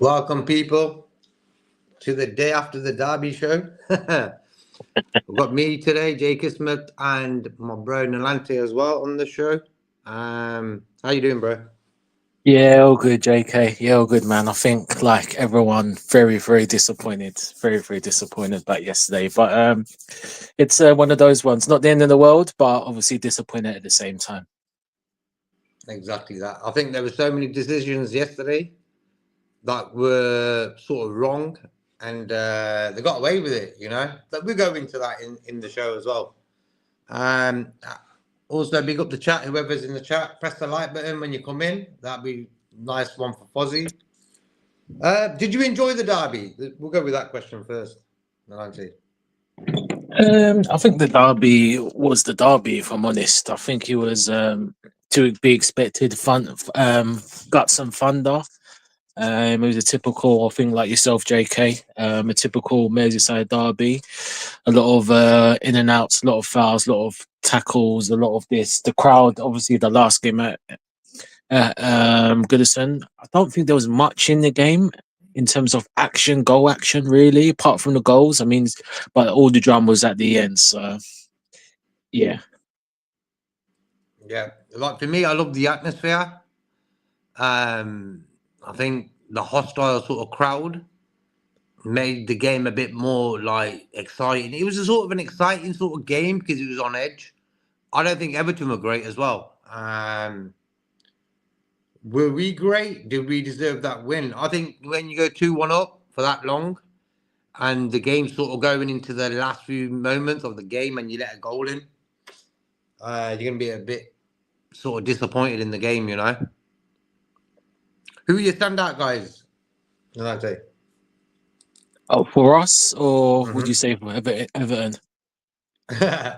Welcome, people, to the day after the Derby show. We've got me today, Jake Smith, and my bro Nalante as well on the show. How you doing, bro? Yeah, all good, JK. Yeah, all good, man. I think like everyone, very, very disappointed, very disappointed about yesterday. But it's one of those ones. Not the end of the world, but obviously disappointed at the same time. Exactly that. I think there were so many decisions yesterday that were sort of wrong, and they got away with it. But we'll go into that in the show as well. Um, Also, big up the chat. Whoever's in the chat, press the like button when you come in. That'd be nice one for Fozzie. Did you enjoy the derby? We'll go with that question first. Nalante. I think the derby was the derby. If I'm honest, I think it was to be expected. Fun, got some thunder. It was a typical, I think, like yourself, JK. A typical Merseyside derby. A lot of in and outs, a lot of fouls, a lot of tackles, a lot of this. The crowd, obviously, the last game at Goodison, I don't think there was much in the game in terms of action, goal action, really, apart from the goals. I mean, but all the drama was at the end. So, yeah. Yeah, like for me, I love the atmosphere. I think the hostile sort of crowd made the game a bit more like exciting. It was a sort of an exciting sort of game because it was on edge. I don't think Everton were great as well. Were we great? Did we deserve that win? I think when you go 2-1 up for that long and the game's sort of going into the last few moments of the game and you let a goal in, you're going to be a bit sort of disappointed in the game. Who are your standout guys? I'd say. Oh, for us, or would you say for Everton?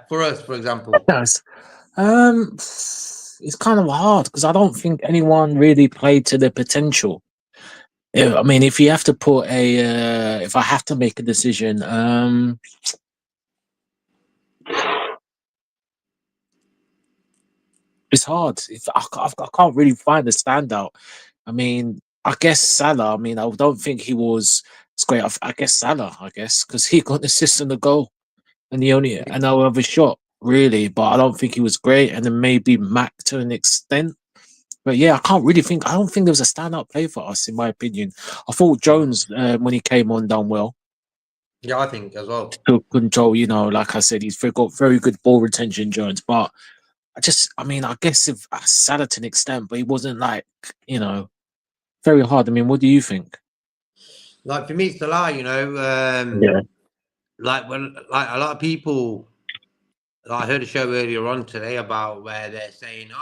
For us, for example. Yes. It's kind of hard because I don't think anyone really played to their potential. Yeah, I mean, if you have to put if I have to make a decision, it's hard. If I can't really find a standout. I mean, I guess Salah. I mean, I don't think he was. It's great. I guess Salah. I guess because he got an assist and a goal, and he only and no other shot really. But I don't think he was great. And then maybe Mac to an extent. But yeah, I can't really think. I don't think there was a standout play for us, in my opinion. I thought Jones, when he came on, done well Yeah, I think as well. to control. Like I said, got very good ball retention, Jones. But I mean, I guess if Salah to an extent, but he wasn't like, very hard. I mean, what do you think? Like for me, Salah, Yeah. like when like a lot of people, like I heard a show earlier on today about where they're saying,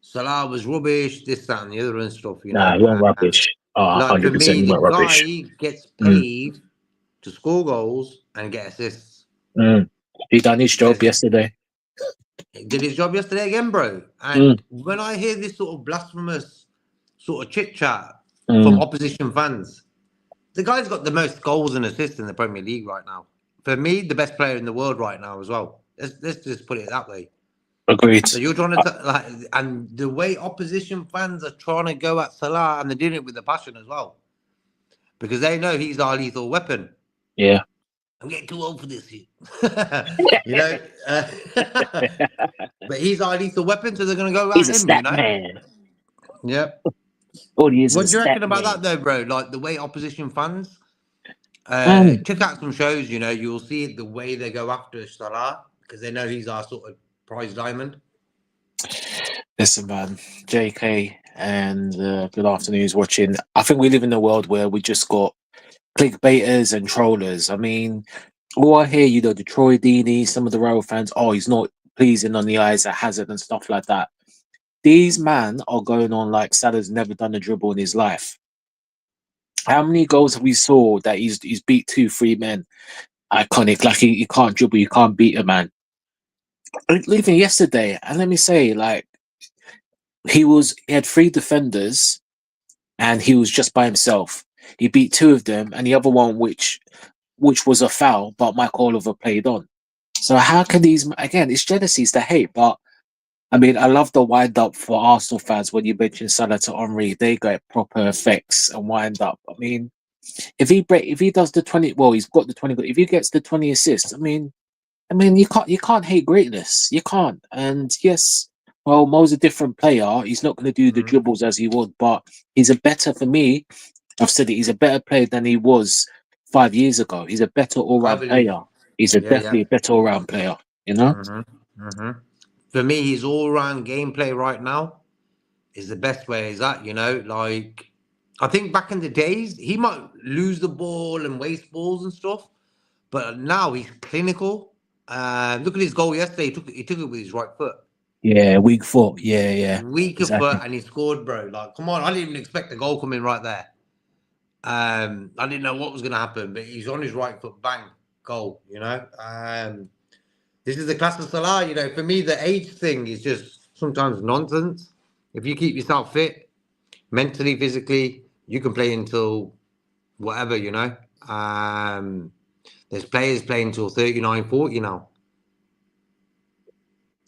Salah was rubbish, this, that, and the other and stuff. Nah, he went rubbish. Like for 100% me, he the went rubbish. guy gets Mm. paid to score goals and get assists. He done his job yesterday. He did his job yesterday again, bro. And when I hear this sort of blasphemous sort of chit chat from opposition fans, the guy's got the most goals and assists in the Premier League right now. For me, the best player in the world right now as well. Let's just put it that way. Agreed. So you're trying to and the way opposition fans are trying to go at Salah, and they're doing it with a passion as well, because they know he's our lethal weapon. Yeah. I'm getting too old for this, but he's our lethal weapon, so they're going to go at He's a him. stat man. Yep. All he is What is do you a stat reckon about man. that, though, bro? Like the way opposition fans. Check out some shows, you'll see it the way they go after Salah because they know he's our sort of prize diamond. Listen, man, JK, and good afternoon. Who's watching? I think we live in a world where we just got clickbaiters and trollers. I mean, all I hear, the Troy Deeney, some of the Royal fans, he's not pleasing on the eyes at Hazard and stuff like that. These men are going on like Salah's never done a dribble in his life. How many goals have we saw that he's beat 2-3 men? Iconic, like you can't dribble, you can't beat a man. Even yesterday, and let me say, like he had 3 defenders, and he was just by himself. He beat 2 of them, and the other one, which was a foul, but Mike Oliver played on. So how can these again? It's jealousy, it's the hate, but I mean, I love the wind up for Arsenal fans when you mention Salah to Henry. They get proper effects and wind up. I mean, if he does the 20, well, he's got the 20. If he gets the 20 assists, I mean, you can't hate greatness. You can't. And yes, well, Mo's a different player. He's not going to do the Mhm. dribbles as he would, but he's a better for me. I've said it. He's a better player than he was 5 years ago. He's a better I all-round believe. player. He's a Yeah, yeah. definitely a better all-round player. You know? hmm hmm For me, his all-round gameplay right now is the best way he's at. Like I think back in the days, he might lose the ball and waste balls and stuff, but now he's clinical. Look at his goal yesterday. He took it with his right foot, Yeah, weak foot. Yeah, yeah, weaker foot, exactly. and he scored, bro. Like, come on, I didn't even expect a goal coming right there. I didn't know what was going to happen, but he's on his right foot, bang, goal. This is the class of Salah. For me, the age thing is just sometimes nonsense. If you keep yourself fit, mentally, physically, you can play until whatever. There's players playing until 39, 40 now.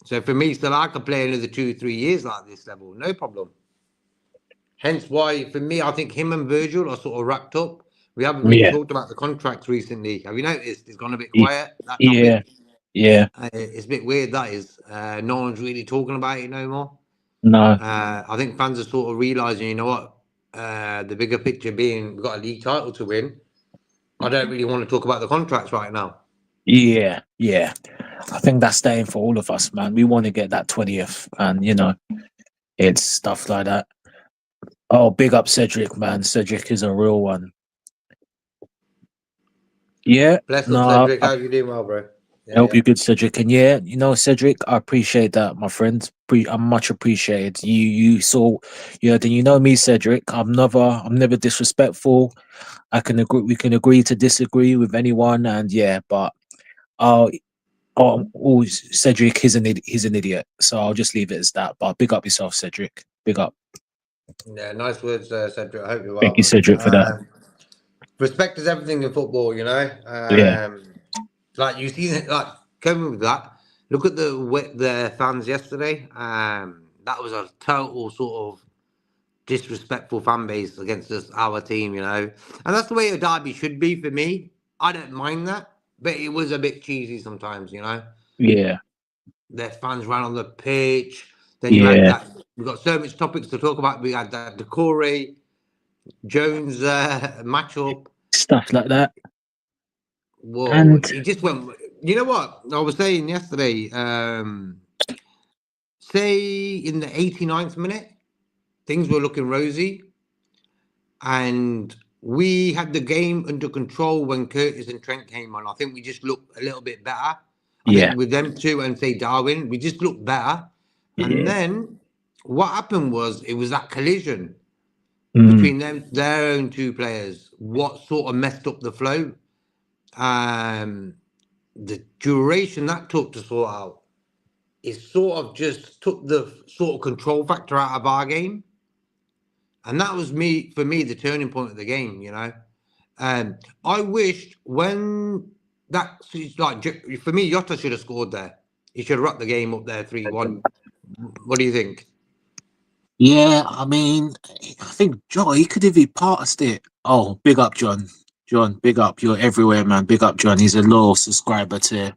So for me, Salah can play another 2, 3 years like this level, no problem. Hence why, for me, I think him and Virgil are sort of wrapped up. We haven't really Yeah, talked about the contracts recently. Have you noticed? It's gone a bit y- quiet, that yeah, topic. yeah. It's a bit weird, that is. No one's really talking about it no more. No, I think fans are sort of realising, you know what? The bigger picture being we've got a league title to win. I don't really want to talk about the contracts right now. yeah, yeah. I think that's the aim for all of us, man. We want to get that 20th, and it's stuff like that. Oh, big up Cedric, man. Cedric is a real one. Yeah, Bless up, no, Cedric. How you doing, well, bro? I Yeah, hope yeah. you're good, Cedric. And yeah, Cedric, I appreciate that, my friend. I'm much appreciated. You saw, yeah. Then me, Cedric. I'm never disrespectful. I can agree. We can agree to disagree with anyone, and yeah, but uh, Cedric is he's an idiot. So I'll just leave it as that. But big up yourself, Cedric. Big up. Yeah, nice words, Cedric. I hope you're Thank well, you, man. Cedric, for that. Respect is everything in football. Yeah, Like you see, like coming with that. Look at the fans yesterday. That was a total sort of disrespectful fan base against us, our team. And that's the way a derby should be for me. I don't mind that, but it was a bit cheesy sometimes. yeah, Their fans ran on the pitch. Then you had yeah. that. We got so much topics to talk about. We had that Decore Jones matchup. Stuff like that. Whoa, And he just went. You know what I was saying yesterday? Say in the 89th minute, things were looking rosy, and we had the game under control when Curtis and Trent came on. I think we just looked a little bit better. I yeah, think with them two and say Darwin, we just looked better. And yeah. then what happened was it was that collision Mm, between their own two players. What sort of messed up the flow? Um, the duration that took to sort out, it sort of just took the sort of control factor out of our game. And that was for me, the turning point of the game. I wished when like for me, Jota should have scored there. He should have wrapped the game up there 3-1. What do you think? yeah, I mean, I think John, he could have been passed it. Oh, big up, John. John, big up. You're everywhere, man. Big up, John. He's a loyal subscriber to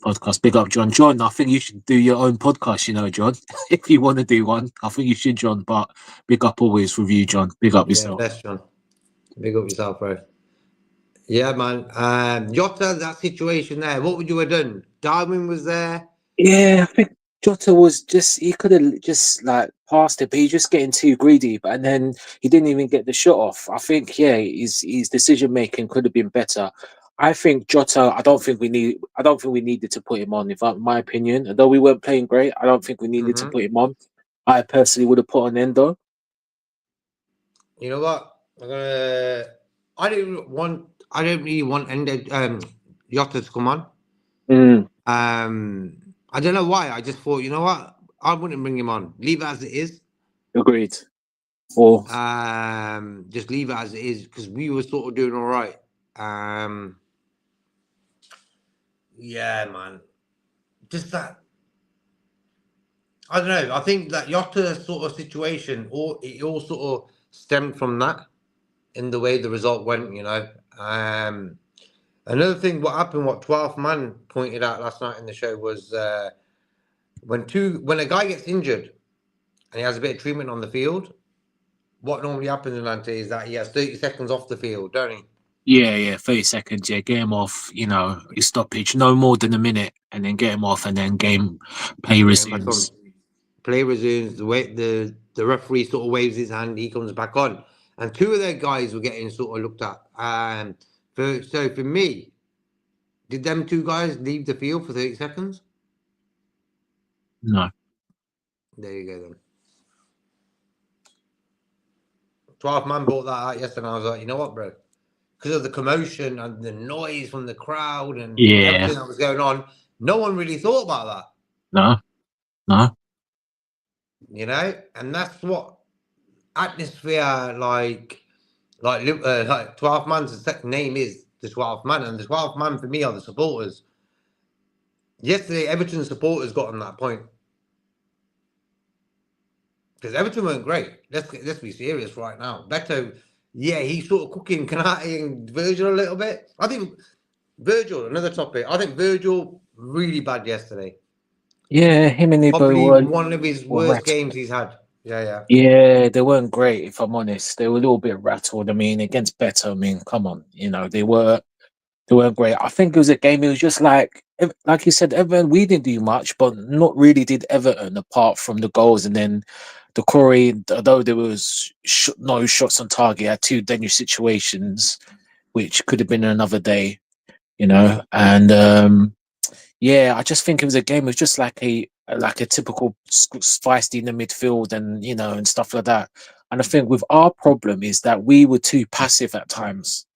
podcast. Big up, John. John, I think you should do your own podcast, John. If you want to do one, I think you should, John. But big up always with you, John. Big up Yeah, yourself. best John. Big up yourself, bro. Yeah, man. Jota, that situation there, what would you have done? Darwin was there. Yeah, I think Jota was just he could have just like passed it, but he's just getting too greedy. And then he didn't even get the shot off. I think his decision making could have been better. I think Jota. I don't think we needed to put him on. If in my opinion, although we weren't playing great, I don't think we needed to hmm put him on. I personally would have put on Endo. You know what? I didn't want. I don't really want Jota to come on. Mm, I don't know why. I just thought, you know what? I wouldn't bring him on. Leave it as it is. agreed. Or Just leave it as it is because we were sort of doing all right. Um, yeah, man. Just that. I don't know. I think that Yotta sort of situation, it all sort of stemmed from that in the way the result went. Another thing, what happened, what 12th man pointed out last night in the show was when a guy gets injured and he has a bit of treatment on the field, what normally happens in Atlanta is that he has 30 seconds off the field, don't he? Yeah, 30 seconds, yeah, get him off, his stoppage, no more than a minute, and then get him off, and then game play Get him back on. resumes. Play resumes. The referee sort of waves his hand. He comes back on, and two of their guys were getting sort of looked at. For me, did them two guys leave the field for 30 seconds? No. There you go then. 12th man brought that out yesterday, and I was like, you know what, bro? Because of the commotion and the noise from the crowd and Yeah. everything that was going on, no one really thought about that. No. And that's what atmosphere like 12th man's name is the 12th man, and the 12th man for me are the supporters. Yesterday, Everton supporters got on that point because Everton weren't great. Let's be serious right now. Beto, yeah, he's sort of cooking Kanate and Virgil a little bit. I think Virgil, another topic. I think Virgil really bad yesterday. Yeah, him and Ibo Probably one of his worst rattled. games he's had. Yeah. Yeah, they weren't great, if I'm honest. They were a little bit rattled. I mean, against Beto, I mean, come on, they weren't great. I think it was a game. It was just like you said, Everton. We didn't do much, but not really did Everton apart from the goals. And then the Corey, although there was no shots on target, had two dangerous situations, which could have been another day, And yeah, I just think it was a game. It was just like a typical feisty in the midfield, and stuff like that. And I think with our problem is that we were too passive at times.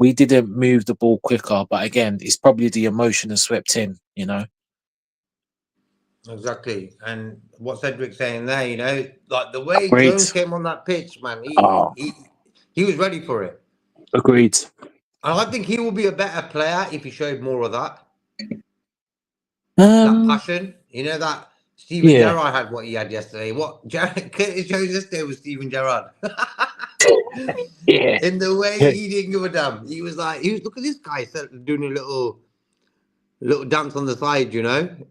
We didn't move the ball quicker, but again, it's probably the emotion that swept in. Exactly. And what Cedric's saying there, like the way Agreed. Jones came on that pitch, man, Oh, he was ready for it. agreed. And I think he will be a better player if he showed more of that. Um, That passion. That Steven yeah. Gerrard had what he had yesterday. Curtis Jones yesterday was Steven Gerrard. Yeah. In the way he didn't give a damn. He was look at this guy doing a little dance on the side,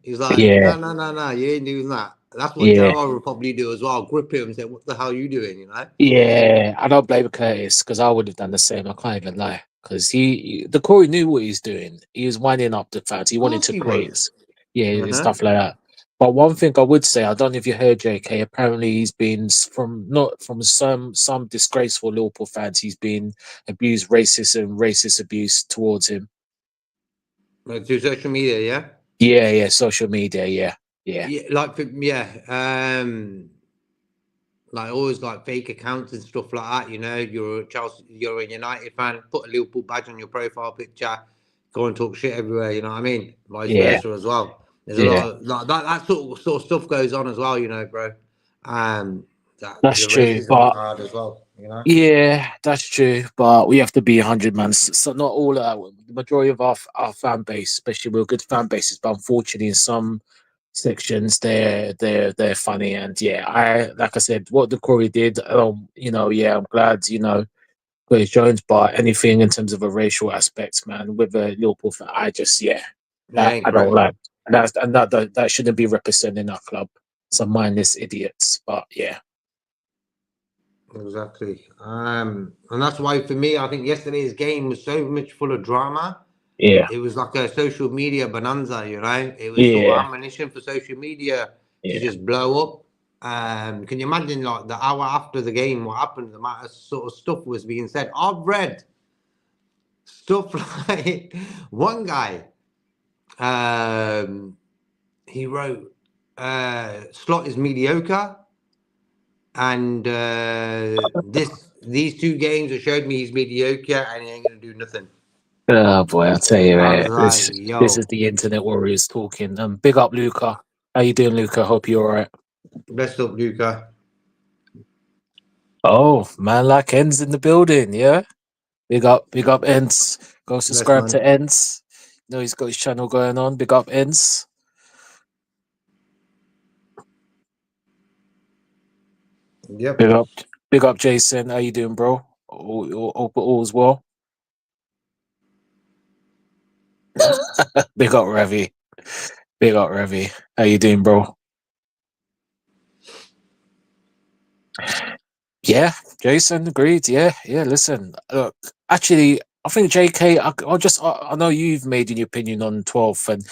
He's like, Yeah. no, you ain't doing that. That's what Yeah. Gerrard would probably do as well. Grip him and say, what the hell are you doing, Yeah. I don't blame Curtis because I would have done the same. I can't even lie. Because the Corey knew what he's doing. He was winding up the fans. He Of wanted course to he create, was. and stuff like that. But one thing I would say, I don't know if you heard JK. Apparently, he's been not from some disgraceful Liverpool fans. He's been abused, racist abuse towards him. Through social media, yeah? Yeah, social media, yeah. Like always like fake accounts and stuff like that, you're a Chelsea, you're a United fan, put a Liverpool badge on your profile picture, go and talk shit everywhere, you know what I mean? Vice versa as well. There's a lot of like that sort of stuff goes on as well, bro. That's The true, racism but hard as well, yeah, that's true. But we have to be 100 man. So not all the majority of our fan base, especially we're good fan bases, but unfortunately in some sections they're funny. And yeah, like I said, what the Corey did, yeah, I'm glad, Chris Jones, but anything in terms of a racial aspect, man, with a Liverpool fan, that ain't I don't correct. like. That shouldn't be representing our club. Some mindless idiots. But yeah. Exactly. And that's why for me, I think yesterday's game was so much full of drama. Yeah. It was like a social media bonanza, It was sort Yeah. of ammunition for social media to Yeah. just blow up. Can you imagine like the hour after the game, what happened? The amount of sort of stuff was being said. I've read stuff like one guy, he wrote, Slot is mediocre. And these two games have showed me he's mediocre and he ain't gonna do nothing. Oh boy, I'll tell you, I was this is the internet warriors talking. Big up, Luca. How you doing, Luca? Hope you're all right. Best up, Luca. Oh, man, like Ends in the building, yeah. Big up, Ends. Go subscribe to Ends. He's got his channel going on. Big up, Ends. Yep. Big up, big up, Jason. How you doing, bro? All's well. Big up, Ravi. Big up, Ravi. How you doing, bro? Yeah, Jason agreed. Yeah, yeah. Listen, look, actually, I think JK. I know you've made your opinion on 12th and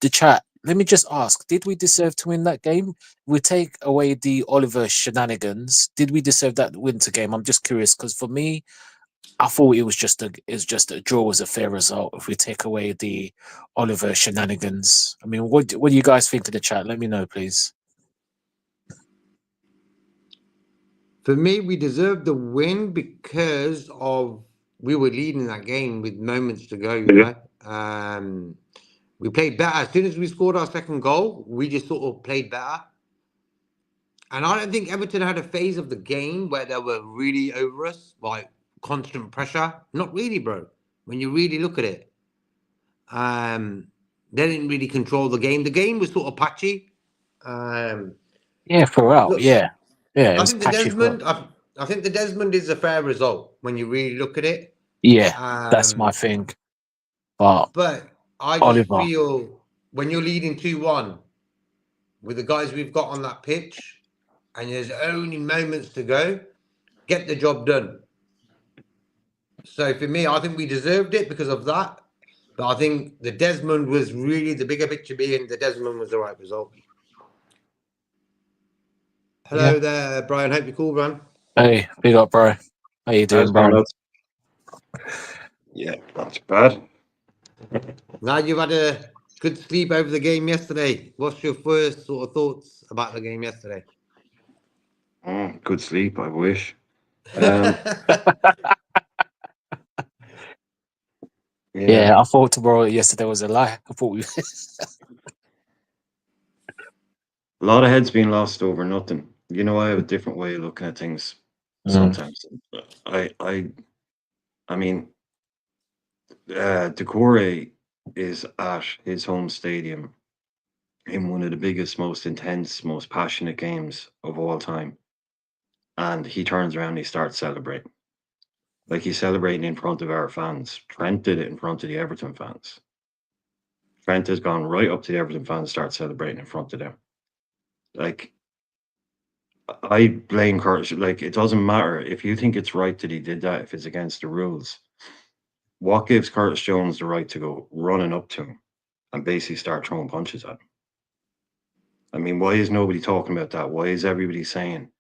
the chat. Let me just ask: did we deserve to win that game? We take away the Oliver shenanigans. Did we deserve that win to game? I'm just curious because for me, I thought it was just a draw was a fair result if we take away the Oliver shenanigans. I mean, what do you guys think in the chat? Let me know, please. For me, we deserved the win because of we were leading that game with moments to go. You know, we played better as soon as we scored our second goal. We just sort of played better, and I don't think Everton had a phase of the game where they were really over us, like constant pressure. Not really, bro. When you really look at it, um, they didn't really control the game. The game was sort of patchy. Um, Yeah, throughout. look, Yeah, yeah, it I was think the patchy throughout. Desmond. I think the Desmond is a fair result when you really look at it. Yeah, that's my Um, thing. But but I just Oliver, feel when you're leading 2-1 with the guys we've got on that pitch, and there's only moments to go, get the job done. So for me, I think we deserved it because of that. But I think the Desmond was really the bigger picture being the Desmond was the right result. yeah. Hello there, Brian. Hope you're cool, man. Hey, big up, bro. How you How's doing, it going, Brian? lads? Yeah, not too bad. Now you've had a good sleep over the game yesterday. What's your first sort of thoughts about the game yesterday? Good sleep, I wish. Um, yeah, Yeah, I thought tomorrow yesterday was a lie. I thought we. a lot of heads being lost over nothing. You know, I have a different way of looking at things Mm, sometimes. I, I, I mean, Decore is at his home stadium in one of the biggest, most intense, most passionate games of all time, and he turns around and he starts celebrating. Like he's celebrating in front of our fans. Trent did it in front of the Everton fans. Trent has gone right up to the Everton fans, start celebrating in front of them. Like I blame Curtis. Like it doesn't matter if you think it's right that he did that. If it's against the rules, what gives Curtis Jones the right to go running up to him and basically start throwing punches at him? I mean, why is nobody talking about that? Why is everybody saying,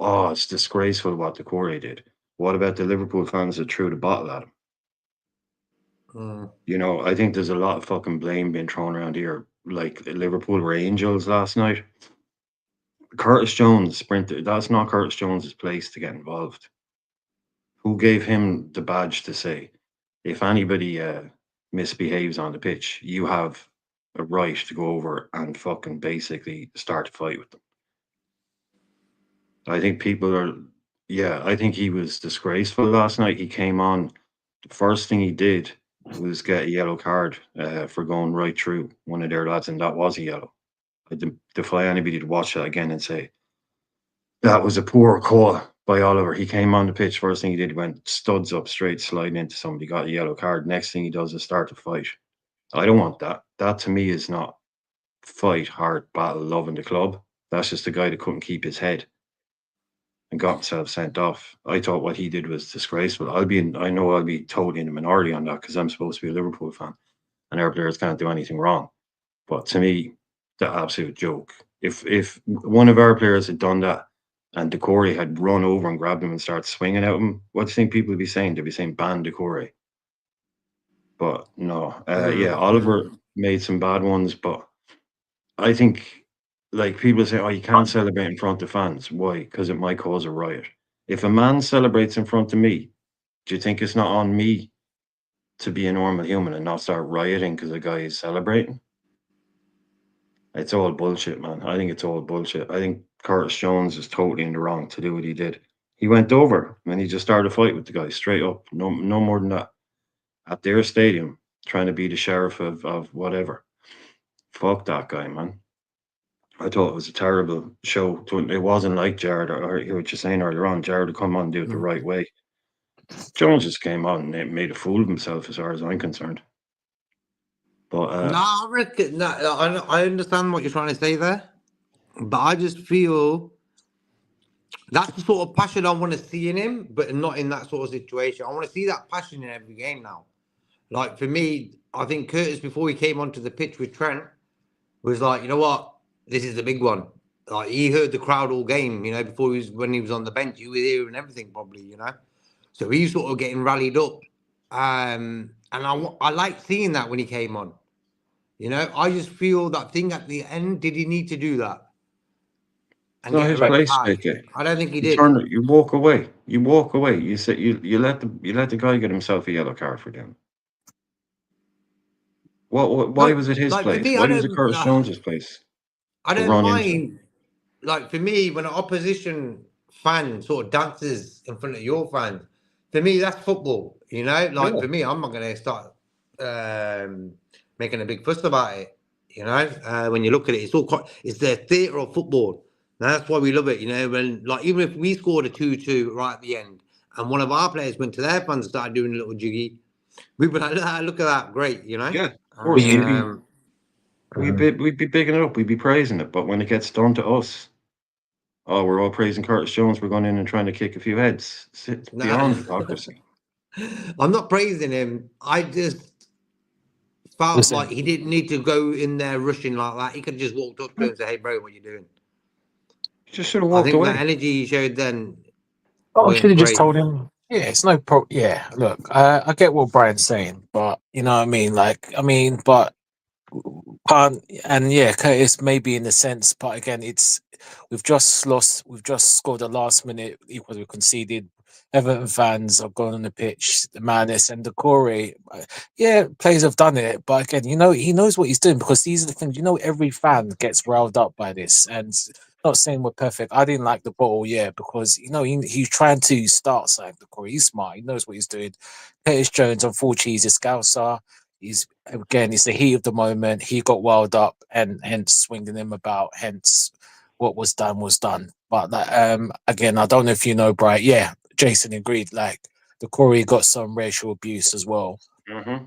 "Oh, it's disgraceful what the Corey did"? What about the Liverpool fans that threw the bottle at him? Mm. You know, I think there's a lot of fucking blame being thrown around here. Like Liverpool were angels last night. Curtis Jones sprinter. That's not Curtis Jones's place to get involved. Who gave him the badge to say, if anybody misbehaves on the pitch, you have a right to go over and fucking basically start a fight with them? I think people are, yeah, I think he was disgraceful last night. He came on, the first thing he did was get a yellow card for going right through one of their lads, and that was a yellow. I defy anybody to watch that again and say, that was a poor call by Oliver. He came on the pitch. First thing he did, went studs up straight, sliding into somebody, got a yellow card. Next thing he does is start a fight. I don't want that. That to me is not fight, hard, battle, loving the club. That's just a guy that couldn't keep his head and got himself sent off. I thought what he did was disgraceful. I know I'll be totally in the minority on that because I'm supposed to be a Liverpool fan and our players can't do anything wrong. But to me, the absolute joke. If one of our players had done that and Decore had run over and grabbed him and started swinging at him, what do you think people would be saying? They'd be saying ban Decore. But no, yeah, Oliver Mm. made some bad ones, but I think like people say, oh, you can't celebrate in front of fans. Why? Because it might cause a riot. If a man celebrates in front of me, do you think it's not on me to be a normal human and not start rioting because a guy is celebrating? It's all bullshit, man. I think it's all bullshit. I think Curtis Jones is totally in the wrong to do what he did. He went over and he just started a fight with the guy straight up. No, no more than that. At their stadium, trying to be the sheriff of whatever. Fuck that guy, man. I thought it was a terrible show. It wasn't like Jared, or hear what you're saying earlier on. Jared would come on and do it the right way. Jones just came on and made a fool of himself, as far as I'm concerned. But No, I reckon. No, I understand what you're trying to say there, but I just feel that's the sort of passion I want to see in him, but not in that sort of situation. I want to see that passion in every game now. Like for me, I think Curtis, before he came onto the pitch with Trent, was like, you know what, this is the big one. Like he heard the crowd all game, you know, before when he was on the bench, he was hearing everything probably, you know. So he's sort of getting rallied up, and I like seeing that when he came on. You know, I just feel that thing at the end. Did he need to do that it's and not get a his red place, card? Vicky. I don't think he You did. turn it. You walk away. You walk away. You say you let the guy get himself a yellow card for doing. What? Why No, was it his like for place? me, Why was it Curtis Jones's place I to don't run into him? mind. Like for me, when an opposition fan sort of dances in front of your fans, for me that's football. You know, like Yeah. for me, I'm not going to start making a big fuss about it. You know, when you look at it, it's the theatre of football. And that's why we love it. You know, when like even if we scored a 2-2 right at the end, and one of our players went to their fans and started doing a little jiggy, we'd be like, "Ah, look at that, great," you know. Yeah, of course. We'd be bigging it up. We'd be praising it. But when it gets done to us, oh, we're all praising Curtis Jones. We're going in and trying to kick a few heads. It's beyond No, hypocrisy. I'm not praising him. I just felt like Listen, he didn't need to go in there rushing like that. He could have just walked up to him and say, "Hey, bro, what you doing?" You just should have I walked think that away. energy he showed then I should weren't have just great. told him. Yeah, it's no pro. Yeah, look, I get what Brian's saying, but you know what I mean. Like, I mean, but can't and yeah, Curtis maybe in the sense, but again, it's we've just lost. We've just scored a last minute equal. We conceded. Everton fans have gone on the pitch. The madness and the Corey. Yeah, players have done it, but again, you know, he knows what he's doing because these are the things. You know, every fan gets riled up by this, and not saying we're perfect. I didn't like the ball, yeah, because you know he's trying to start something. The Corey, he's smart. He knows what he's doing. Curtis Jones, unfortunately, he's a scouser. He's again, it's the heat of the moment. He got wild up and hence swinging him about. Hence, what was done was done. But that, again, I don't know if you know, Bright. Yeah, Jason agreed. Like the Corey got some racial abuse as well Mm-hmm.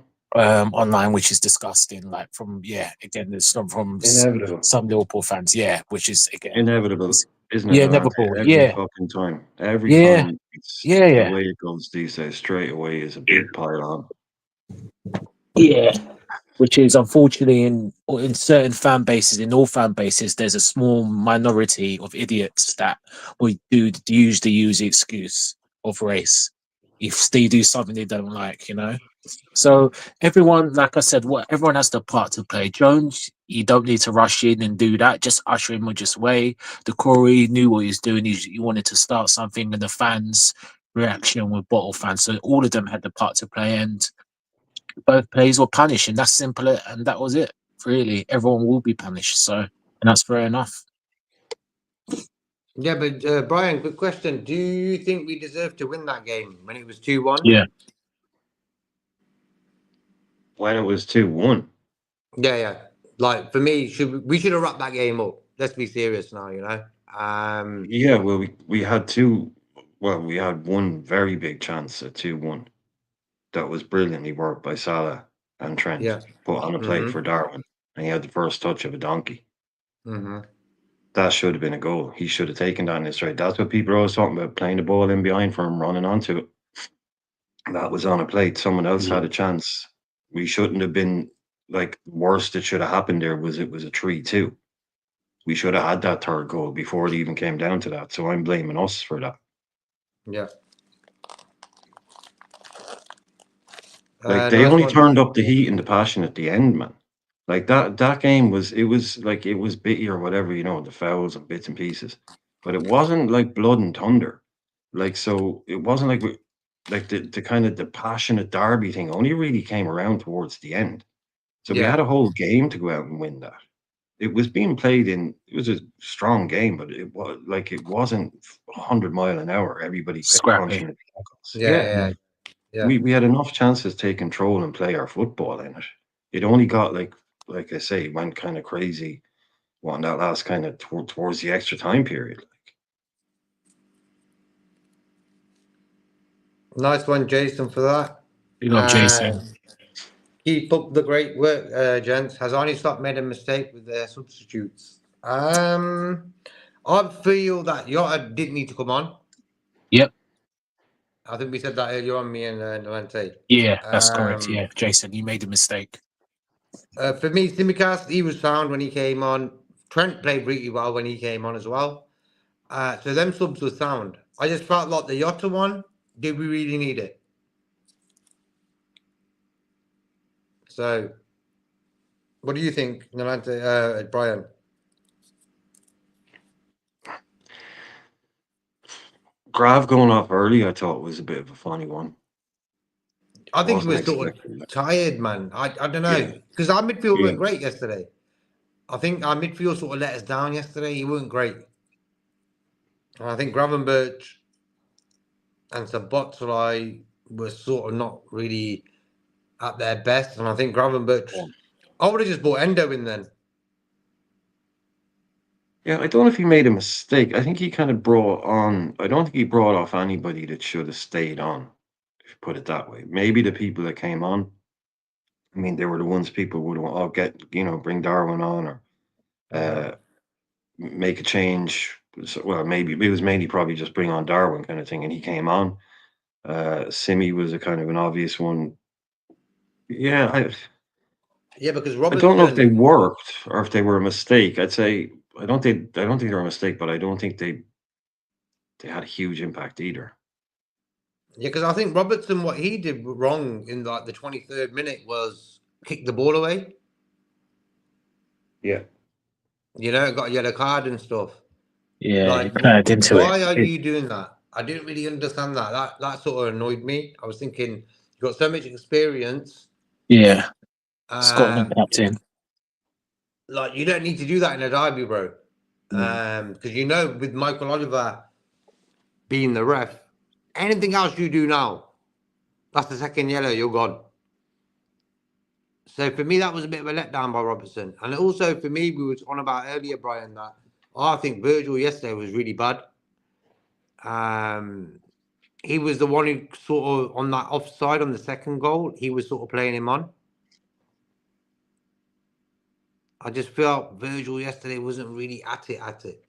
online, which is disgusting. Like from again, there's some from Inevitable. some Liverpool fans. Yeah, which is again, Inevitable, it's, isn't it, yeah, Levante? Liverpool. Every Yeah, fucking time. Every yeah, time. It's yeah, the yeah. way it goes these days. Straight away is a big pile on. Yeah, which is unfortunately in certain fan bases, in all fan bases, there's a small minority of idiots that will usually use the excuse of race if they do something they don't like, you know. So everyone, like I said, what everyone has their part to play. Jones, you don't need to rush in and do that. Just usher him just way. The Corey knew what he was doing. He wanted to start something, and the fans' reaction were bottle fans. So all of them had the part to play, and both plays were punished, and that's simple. And that was it. Really, everyone will be punished. So, and that's fair enough. Yeah, but Brian, good question. Do you think we deserved to win that game when it was 2-1? Yeah, When it was 2-1. Yeah, yeah. Like for me, we should have wrapped that game up. Let's be serious now, you know. Yeah, well, we had two. Well, we had one very big chance at 2-1 that was brilliantly worked by Salah and Trent, Yeah. put on a plate for Darwin, and he had the first touch of a donkey. Mm-hmm. That should have been a goal. He should have taken that in his straight. That's what people are always talking about, playing the ball in behind for him, running onto it. That was on a plate. Someone else had a chance. We shouldn't have been like worst that should have happened there was it was a 3-2. We should have had that third goal before it even came down to that. So I'm blaming us for that. Yeah. Like they Nice only one. turned up the heat and the passion at the end, man. Like that game was like it was bitty or whatever, you know, the fouls and bits and pieces. But it wasn't like blood and thunder. Like so it wasn't like like the kind of the passionate derby thing only really came around towards the end. So we Yeah. had a whole game to go out and win that. It was being played in. It was a strong game, but it was like it wasn't 100 mile an hour. Everybody scrappy. punching the tackles. Yeah. Yeah, Yeah. Yeah. we had enough chances to take control and play our football in it. It only got like I say, went kind of crazy in that last kind of towards the extra time period. Nice one, Jason, for that. You know, Jason. Keep up the great work, gents. Has only stopped made a mistake with their substitutes. I feel that Yota did need to come on. Yep. I think we said that earlier on, me and Nolente. Yeah, that's correct. Yeah, Jason, you made a mistake. For me, Simicast, he was sound when he came on. Trent played really well when he came on as well. So them subs were sound. I just felt like the Yota one, did we really need it? So, what do you think, Nolente, Brian? Grav going off early, I thought was a bit of a funny one. I think he Wasn't was sort of expecting that. tired, man. I don't know. Because our midfield weren't great yesterday. I think our midfield sort of let us down yesterday. He weren't great. And I think Gravenberch and Sabotolai were sort of not really at their best. And I think Gravenberch, I would have just brought Endo in then. Yeah, I don't know if he made a mistake. I think he kind of brought on. I don't think he brought off anybody that should have stayed on, if you put it that way. Maybe the people that came on. I mean, they were the ones people would want. Bring Darwin on or make a change. So, well, maybe it was mainly probably just bring on Darwin kind of thing, and he came on. Simi was a kind of an obvious one. Yeah, because I Robertson, don't know if they worked or if they were a mistake. I'd say I don't think they were a mistake, but I don't think they had a huge impact either. Yeah, because I think Robertson, what he did wrong in like the 23rd minute was kick the ball away. Yeah. Got a yellow card and stuff. Yeah, like, why are you doing that? I didn't really understand that. That sort of annoyed me. I was thinking, you've got so much experience. Yeah. Scotland captain. Like, you don't need to do that in a derby, bro. Because with Michael Oliver being the ref, anything else you do now, that's the second yellow, you're gone. So for me, that was a bit of a letdown by Robertson. And also for me, we was on about earlier, Brian, that I think Virgil yesterday was really bad. He was the one who sort of on that offside on the second goal, he was sort of playing him on. I just felt Virgil yesterday wasn't really at it.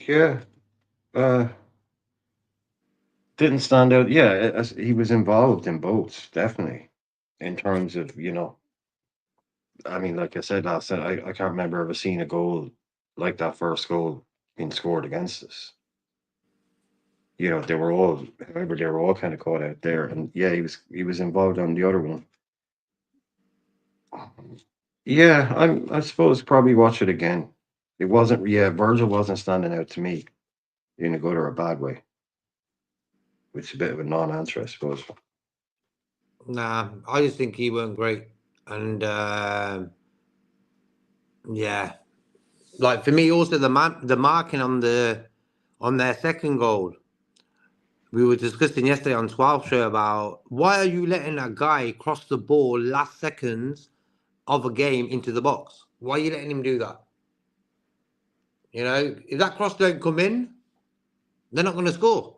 Yeah. Didn't stand out. Yeah, he was involved in both, definitely. In terms of, I mean, like I said last night, I can't remember ever seeing a goal like that first goal being scored against us. They were all kind of caught out there, and yeah, he was involved on the other one. Yeah, I suppose probably watch it again. It wasn't. Yeah, Virgil wasn't standing out to me in a good or a bad way, which is a bit of a non-answer, I suppose. Nah, I just think he weren't great, and yeah, like for me also the marking on their second goal. We were discussing yesterday on 12 show about why are you letting a guy cross the ball last seconds of a game into the box? Why are you letting him do that? If that cross don't come in, they're not going to score.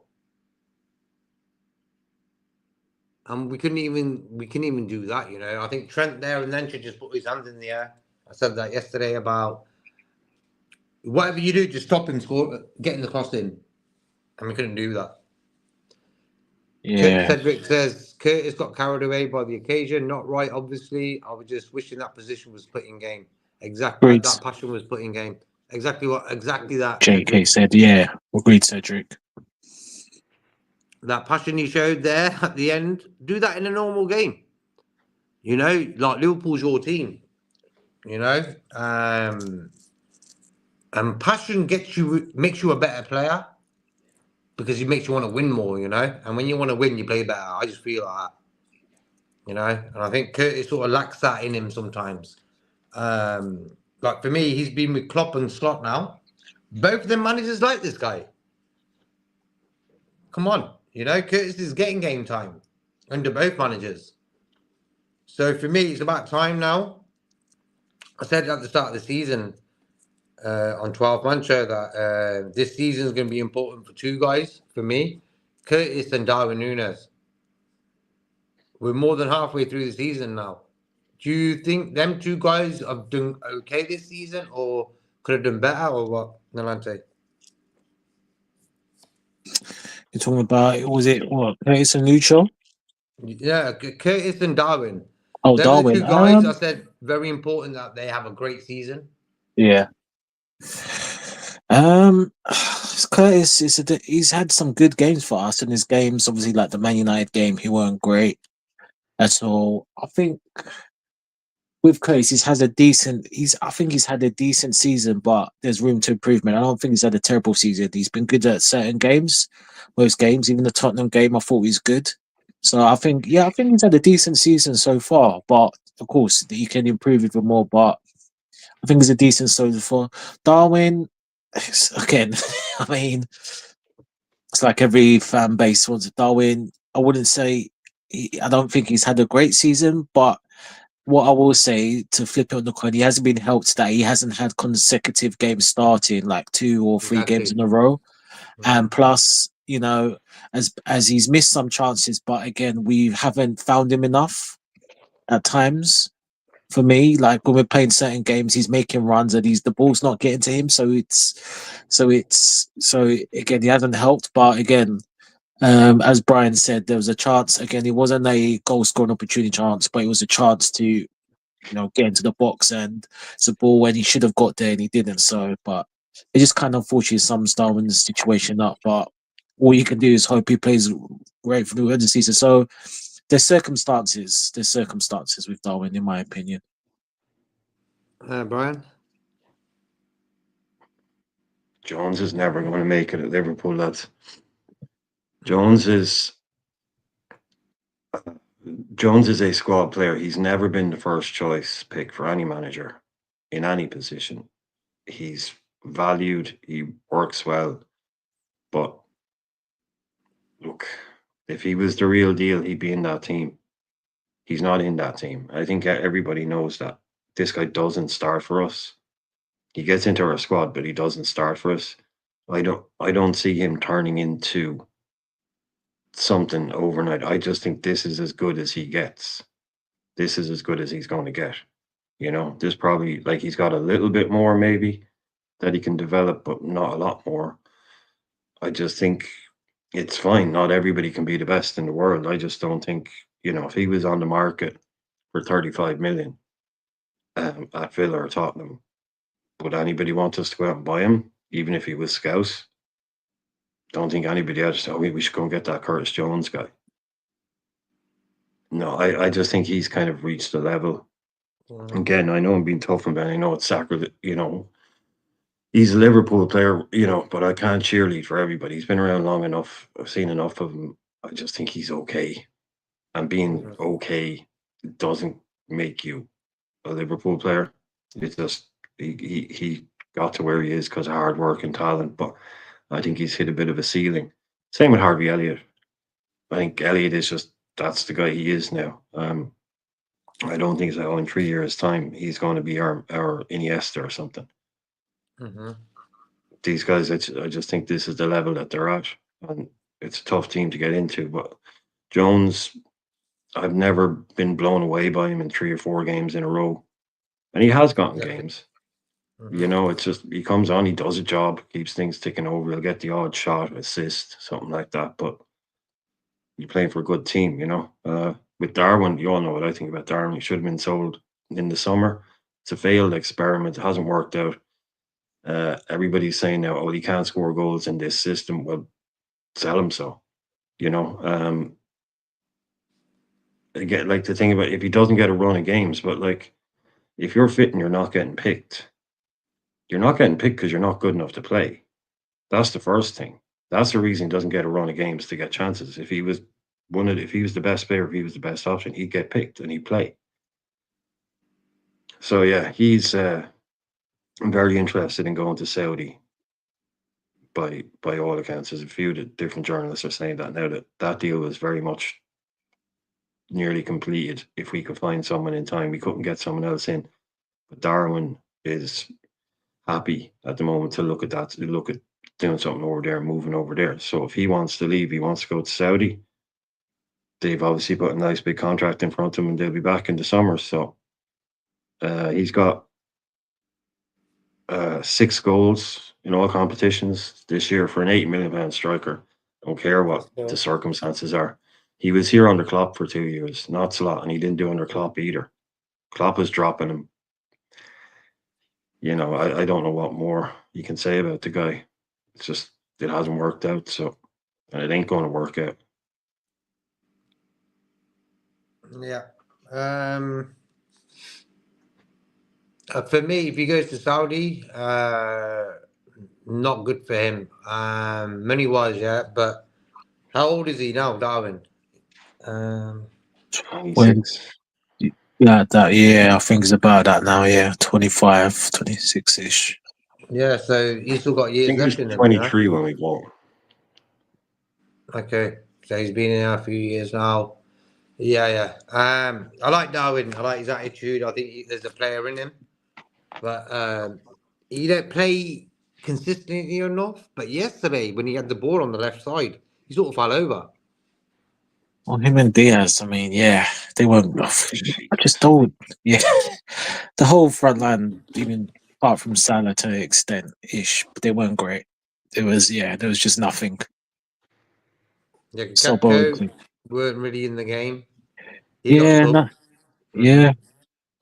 And we couldn't even do that. I think Trent there and then should just put his hands in the air. I said that yesterday about whatever you do, just stop and score, getting the cross in, and we couldn't do that. Yeah. Cedric says Curtis got carried away by the occasion. Not right, obviously. I was just wishing that position was put in game. Exactly. That passion was put in game. Exactly that. JK said, yeah. Agreed, Cedric. That passion you showed there at the end, do that in a normal game. Like Liverpool's your team. And passion makes you a better player because it makes you want to win more, And when you want to win, you play better. I just feel like that, And I think Curtis sort of lacks that in him sometimes. Like for me, he's been with Klopp and Slot now. Both of them managers like this guy. Come on, Curtis is getting game time under both managers. So for me, it's about time now. I said at the start of the season on 12 Man Show that this season is going to be important for two guys for me, Curtis and Darwin Nunes. We're more than halfway through the season now. Do you think them two guys have done okay this season, or could have done better, or what, Nalante? You're talking about, was it what, Curtis and Lucho? Yeah, Curtis and Darwin. Oh, They're the Darwin. two guys I said very important that they have a great season. Yeah. Curtis he's had some good games for us, and his games, obviously, like the Man United game, he weren't great at all. I think with Curtis, I think he's had a decent season, but there's room to improvement. I don't think he's had a terrible season. He's been good at certain games, most games, even the Tottenham game. I thought he was good. So I think he's had a decent season so far. But of course, he can improve even more. But I think it's a decent so far. Darwin, again, I mean, it's like every fan base wants Darwin. I wouldn't say, I don't think he's had a great season, but what I will say to flip it on the coin, he hasn't been helped that he hasn't had consecutive games starting, like 2 or 3 games in Exactly. a row. Hmm. And plus, as he's missed some chances, but again, we haven't found him enough at times. For me, like when we're playing certain games, he's making runs and the ball's not getting to him. So again, he hasn't helped. But again, as Brian said, there was a chance. Again, it wasn't a goal scoring opportunity chance, but it was a chance to get into the box, and it's a ball when he should have got there and he didn't. So, but it just kind of unfortunately sums Darwin's situation up. But all you can do is hope he plays great for the end of the season. So there's circumstances. There's circumstances with Darwin, in my opinion. Brian? Jones is never going to make it at Liverpool, lads. Jones is a squad player. He's never been the first choice pick for any manager in any position. He's valued. He works well, but look, if he was the real deal, he'd be in that team. He's not in that team. I think everybody knows that. This guy doesn't start for us. He gets into our squad, but he doesn't start for us. I don't see him turning into something overnight. I just think this is as good as he gets. This is as good as he's going to get. There's probably like he's got a little bit more maybe that he can develop, but not a lot more. I just think it's fine. Not everybody can be the best in the world. I just don't think, if he was on the market for 35 million at Villa or Tottenham, would anybody want us to go out and buy him, even if he was Scouse? Don't think anybody else. Oh, we should go and get that Curtis Jones guy. No, I just think he's kind of reached the level. Mhm. Again, I know I'm being tough on Ben. I know it's sacrilege. He's a Liverpool player, but I can't cheerlead for everybody. He's been around long enough. I've seen enough of him. I just think he's okay. And being Mhm. okay doesn't make you a Liverpool player. It's just he got to where he is because of hard work and talent. But I think he's hit a bit of a ceiling. Same with Harvey Elliott. I think Elliott is just that's the guy he is now. I don't think so. In 3 years' time, he's going to be our Iniesta or something. Mhm. These guys, I just think this is the level that they're at, and it's a tough team to get into. But Jones, I've never been blown away by him in 3 or 4 games in a row, and he has gotten Exactly. games. Mhm. It's just he comes on, he does a job, keeps things ticking over. He'll get the odd shot, assist, something like that. But you're playing for a good team, With Darwin, you all know what I think about Darwin. He should have been sold in the summer. It's a failed experiment. It hasn't worked out. Everybody's saying now, oh, he can't score goals in this system. Well, sell him so. You know, again, like the thing about if he doesn't get a run of games, but like if you're fit and you're not getting picked, you're not getting picked because you're not good enough to play. That's the first thing. That's the reason he doesn't get a run of games to get chances. If he was the best player, if he was the best option, he'd get picked and he'd play. So yeah, he's very interested in going to Saudi. By all accounts, there's a few different journalists are saying that now that deal was very much nearly completed if we could find someone in time. We couldn't get someone else in. But Darwin is happy at the moment to look at that, to look at doing something over there, moving over there. So if he wants to leave, he wants to go to Saudi. They've obviously put a nice big contract in front of him and they'll be back in the summer. So he's got 6 goals in all competitions this year for an £8 million striker. Don't care what the circumstances are. He was here under Klopp for 2 years, not a lot, and he didn't do under Klopp either. Klopp was dropping him. You know, I don't know what more you can say about the guy. It's just it hasn't worked out, so and it ain't going to work out. Yeah. For me, if he goes to Saudi, not good for him. Money-wise, yeah, but how old is he now, Darwin? 26. Yeah, I think it's about that now. Yeah, 25, 26-ish. Yeah, so he's still got I years think he was left in him, 23 when we won. Okay, so he's been in there a few years now. Yeah. I like Darwin. I like his attitude. I think there's a player in him, but he don't play consistently enough. But yesterday, when he had the ball on the left side, he sort of fell over. Well, him and Diaz, I mean, yeah, they weren't. I just don't. Yeah, the whole front line, even apart from Salah to an extent, but they weren't great. There was just nothing. Yeah, So Gakpo weren't really in the game. He yeah, got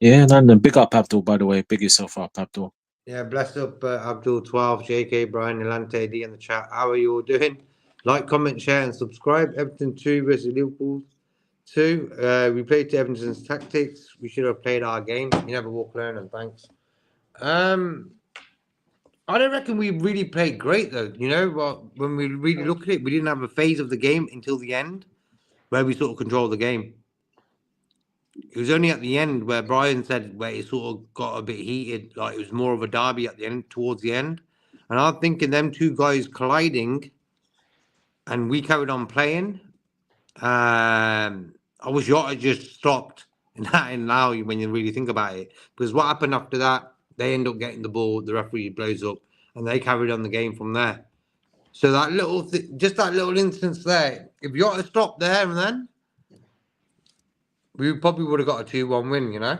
no, no, big up Abdul, by the way. Big yourself up, Abdul. Yeah, bless up Abdul 12, JK, Brian, Elante, D in the chat. How are you all doing? Like, comment, share, and subscribe. Everton 2 versus Liverpool 2. We played to Everton's tactics. We should have played our game. You never walk alone, and thanks. I don't reckon we really played great though. You know, well, when we really look at it, we didn't have a phase of the game until the end where we sort of controlled the game. It was only at the end where Brian said where it sort of got a bit heated, like it was more of a derby at the end, towards the end. And I'm thinking them two guys colliding, and we carried on playing. I wish Jota just stopped in now when you really think about it. Because what happened after that, they end up getting the ball, the referee blows up, and they carried on the game from there. So that just that little instance there, if Jota stopped there and then, we probably would have got a 2-1 win, you know.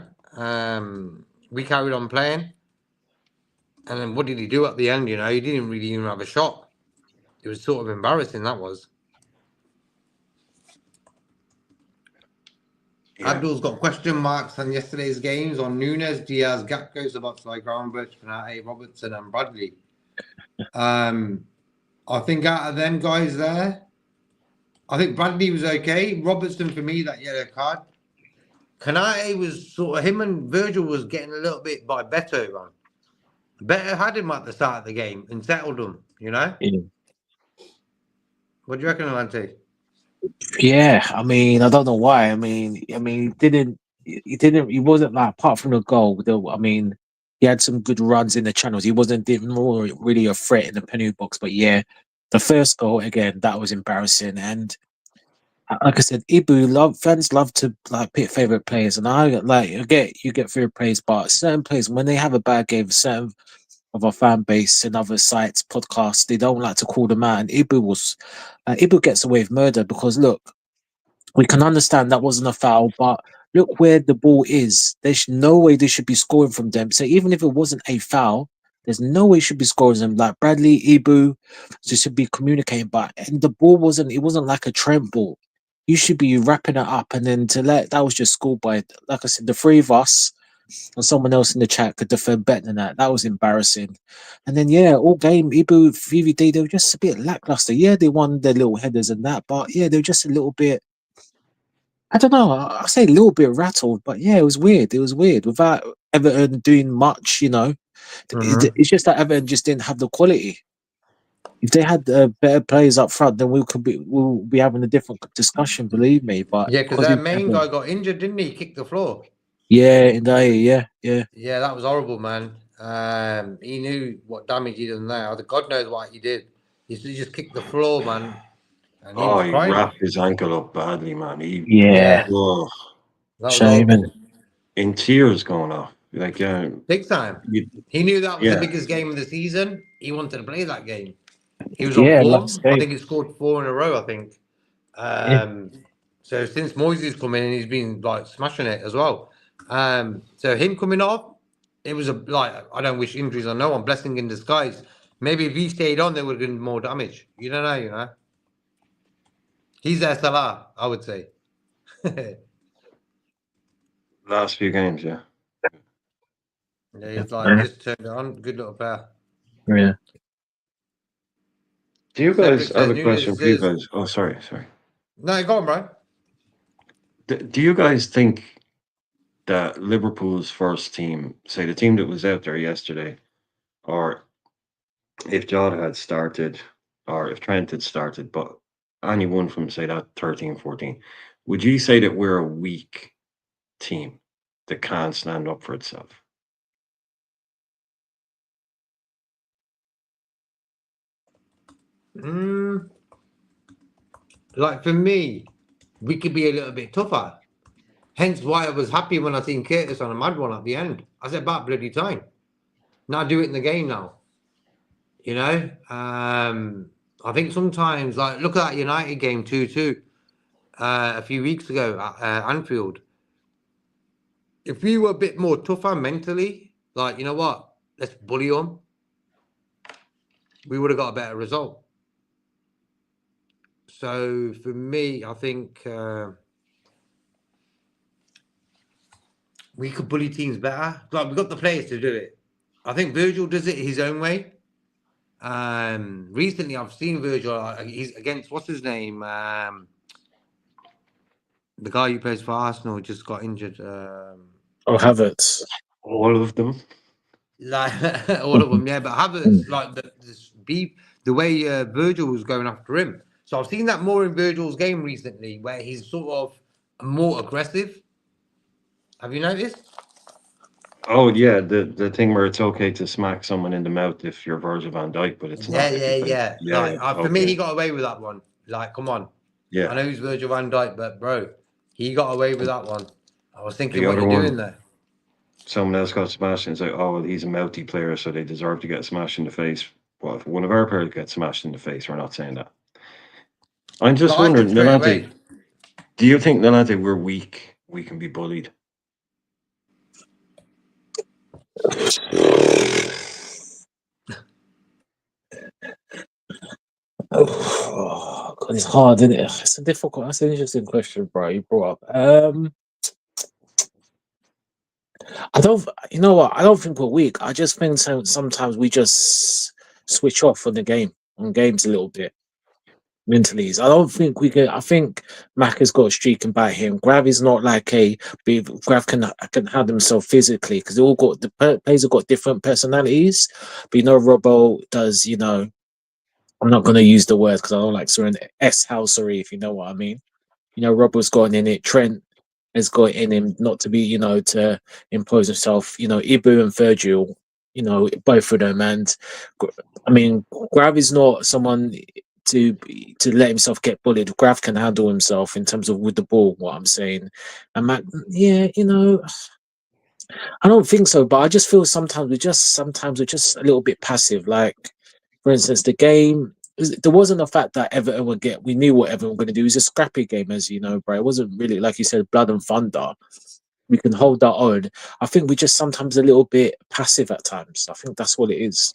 We carried on playing. And then what did he do at the end, you know? He didn't really even have a shot. It was sort of embarrassing, that was. Yeah. Abdul's got question marks on yesterday's games on Nunes, Diaz, Gakpo, Szoboszlai, Gravenberch, Konate, Robertson and Bradley. I think out of them guys there, I think Bradley was okay. Robertson, for me, that yellow card. Konate was sort of, him and Virgil was getting a little bit by Beto, man. Beto had him at the start of the game and settled him, you know? Yeah. What do you reckon, Alante? Yeah, I mean, I don't know why. I mean, he wasn't like, apart from the goal. I mean, he had some good runs in the channels. He wasn't more really a threat in the penalty box. But yeah, the first goal again, that was embarrassing. And like I said, fans love to like pick favorite players, and I get you get favorite players, but certain players when they have a bad game, certain of our fan base and other sites, podcasts, they don't like to call them out. And Ibu gets away with murder because look, we can understand that wasn't a foul, but look where the ball is. There's no way they should be scoring from them. So even if it wasn't a foul, there's no way you should be scoring them. Like Bradley, Ibu, they should be communicating. But and the ball it wasn't like a Trent ball. You should be wrapping it up, and then that was just schoolboy. Like I said, the three of us and someone else in the chat could defend better than that. That was embarrassing. And then yeah, all game Ibu, VVD, they were just a bit lackluster. Yeah, they won their little headers and that, but yeah, they were just a little bit. I don't know. I say a little bit rattled, but yeah, it was weird. It was weird without Everton doing much. You know, it's just that Everton just didn't have the quality. If they had better players up front, then we'll be having a different discussion. Believe me. But yeah, because their main guy got injured, didn't he? Kicked the floor. Yeah, yeah. Yeah, that was horrible, man. He knew what damage he done there. God knows what he did. He just kicked the floor, man. and he Oh, was he crying. wrapped his ankle up badly, man. Yeah, Oh, That was shame. horrible. in tears going off. Like, Big time. you, He knew that was the yeah, biggest game of the season. He wanted to play that game. He was on Yeah, form. last I game. think he scored 4 in a row. I think. Yeah, So since Moisey's come in, he's been like smashing it as well. So him coming off, it was I don't wish injuries on no one. Blessing in disguise. Maybe if he stayed on, there would have been more damage. You don't know. You know. He's their Salah, I would say. Yeah, last few games, yeah. he's like yeah, just turned it on. Good little pair. yeah. Do you guys? Cedric I have says a question Nunes for you is guys. Oh, sorry. no. Go on, bro. Do you guys think that Liverpool's first team, say the team that was out there yesterday, or if Jota had started, or if Trent had started, but any one from, say, that 13, 14, would you say that we're a weak team that can't stand up for itself? Mm, like for me, we could be a little bit tougher. Hence why I was happy when I seen Curtis on a mad one at the end. I said, "About bloody time." Now do it in the game now. You know. I think sometimes, like, look at that United game 2-2 a few weeks ago at Anfield. If we were a bit more tougher mentally, like, you know what, let's bully them, we would have got a better result. So for me, I think we could bully teams better. Like, we've got the players to do it. I think Virgil does it his own way. Recently, I've seen Virgil. He's against what's his name? The guy who plays for Arsenal just got injured. Oh, Havertz. All of them? Like all of them, yeah. But Havertz, like the way Virgil was going after him. So I've seen that more in Virgil's game recently, where he's sort of more aggressive. Have you noticed? Oh, yeah, the thing where it's okay to smack someone in the mouth if you're Virgil van Dijk, but it's Yeah, not if yeah, you play. yeah. Yeah, Like yeah, for me, he okay. got away with that one. Like, come on. I Yeah. know he's Virgil van Dijk, but bro, he got away with that one. I was thinking, The what other you doing one, there? someone else got smashed and it's like, oh, well, he's a mouthy player, so they deserve to get smashed in the face. Well, if one of our players gets smashed in the face, we're not saying that. I'm just Like, I said wondering, straight Nolante, away. do you think, Nolante, we're weak? We can be bullied? Oh, God, it's hard, isn't it? It's a difficult. That's an interesting question, bro. You brought up. I don't. You know what? I don't think we're weak. I just think sometimes we just switch off on games a little bit mentally. I don't think we can. I think Mac has got a streak about him. Grav is not like Grav can have himself physically because they all got players have got different personalities. But Robbo does. I'm not going to use the word because I don't like swearing. Housery, if you know what I mean. Robbo's got in it. Trent has got in him not to be, to impose himself. Ibu and Virgil, both of them. And I mean, Grav is not someone to let himself get bullied. Grav can handle himself in terms of with the ball. What I'm saying, and Matt, yeah, I don't think so. But I just feel sometimes we're just a little bit passive. Like, for instance, the game. There wasn't a fact that Everton would get. We knew what Everton were going to do. It was a scrappy game, as you know, bro. It wasn't really like you said, blood and thunder. We can hold our own. I think we're just sometimes a little bit passive at times. I think that's what it is.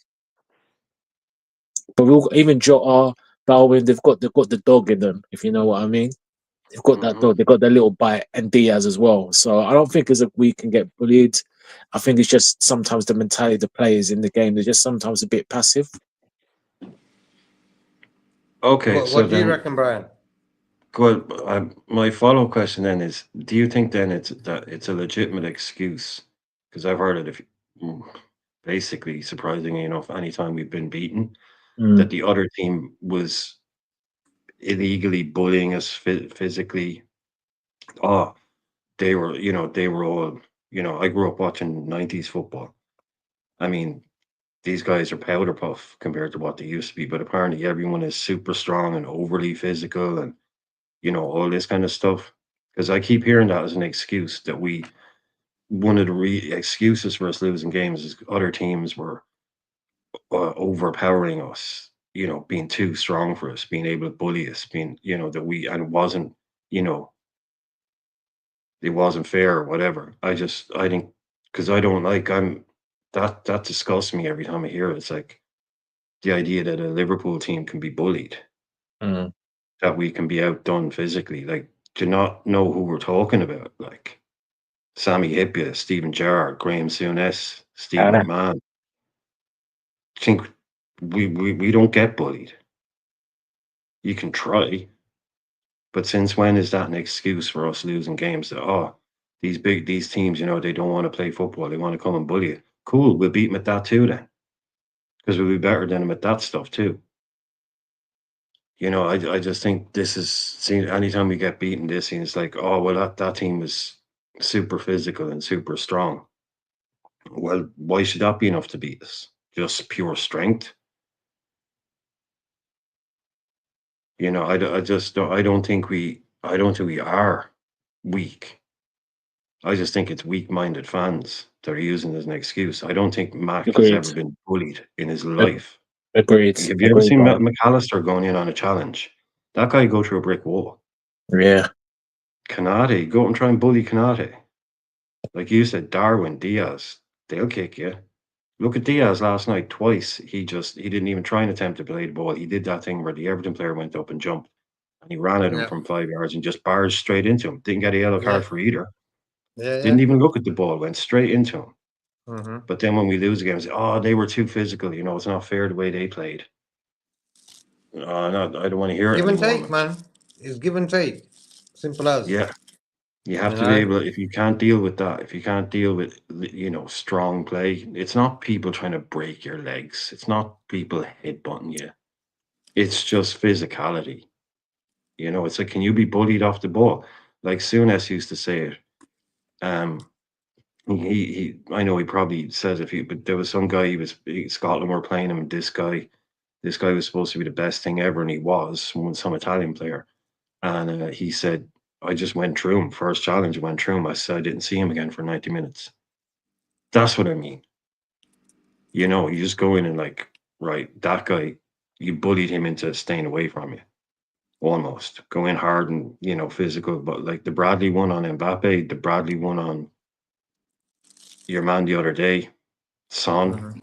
But even Jota, Darwin, they've got the dog in them, if you know what I mean. They've got that Hmm. dog. They've got that little bite, and Diaz as well. So I don't think as if we can get bullied. I think it's just sometimes the mentality of the players in the game. They're just sometimes a bit passive. Okay, so What do you then, reckon, Brian? good. My follow-up question then is: do you think then it's a legitimate excuse? Because I've heard it. Basically, surprisingly enough, anytime we've been beaten, that Mm, the other team was illegally bullying us physically. Oh, they were all. I grew up watching '90s football. I mean, these guys are powder puff compared to what they used to be. But apparently everyone is super strong and overly physical and, all this kind of stuff. Because I keep hearing that as an excuse that one of the excuses for us losing games is other teams were overpowering us, being too strong for us, being able to bully us, being, and you know, it wasn't fair or whatever. I think, because I don't like, that disgusts me every time I hear it. It's like the idea that a Liverpool team can be bullied, Mm. that we can be outdone physically. Like, do you not know who we're talking about? Like Sammy Hipia, Stephen Gerrard, Graham Souness, Steve Uh, McMahon. Think we don't get bullied. You can try, but since when is that an excuse for us losing games? That these teams, they don't want to play football. They want to come and bully you. Cool, we'll beat them at that too then, because we'll be better than them at that stuff too. I just think this is seen anytime we get beaten. This it's like, oh well, that team is super physical and super strong. Well, why should that be enough to beat us? Just pure strength. I just don't. I don't think we are weak. I just think it's weak-minded fans that are using it as an excuse. I don't think Mac has agreed. ever been bullied in his Ag- life. Agreed. Have you ever Agreed, seen Brian. McAllister going in on a challenge? That guy go through a brick wall. Yeah. Canate, go up and try and bully Canate. Like you said, Darwin, Diaz, they'll kick you. Look at Diaz last night twice. He didn't even try and attempt to play the ball. He did that thing where the Everton player went up and jumped and he ran at him Yeah. from 5 yards and just barged straight into him. Didn't get a yellow Yeah. card for either. Yeah. Didn't even look at the ball, went straight into him. Mm-hmm. But then when we lose again, they were too physical. It's not fair the way they played. No, I don't want to hear it Give and anymore, take, man. man. It's give and take. Simple as. Yeah, you have You to be know. able. If you can't deal with that, if you can't deal with strong play, it's not people trying to break your legs. It's not people headbutting you. It's just physicality. It's like, can you be bullied off the ball? Like Souness used to say it. I know he probably says but there was some guy. Scotland were playing him, and this guy was supposed to be the best thing ever, and he was some Italian player. And he said, I just went through him. First challenge, I went through him. I said I didn't see him again for 90 minutes. That's what I mean. You just go in and like, right, that guy, you bullied him into staying away from you. Almost. Go in hard and, physical. But like the Bradley one on Mbappe, the Bradley one on your man the other day, Son, Mm-hmm.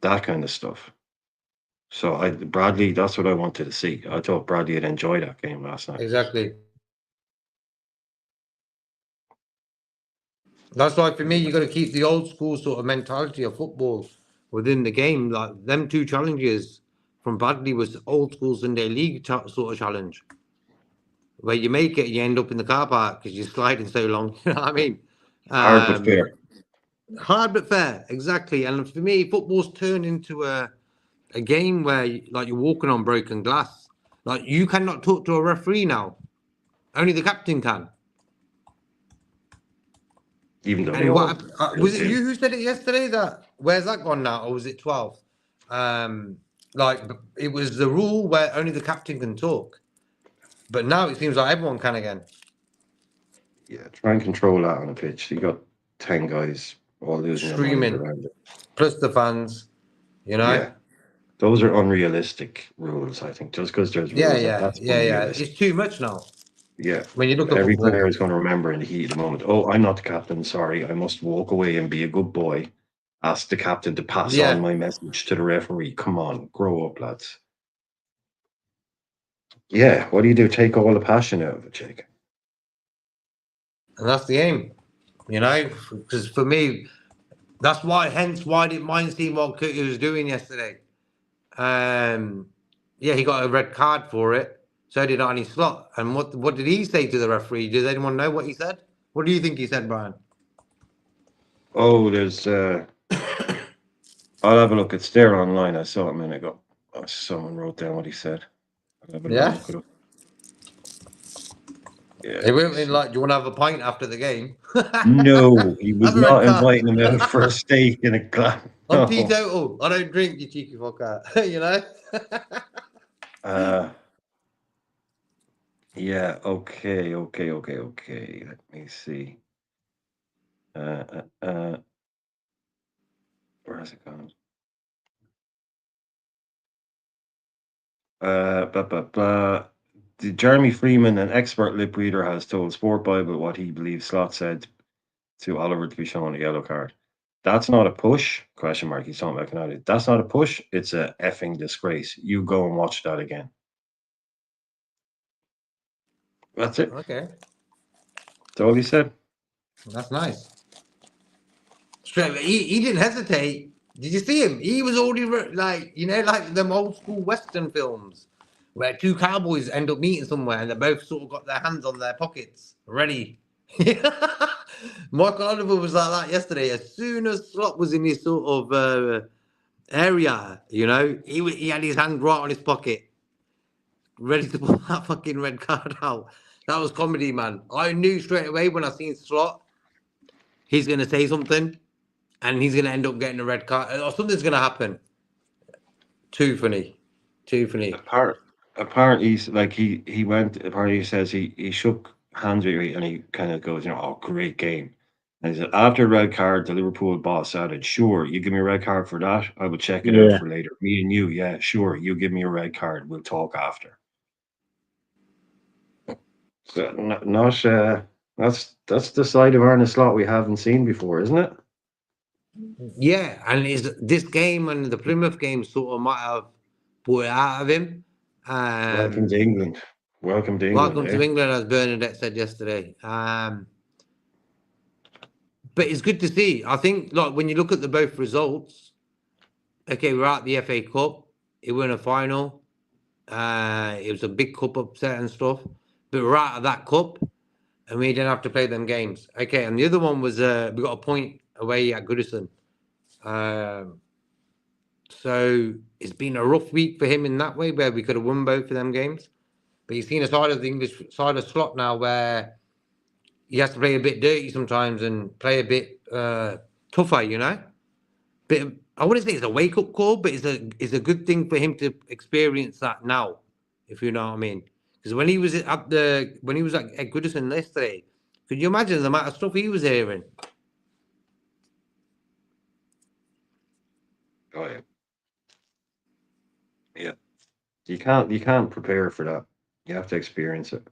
that kind of stuff. So Bradley, that's what I wanted to see. I thought Bradley had enjoyed that game last night. Exactly. That's why for me, you got to keep the old school sort of mentality of football within the game. Like them two challenges from Bradley was old school Sunday League sort of challenge, where you make it, you end up in the car park because you're sliding so long. You know what I mean? Hard but fair. Hard but fair, exactly. And for me, football's turned into a game where like you're walking on broken glass. Like you cannot talk to a referee now. Only the captain can. Even though And they what all was it? You who said it yesterday? That where's that gone now, or was it 12? Like it was the rule where only the captain can talk, but now it seems like everyone can again. Yeah, try and control that on a pitch. You got 10 guys all losing their minds Streaming, around it. plus the fans. You know. Yeah, those are unrealistic rules. I think just because there's rules, that's Yeah. unrealistic. It's too much now. Yeah, When you look at every football. player is going to remember in the heat of the moment. Oh, I'm not the captain. Sorry, I must walk away and be a good boy. Ask the captain to pass on Yeah, my message to the referee. Come on, grow up, lads. Yeah, what do? Take all the passion out of it, Jake. and that's the aim. You know, because for me, that's why. Hence, why I didn't mind seeing what Cookie was doing yesterday. Yeah, he got a red card for it. So did Arnie Slot. And what did he say to the referee? Does anyone know what he said? What do you think he said, Brian? Oh, there's. I'll have a look. It's there online. I saw it a minute ago. Someone wrote down what he said. I'll have a little Yeah. look it up. Yeah. He went in like, do you want to have a pint after the game? No, he was Have a red not card. inviting him out for a steak in a club. I'm No. teetotal. I don't drink, you cheeky fucker. You know? Yeah, okay. Let me see. Where's it gone? Jeremy Freeman, an expert lip reader, has told Sport Bible what he believes Slot said to Oliver to be shown a yellow card. That's not a push? Question mark. He's talking about Canada. That's not a push. It's a effing disgrace. You go and watch that again. That's it. Okay. That's all he said. That's nice. Straight away, he didn't hesitate. Did you see him? He was already like, you know, like them old school Western films where two cowboys end up meeting somewhere and they both sort of got their hands on their pockets, ready. Michael Oliver was like that yesterday. As soon as Slot was in his sort of area, you know, he had his hand right on his pocket, ready to pull that fucking red card out. That was comedy, man. I knew straight away when I seen Slot, he's going to say something. And he's going to end up getting a red card, or something's going to happen. Too funny. Apparently, like he went. Apparently, he says he shook hands with me, and he kind of goes, oh, great game. And he said, after red card, the Liverpool boss added, sure, you give me a red card for that, I will check it out for later. Me and you, yeah, sure, you give me a red card, we'll talk after. So, that's the side of Arne Slot we haven't seen before, isn't it? Yeah, and this game and the Plymouth game sort of might have put it out of him. Welcome to England. Welcome to England, as Bernadette said yesterday. But it's good to see. I think, like, when you look at the both results, okay, we're at the FA Cup. It won a final. It was a big cup upset and stuff. But we're out of that cup, and we didn't have to play them games. Okay, and the other one was we got a point away at Goodison. So it's been a rough week for him in that way, where we could have won both of them games. But he's seen a side of the English side of Slot now where he has to play a bit dirty sometimes and play a bit tougher, you know. But I wouldn't say it's a wake up call, but it's a good thing for him to experience that now, if you know what I mean. Because when he was at Goodison yesterday, could you imagine the amount of stuff he was hearing? Oh yeah. Yeah. You can't prepare for that. You have to experience it.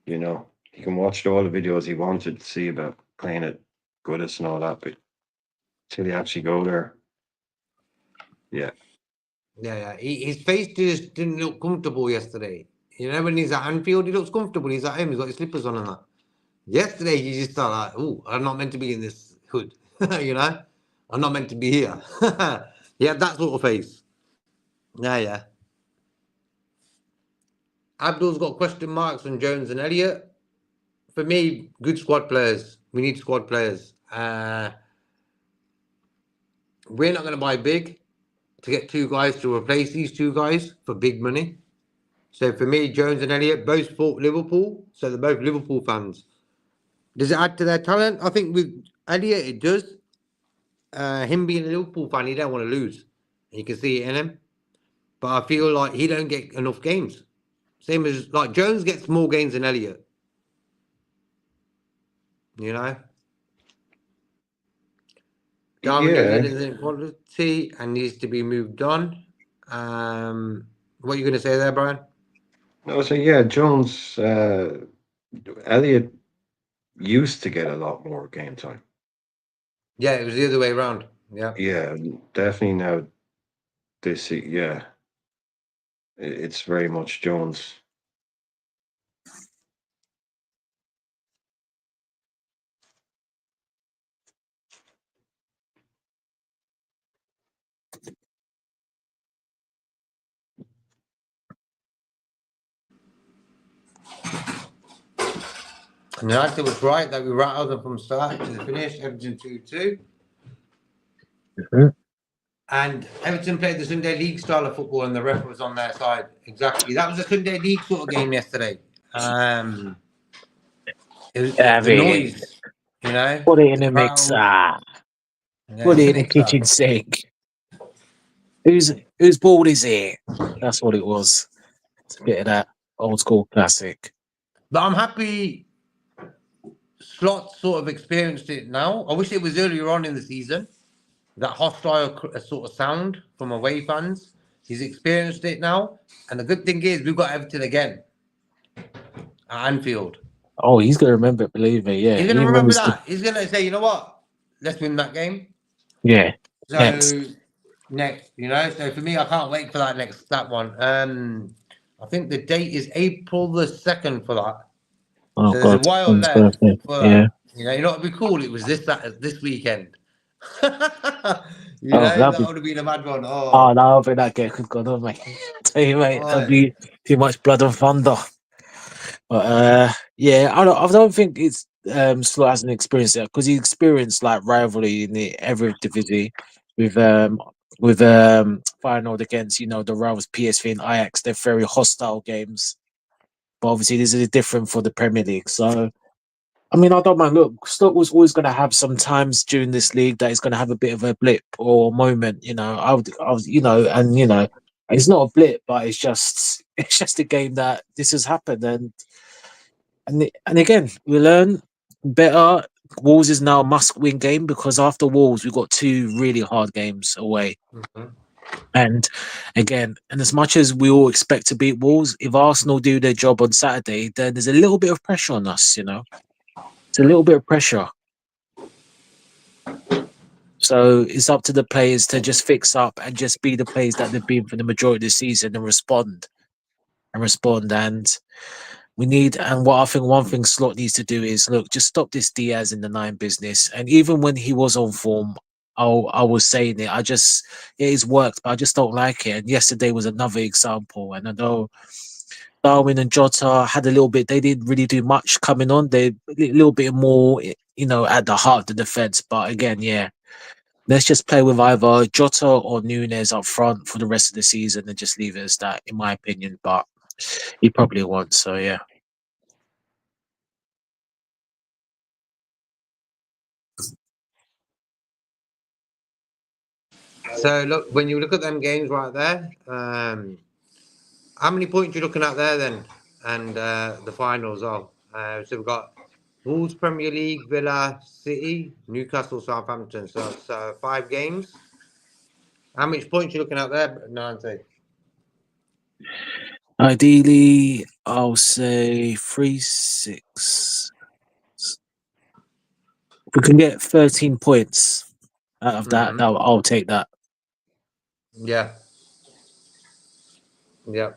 You know, you can watch all the videos he wanted to see about playing at Goodison and all that, but till you actually go there, yeah. Yeah. His face just didn't look comfortable yesterday. You know, when he's at Anfield, he looks comfortable. He's at home, he's got his slippers on and that. Yesterday, he just thought like, oh, I'm not meant to be in this hood. You know? I'm not meant to be here. Yeah, that sort of face. Yeah. Abdul's got question marks on Jones and Elliott. For me, good squad players. We need squad players. We're not going to buy big to get two guys to replace these two guys for big money. So for me, Jones and Elliott both support Liverpool, so they're both Liverpool fans. Does it add to their talent? I think with Elliott, it does. Him being a Liverpool fan, he don't want to lose. And you can see it in him. But I feel like he don't get enough games. Same as, like, Jones gets more games than Elliott. You know? Darwin is in quality and needs to be moved on. What are you going to say there, Brian? No, so yeah, Jones, Elliott used to get a lot more game time. Yeah, it was the other way around. Yeah. Yeah, definitely now. It's very much Jones. And the actor was right that we rattled them from start to the finish. Everton 2-2. Mm-hmm. And Everton played the Sunday League style of football, and the ref was on their side. Exactly. That was a Sunday League sort of game yesterday. It was the noise, you know. Put it in the mix. Yeah, Put it's it a in the mixer. kitchen sink. Whose ball is it? That's what it was. It's a bit of that old school classic. But I'm happy Slot sort of experienced it now. I wish it was earlier on in the season. That hostile sort of sound from away fans. He's experienced it now. And the good thing is we've got Everton again at Anfield. Oh, he's gonna remember it. Believe me. Yeah, He's going he to remember remembers. that. He's going to say, you know what? Let's win that game. Yeah. Next. So next, So for me, I can't wait for that one. I think the date is April the 2nd for that. Oh So there's a God. while Son's left birthday. for Yeah. that. It'd be cool. It was this weekend. That Oh, that'd be. would have been a mad one. Oh, Oh, no, I think that game could go on, mate. Tell you, mate, that'd oh, be too much blood and thunder. But yeah, I don't think it's Slot hasn't experienced it because he experienced like rivalry in the every division with Feyenoord against the rivals PSV and Ajax. They're very hostile games, but obviously this is different for the Premier League. So I mean, I don't mind. Look, Slot was always going to have some times during this league that he's going to have a bit of a blip or moment. It's not a blip, but it's just a game that this has happened, and again, we learn better. Wolves is now a must-win game because after Wolves, we've got two really hard games away. mhm. And again, and as much as we all expect to beat Wolves, if Arsenal do their job on Saturday, then there's a little bit of pressure on us. It's a little bit of pressure. So it's up to the players to just fix up and just be the players that they've been for the majority of the season and respond. And what I think one thing Slot needs to do is look, just stop this Diaz in the nine business. And even when he was on form, I was saying it. It's worked, but I just don't like it. And yesterday was another example. And I know Darwin and Jota had a little bit. They didn't really do much coming on. They a little bit more, at the heart of the defense. But again, yeah, let's just play with either Jota or Nunes up front for the rest of the season and just leave it as that, in my opinion. But he probably won't. So yeah. So look, when you look at them games right there, how many points are you looking at there then? And the finals are. So we've got Wolves Premier League, Villa, City, Newcastle, Southampton. So it's 5 games. How much points are you looking at there, Nante? Ideally, I'll say 3-6. If we can get 13 points out of that, Mm-hmm. I'll take that. Yeah. Yeah.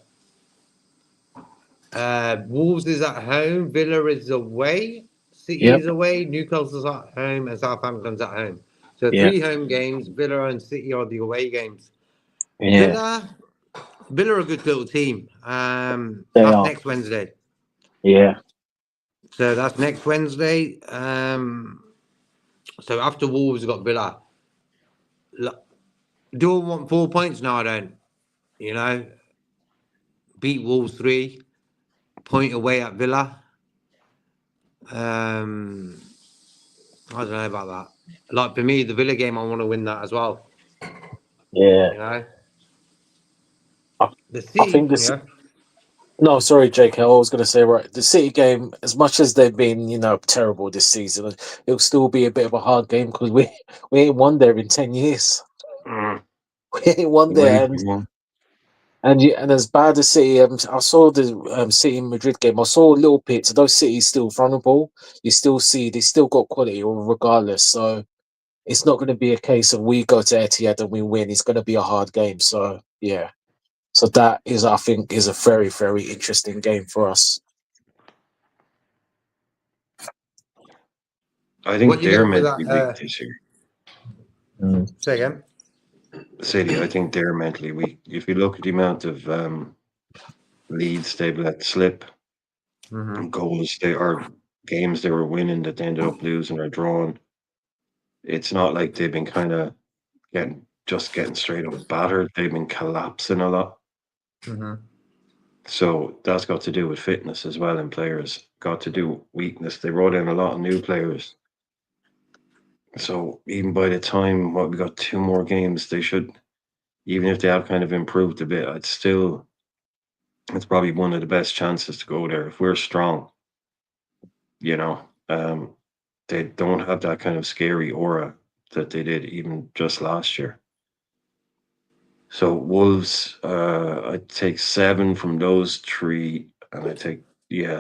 Wolves is at home, Villa is away, City Yep. is away, Newcastle's at home, and Southampton's at home. So Yeah. 3 home games. Villa and City are the away games. Yeah. Villa are a good little team. They That's are. next Wednesday. Yeah. So that's next Wednesday. So after Wolves, we've got Villa. Do I want 4 points? No, I don't. Beat Wolves 3, point away at Villa. I don't know about that. Like for me, the Villa game, I want to win that as well. Yeah. The I think City, this. yeah. No, sorry, Jake. I was going to say, right, the City game, as much as they've been, terrible this season, it'll still be a bit of a hard game because we ain't won there in 10 years. We ain't won Away there. from home. And as bad as City, I saw the City Madrid game. I saw little bits. Those City's still vulnerable. You still see they still got quality, regardless. So it's not going to be a case of we go to Etihad and we win. It's going to be a hard game. So yeah. So that is, I think, is a very, very interesting game for us. I What think do you they're get for mentally weak that? this year. Say again. City, I think they're mentally weak. If you look at the amount of leads they've let slip, Mm-hmm. goals or games they were winning that they ended up losing or drawing, it's not like they've been kind of getting straight up battered. They've been collapsing a lot. Mm-hmm. So that's got to do with fitness as well, and players got to do with weakness. They brought in a lot of new players So even by the time we got 2 more games, they should, even if they have kind of improved a bit, it's probably one of the best chances to go there if we're strong. You know, they don't have that kind of scary aura that they did even just last year. So Wolves, I take 7 from those 3, and I take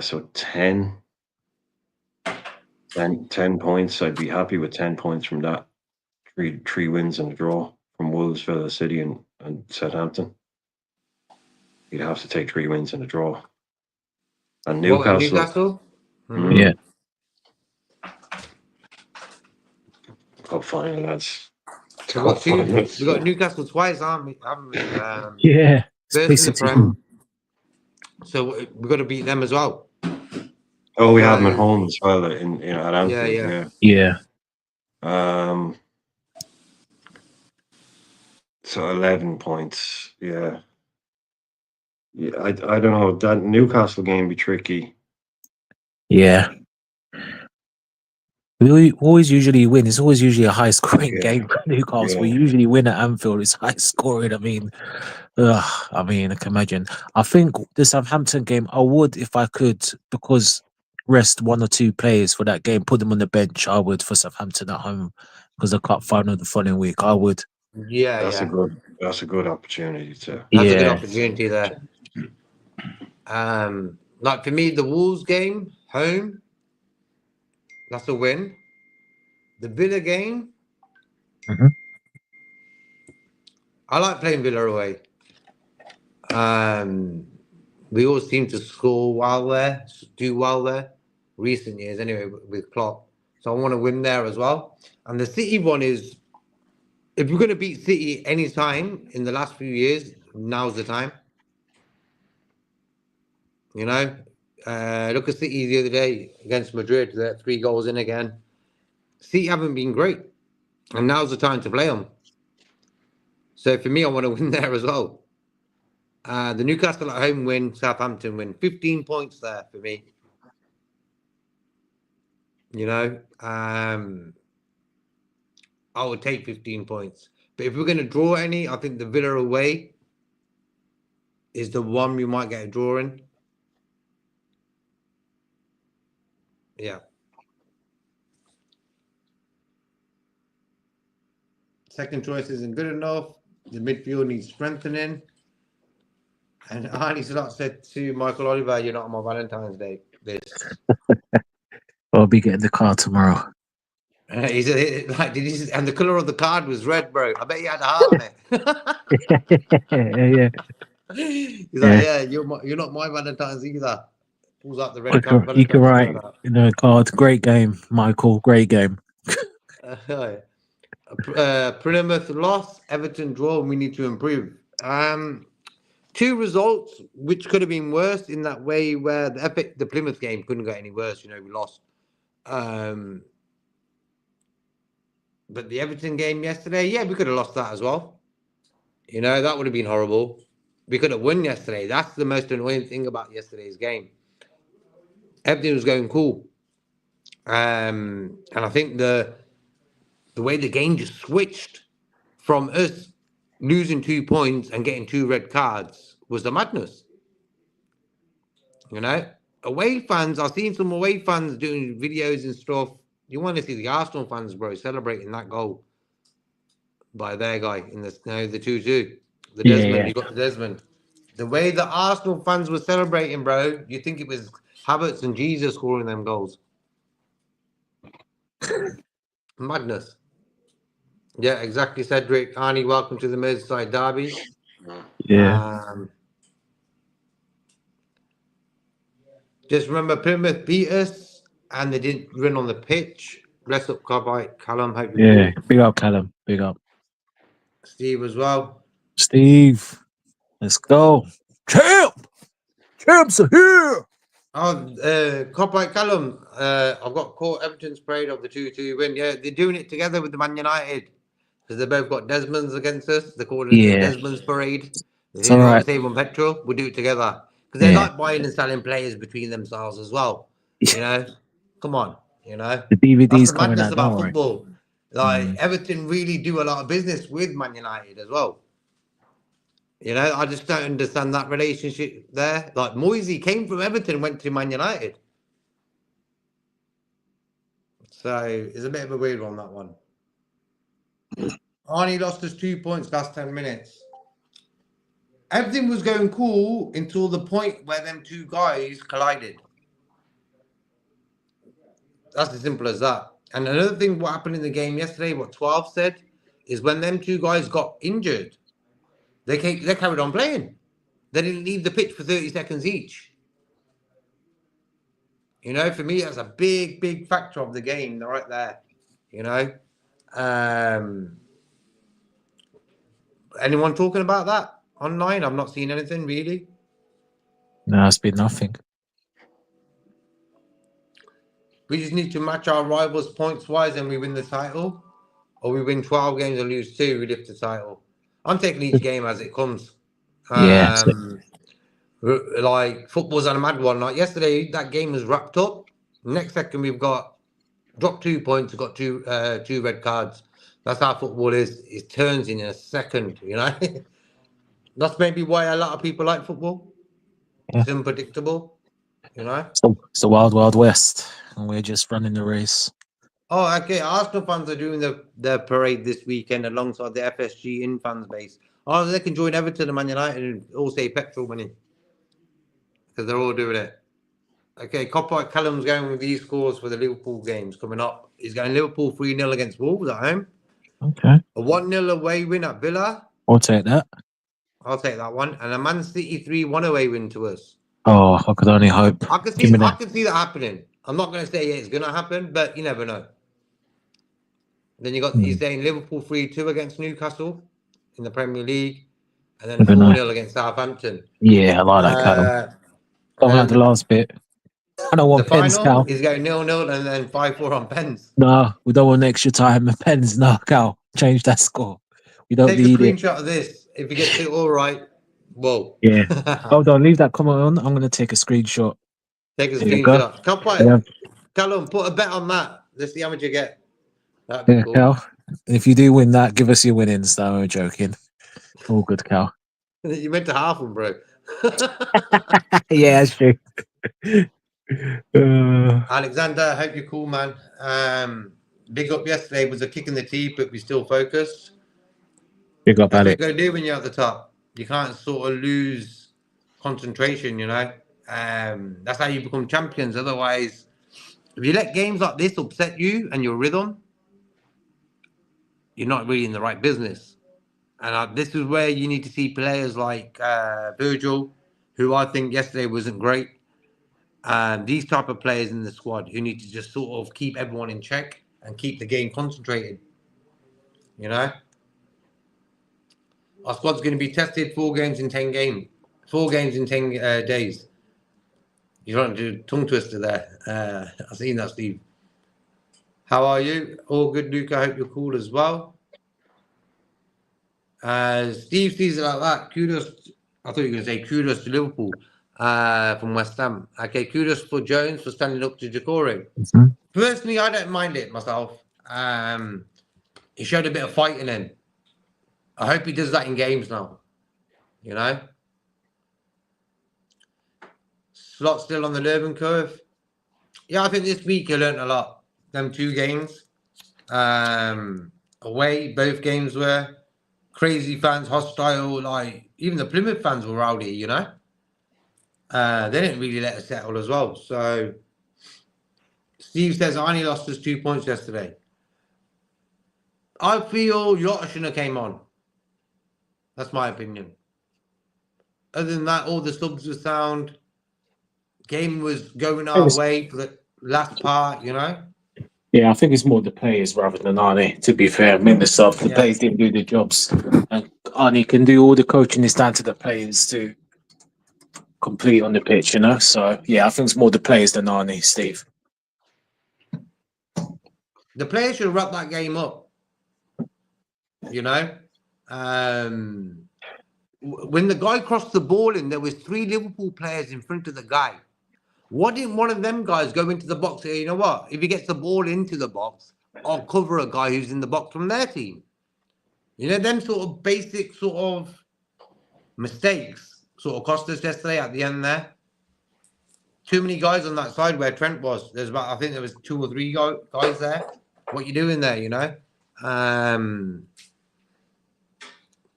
so 10 points. I'd be happy with 10 points from that. Three wins and a draw from Wolves, Villa City, and Southampton. You'd have to take 3 wins and a draw. And What, Newcastle. Newcastle? Yeah. Cup final, lads. We got Newcastle twice, haven't we? Yeah. First in the Prem. So we've got to beat them as well. Oh, we have them at home as well at Anfield. Yeah. So 11 points. Yeah. I don't know. That Newcastle game be tricky. Yeah. We always usually win. It's always usually a high scoring game for Newcastle. We usually win at Anfield. It's high scoring. I can imagine. I think the Southampton game, I would, if I could, because rest 1 or 2 players for that game, put them on the bench. I would for Southampton at home because the cup final the following week. I would. Yeah, that's a good opportunity too. That's a good opportunity there. Like for me, the Wolves game home, that's a win. The Villa game, I like playing Villa away. We always seem to score do well there, recent years anyway with Klopp. So I want to win there as well. And the City one is, if you're going to beat City any time in the last few years, now's the time. You know, look at City the other day against Madrid. They're 3 goals in again. City haven't been great, and now's the time to play them. So for me, I want to win there as well. The Newcastle at home win, Southampton win. 15 points there for me. You know, I would take 15 points. But if we're going to draw any, I think the Villa away is the one we might get a draw in. Yeah. Second choice isn't good enough. The midfield needs strengthening. And Arnie Slot said to Michael Oliver, "You're not on my Valentine's Day list." I'll be getting the car tomorrow. He said, and the color of the card was red, bro. I bet you had a heart on it. He's like, "Yeah, you're not my Valentine's either." Pulls out the red card. You can write in a card. Great game, Michael. Great game. Plymouth loss, Everton draw. We need to improve. 2 results which could have been worse in that way, where the Plymouth game couldn't get any worse. You know, we lost. But the Everton game yesterday, we could have lost that as well. You know, that would have been horrible. We could have won yesterday. That's the most annoying thing about yesterday's game. Everything was going cool. And I think the way the game just switched from us losing 2 points and getting 2 red cards was the madness. You know, away fans, I've seen some away fans doing videos and stuff. You want to see the Arsenal fans, bro, celebrating that goal by their guy in the 2-2. The Desmond, you got the Desmond. The way the Arsenal fans were celebrating, bro, you think it was Havertz and Jesus scoring them goals. Madness. Yeah, exactly, Cedric. Arnie, welcome to the Merseyside Derby. Yeah. Just remember, Plymouth beat us, and they didn't run on the pitch. Bless up, Callum. Hope you're cool. Big up, Callum. Big up. Steve as well. Steve, let's go. Champs are here. Callum. I've got caught Everton's parade of the 2-2 win. Yeah, they're doing it together with the Man United because they both got Desmonds against us. They call it the Desmonds parade. It's all right. Save on petrol. We'll do it together because they like buying and selling players between themselves as well. You know, come on. You know, the DVD's that's the madness about football. Like Everton really do a lot of business with Man United as well. You know, I just don't understand that relationship there. Like Moisey came from Everton, went to Man United. So it's a bit of a weird one, that one. Arnie lost us 2 points last 10 minutes. Everything was going cool until the point where them two guys collided. That's as simple as that. And another thing, what happened in the game yesterday, what 12 said, is when them two guys got injured, they carried on playing. They didn't leave the pitch for 30 seconds each. You know, for me, that's a big, big factor of the game right there. You know, anyone talking about that online? I've not seen anything really. No, it's been nothing. We just need to match our rivals points wise and we win the title. Or we win 12 games and lose 2, we lift the title. I'm taking each game as it comes. Yeah. Like football's on a mad one. Like yesterday, that game was wrapped up. Next second, we've got dropped 2 points, we've got two red cards. That's how football is. It turns in a second, you know. That's maybe why a lot of people like football. Yeah. It's unpredictable, you know. It's the wild, wild west, and we're just running the race. Oh, okay. Arsenal fans are doing the parade this weekend alongside the FSG in fans base. Oh, they can join Everton and Man United and all say petrol money because they're all doing it. Okay, Copyright Callum's going with these scores for the Liverpool games coming up. He's going Liverpool 3-0 against Wolves at home. Okay. A 1-0 away win at Villa. I'll take that. I'll take that one. And a Man City 3-1 away win to us. Oh, I could only hope. I can see that happening. I'm not going to say it's going to happen, but you never know. Then he's saying Liverpool 3-2 against Newcastle in the Premier League. And then 4-0 against Southampton. Yeah, I like that, Callum. I like the last bit. I don't want pens, Cal. He's going 0-0 and then 5-4 on pens. No, we don't want extra time. Pens, no, Cal. Change that score. We don't need it. Take a screenshot of this. If you get it all right, whoa. Yeah. Hold on, leave that comment on. I'm going to take a screenshot. Take a There screenshot. Callum, put a bet on that. Let's see how much you get. That'd be cool. Cal, if you do win that, give us your winnings. No, I'm joking. All good, Cal. You meant to half them, bro. Yeah, that's true. Alexander, I hope you're cool, man. Big up yesterday was a kick in the teeth, but we still focused. Big up, That's Alex. what you got to do when you're at the top. You can't sort of lose concentration, you know. That's how you become champions. Otherwise, if you let games like this upset you and your rhythm, you're not really in the right business. And this is where you need to see players like Virgil, who I think yesterday wasn't great. These type of players in the squad who need to just sort of keep everyone in check and keep the game concentrated. You know, our squad's going to be tested 4 games in 10 games, 4 games in 10 days. You're trying to do tongue twister there. I've seen that, Steve. How are you? All good, Luke. I hope you're cool as well. Steve sees it like that. Kudos. I thought you were going to say kudos to Liverpool from West Ham. Okay, kudos for Jones for standing up to Jokore. Mm-hmm. Personally, I don't mind it myself. He showed a bit of fight in him. I hope he does that in games now. You know? Slot still on the learning curve. Yeah, I think this week he learned a lot. Them 2 games. Away, both games were crazy fans, hostile. Like, even the Plymouth fans were rowdy, you know? They didn't really let us settle as well. So, Steve says, I only lost us 2 points yesterday. I feel Jota shouldn't have came on. That's my opinion. Other than that, all the subs were sound. Game was going our way for the last part, you know? Yeah, I think it's more the players rather than Arnie, to be fair. I mean, the players didn't do the jobs. And Arnie can do all the coaching. It's down to the players to complete on the pitch, you know? So, yeah, I think it's more the players than Arnie, Steve. The players should wrap that game up. You know? When the guy crossed the ball in, there was 3 Liverpool players in front of the guy. Why didn't one of them guys go into the box and say, you know what? If he gets the ball into the box, or cover a guy who's in the box from their team. You know, them sort of basic sort of mistakes sort of cost us yesterday at the end there. Too many guys on that side where Trent was. There's about, I think there was 2 or 3 guys there. What you doing there, you know?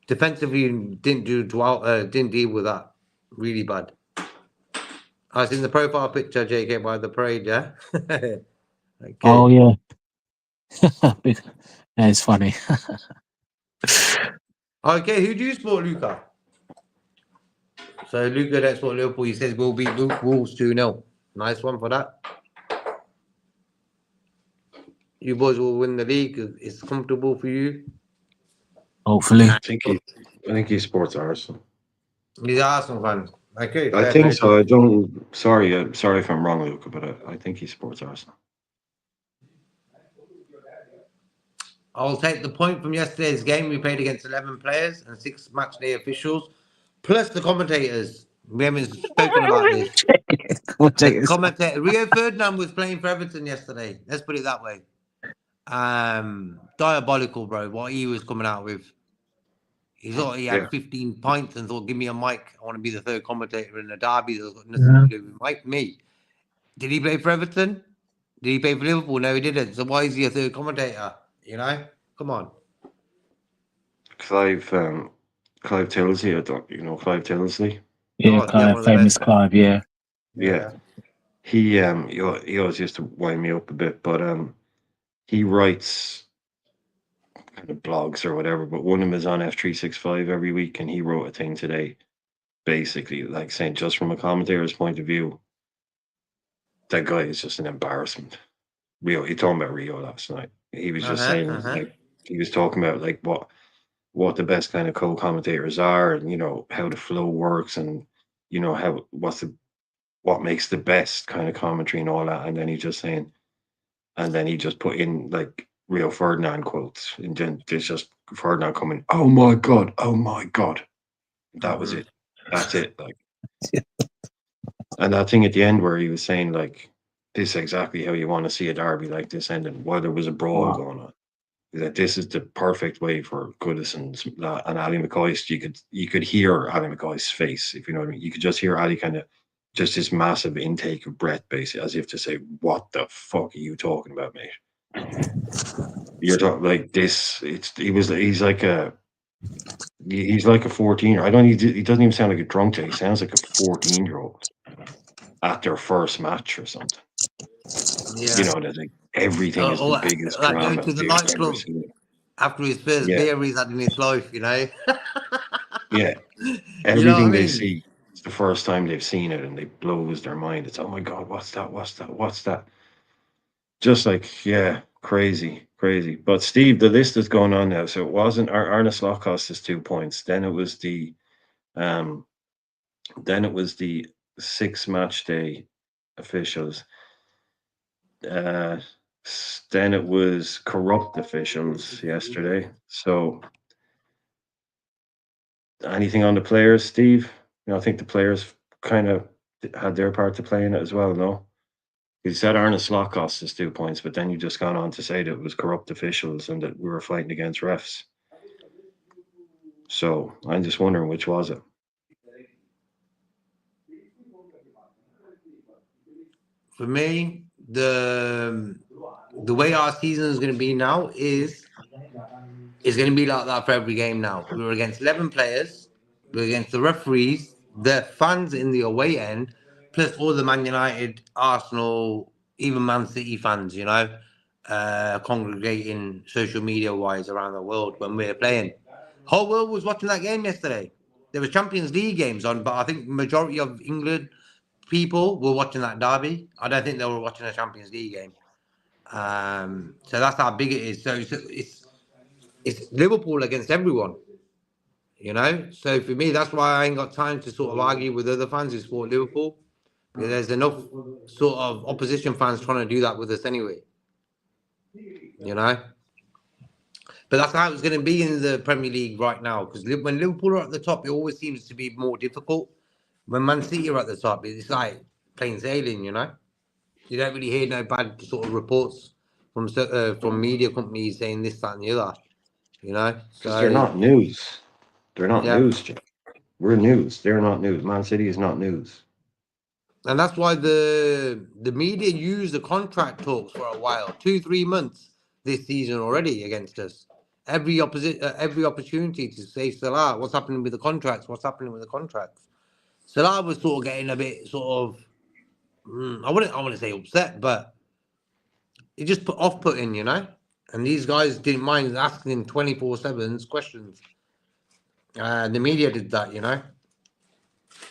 Defensively didn't deal with that. Really bad. I was in the profile picture, JK, by the parade, yeah? Okay. Oh yeah. It's funny. Okay, who do you support, Luca? So Luca don't support Liverpool. He says we'll beat Wolves 2-0. Nice one for that. You boys will win the league. It's comfortable for you. Hopefully. I think he supports Arsenal. He's an Arsenal fan. Okay, I think so. I don't. Sorry if I'm wrong, Luca, but I think he supports Arsenal. I'll take the point from yesterday's game. We played against 11 players and 6 matchday officials, plus the commentators. We haven't spoken about this. The commentator Rio Ferdinand was playing for Everton yesterday. Let's put it that way. Diabolical, bro. What he was coming out with. He thought he had 15 points and thought, "Give me a mic. I want to be the third commentator in the derby." That's got nothing to do with me. Did he play for Everton? Did he play for Liverpool? No, he didn't. So why is he a third commentator? You know, come on. Clive Tilsley. I don't. You know Clive Tilsley. Yeah, Clive, famous Clive. Yeah. He always used to wind me up a bit, but he writes kind of blogs or whatever. But one of them is on F365 every week, and he wrote a thing today, basically like saying, just from a commentator's point of view, that guy is just an embarrassment. Rio, he talking about Rio last night. He was just saying, like, he was talking about like what the best kind of co-commentators are, and you know how the flow works, and you know what makes the best kind of commentary and all that. And then he just put in like Rio Ferdinand quotes, and then there's just Ferdinand coming, oh my god, that was it, that's it, like. And that thing at the end where he was saying like, this is exactly how you want to see a derby like this ending, while there was a brawl going on. That this is the perfect way for Goodison and Ali McCoist. You could hear Ali McCoist's face, if you know what I mean. You could just hear Ali kind of just this massive intake of breath, basically, as if to say, "What the fuck are you talking about, mate? You're talking like this." He's like a 14. He doesn't even sound like a drunk. He sounds like a 14-year-old at their first match or something. Yeah. You know, that like everything is the biggest like drama going to the nightclub after his first beer he's had in his life, you know. Yeah, everything they see, it's the first time they've seen it, and they blows their mind. It's, oh my god, what's that? Just like, yeah, crazy. But Steve, the list is going on now. So it wasn't Arne Slot cost us 2 points. Then it was the 6 match day officials. Then it was corrupt officials yesterday. So anything on the players, Steve? You know, I think the players kind of had their part to play in it as well, no? You said Arne Slot cost us 2 points, but then you just gone on to say that it was corrupt officials and that we were fighting against refs. So I'm just wondering, which was it? For me, the way our season is going to be now is going to be like that for every game now. We were against 11 players, we're against the referees, the fans in the away end, plus all the Man United, Arsenal, even Man City fans, you know, congregating social media-wise around the world when we're playing. Whole world was watching that game yesterday. There was Champions League games on, but I think the majority of England people were watching that derby. I don't think they were watching a Champions League game. So that's how big it is. So it's Liverpool against everyone, you know. So for me, that's why I ain't got time to sort of argue with other fans who support Liverpool, because there's enough sort of opposition fans trying to do that with us anyway, you know. But that's how it's going to be in the Premier League right now, because when Liverpool are at the top, it always seems to be more difficult. When Man City are at the top, it's like plain sailing, you know. You don't really hear no bad sort of reports from media companies saying this, that, and the other. You know, Because so they're not news. They're not yeah, news, Jake. We're news. They're not news. Man City is not news. and that's why the media used the contract talks for a while, 2-3 months this season already against us. Every opportunity to say Salah, what's happening with the contracts? What's happening with the contracts? Salah was sort of getting a bit sort of, I wouldn't say upset, but it just put off-putting, you know. And these guys didn't mind asking 24/7 questions. The media did that, you know.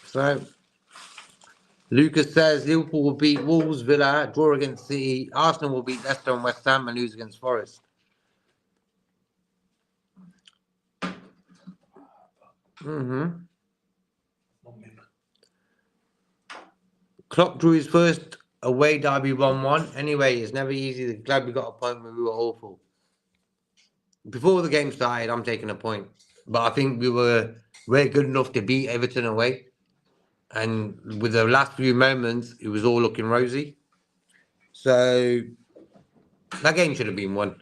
So Lucas says Liverpool will beat Wolves, Villa, draw against City. Arsenal will beat Leicester and West Ham and lose against Forest. Klopp drew his first away derby 1-1. Anyway, it's never easy. Glad we got a point when we were awful. Before the game started, I'm taking a point. But I think we're good enough to beat Everton away. And with the last few moments, it was all looking rosy. So that game should have been won.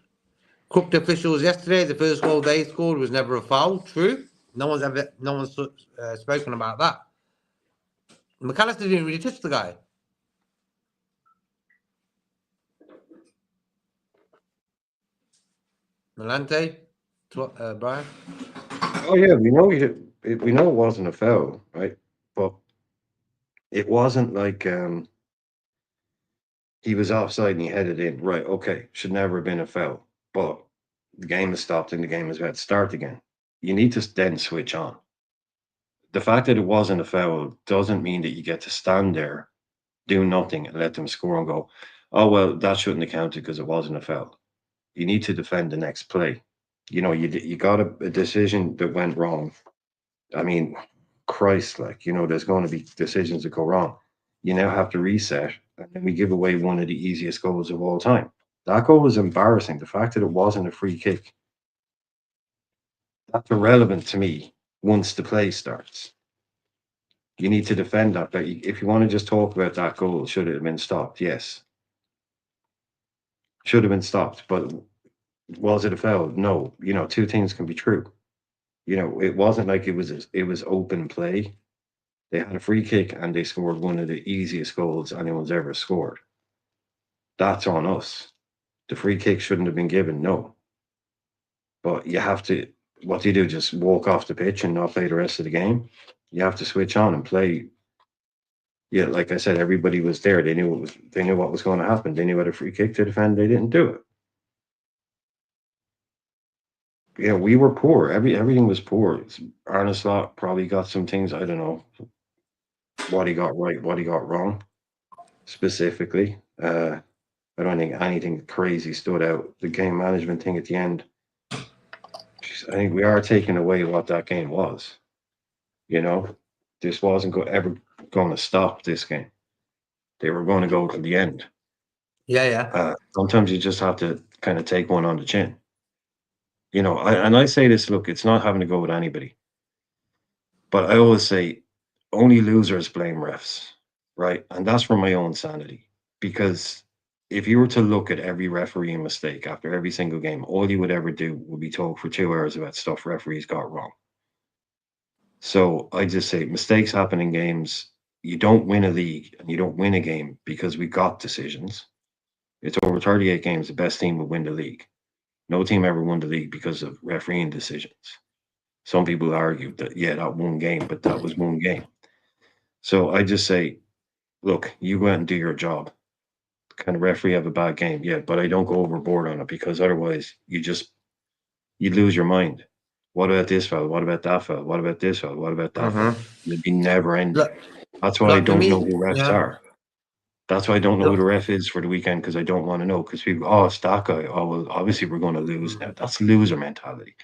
Cooked officials yesterday. The first goal they scored was never a foul. True. No one's spoken about that. McAllister didn't really touch the guy. Malante, Brian. Oh yeah, we know it wasn't a foul, right? But it wasn't like he was offside and he headed in. Right, okay, should never have been a foul. But the game has stopped and the game is about to start again. You need to then switch on. The fact that it wasn't a foul doesn't mean that you get to stand there, do nothing, and let them score and go, oh well, that shouldn't have counted because it wasn't a foul. You need to defend the next play. You know, you got a decision that went wrong. I mean, Christ, like, you know, there's going to be decisions that go wrong. You now have to reset, and then we give away one of the easiest goals of all time. That goal was embarrassing. The fact that it wasn't a free kick, that's irrelevant to me once the play starts. You need to defend that. But if you want to just talk about that goal, should it have been stopped? Yes. Should have been stopped. But was it a foul? No. You know, two things can be true. You know, it wasn't like it was open play. They had a free kick and they scored one of the easiest goals anyone's ever scored. That's on us. The free kick shouldn't have been given, no. But you have to, what do you do? Just walk off the pitch and not play the rest of the game? You have to switch on and play. Yeah, like I said, everybody was there. They knew what was going to happen. They knew what a free kick to defend. They didn't do it. Yeah, we were poor. Everything was poor. Arne Slot probably got some things. I don't know what he got right, what he got wrong, specifically. I don't think anything crazy stood out. The game management thing at the end. I think we are taking away what that game was. You know, this wasn't ever going to stop this game. They were going to go to the end. Yeah. Sometimes you just have to kind of take one on the chin. You know, I say this, look, it's not having to go with anybody. But I always say only losers blame refs, right? And that's for my own sanity. Because if you were to look at every referee mistake after every single game, all you would ever do would be talk for 2 hours about stuff referees got wrong. So I just say mistakes happen in games. You don't win a league and you don't win a game because we got decisions. It's over 38 games. The best team will win the league. No team ever won the league because of refereeing decisions. Some people argue that, yeah, that one game, but that was one game. So I just say, look, you go out and do your job. Can a referee have a bad game? Yeah, but I don't go overboard on it because otherwise you'd lose your mind. What about this foul? What about that foul? What about this foul? What about that foul? It'd be never ending. Look, That's why I for don't me, know who refs yeah. are. That's why I don't know who the ref is for the weekend because I don't want to know. Because people, oh, it's that guy. Oh, well, obviously we're going to lose now. That's loser mentality.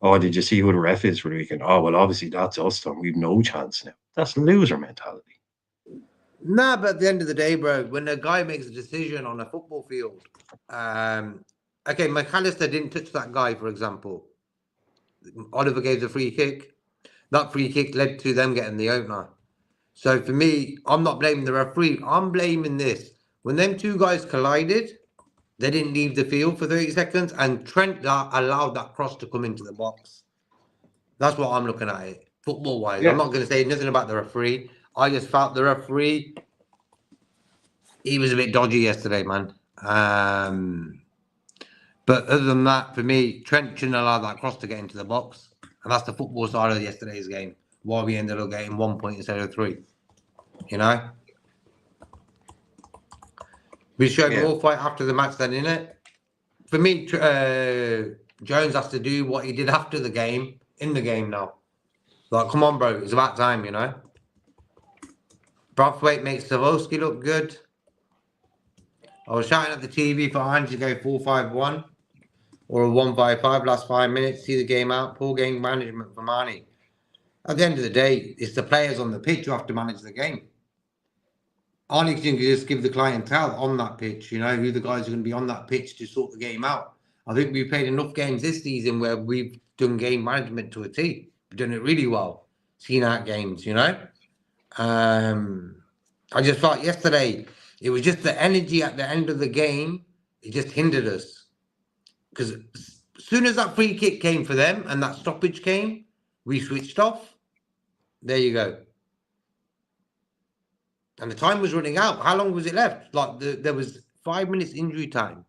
Oh, did you see who the ref is for the weekend? Oh, well, obviously that's us. Then we've no chance now. That's loser mentality. Nah, but at the end of the day, bro, when a guy makes a decision on a football field, okay, McAllister didn't touch that guy, for example. Oliver gave the free kick. That free kick led to them getting the opener. So for me, I'm not blaming the referee. I'm blaming this. When them two guys collided, They didn't leave the field for 30 seconds, and Trent allowed that cross to come into the box. That's what I'm looking at it, football-wise. Yeah. I'm not going to say nothing about the referee. I just felt the referee, he was a bit dodgy yesterday, man. But other than that, for me, Trent shouldn't allow that cross to get into the box. And that's the football side of yesterday's game, why we ended up getting 1 point instead of 3. You know? We showed more fight after the match than in it. For me, Jones has to do what he did after the game, in the game now. Like, come on, bro. It's about time, you know? Brathwaite makes Savosky look good. I was shouting at the TV for Ange to go 4-5-1 or a 1-5-5 last 5 minutes, see the game out. Poor game management from Arnie. At the end of the day, it's the players on the pitch who have to manage the game. Arnie can just give the clientele on that pitch, you know, who the guys are going to be on that pitch to sort the game out. I think we've played enough games this season where we've done game management to a T. We've done it really well. Seen out games, you know. I just thought yesterday, it was just the energy at the end of the game. It just hindered us. Because as soon as that free kick came for them and that stoppage came, we switched off. There you go. And the time was running out. How long was it left? Like there was 5 minutes injury time.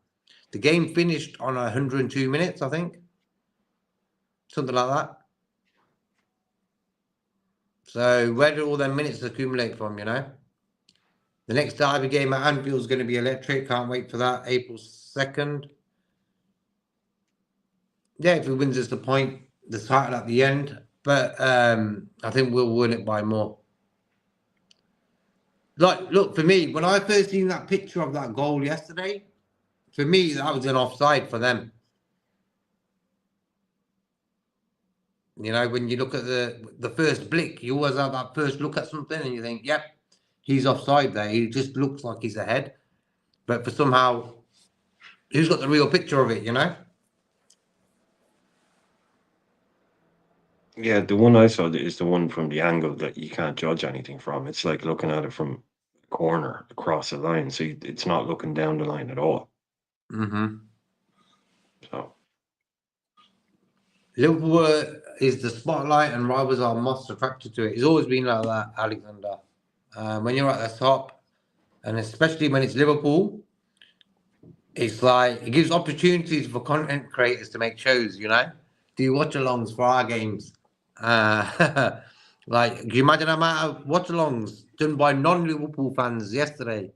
The game finished on 102 minutes, I think. Something like that. So where did all them minutes accumulate from, you know? The next derby game at Anfield is going to be electric. Can't wait for that. April 2nd. Yeah, if he wins us the point, the title at the end. But I think we'll win it by more. Like, look, for me, when I first seen that picture of that goal yesterday, for me, that was an offside for them. You know, when you look at the first blick, you always have that first look at something and you think, yep, he's offside there. He just looks like he's ahead. But for somehow, who's got the real picture of it, you know? Yeah, the one I saw is the one from the angle that you can't judge anything from. It's like looking at it from a corner across a line. So it's not looking down the line at all. Mm-hmm. So Liverpool is the spotlight and rivals are most attracted to it. It's always been like that, Alexander. When you're at the top, and especially when it's Liverpool, it's like it gives opportunities for content creators to make shows, you know? Do watch-alongs for our games. Like, can you imagine the amount of watch-alongs done by non-Liverpool fans yesterday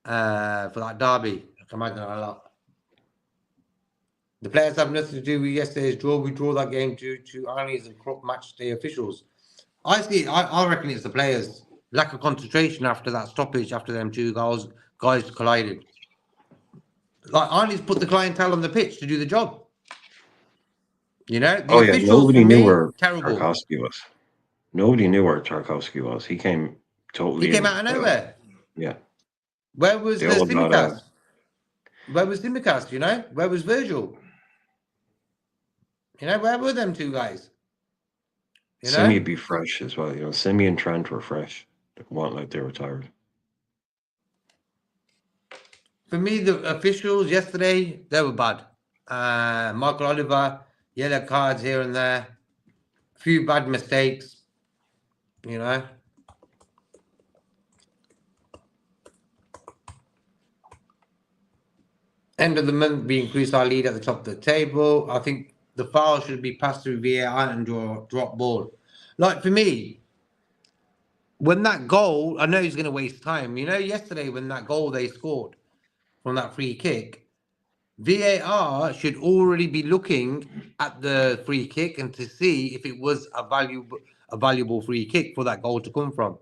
for that derby? I can imagine a lot. The players have nothing to do with yesterday's draw. We draw that game due to Arnie's and corrupt match day officials. I reckon it's the players' lack of concentration after that stoppage, after them two guys collided. Like, Arnie's put the clientele on the pitch to do the job. You know, the officials nobody for knew me, where terrible. Tarkowski was. Nobody knew where Tarkowski was. He came totally. He came out of nowhere. Yeah. Where was They the all got Simicast? Where was Simicast, you know? Where was Virgil? You know, where were them two guys? You know? Simi would be fresh as well. You know, Simi and Trent were fresh. It wasn't like they were tired. For me, the officials yesterday, they were bad. Michael Oliver, yellow cards here and there. A few bad mistakes, you know. End of the month, we increase our lead at the top of the table. I think the foul should be passed through VAR and drop ball. Like, for me, when that goal, I know he's going to waste time. You know, yesterday when that goal they scored from that free kick, VAR should already be looking at the free kick and to see if it was a valuable free kick for that goal to come from.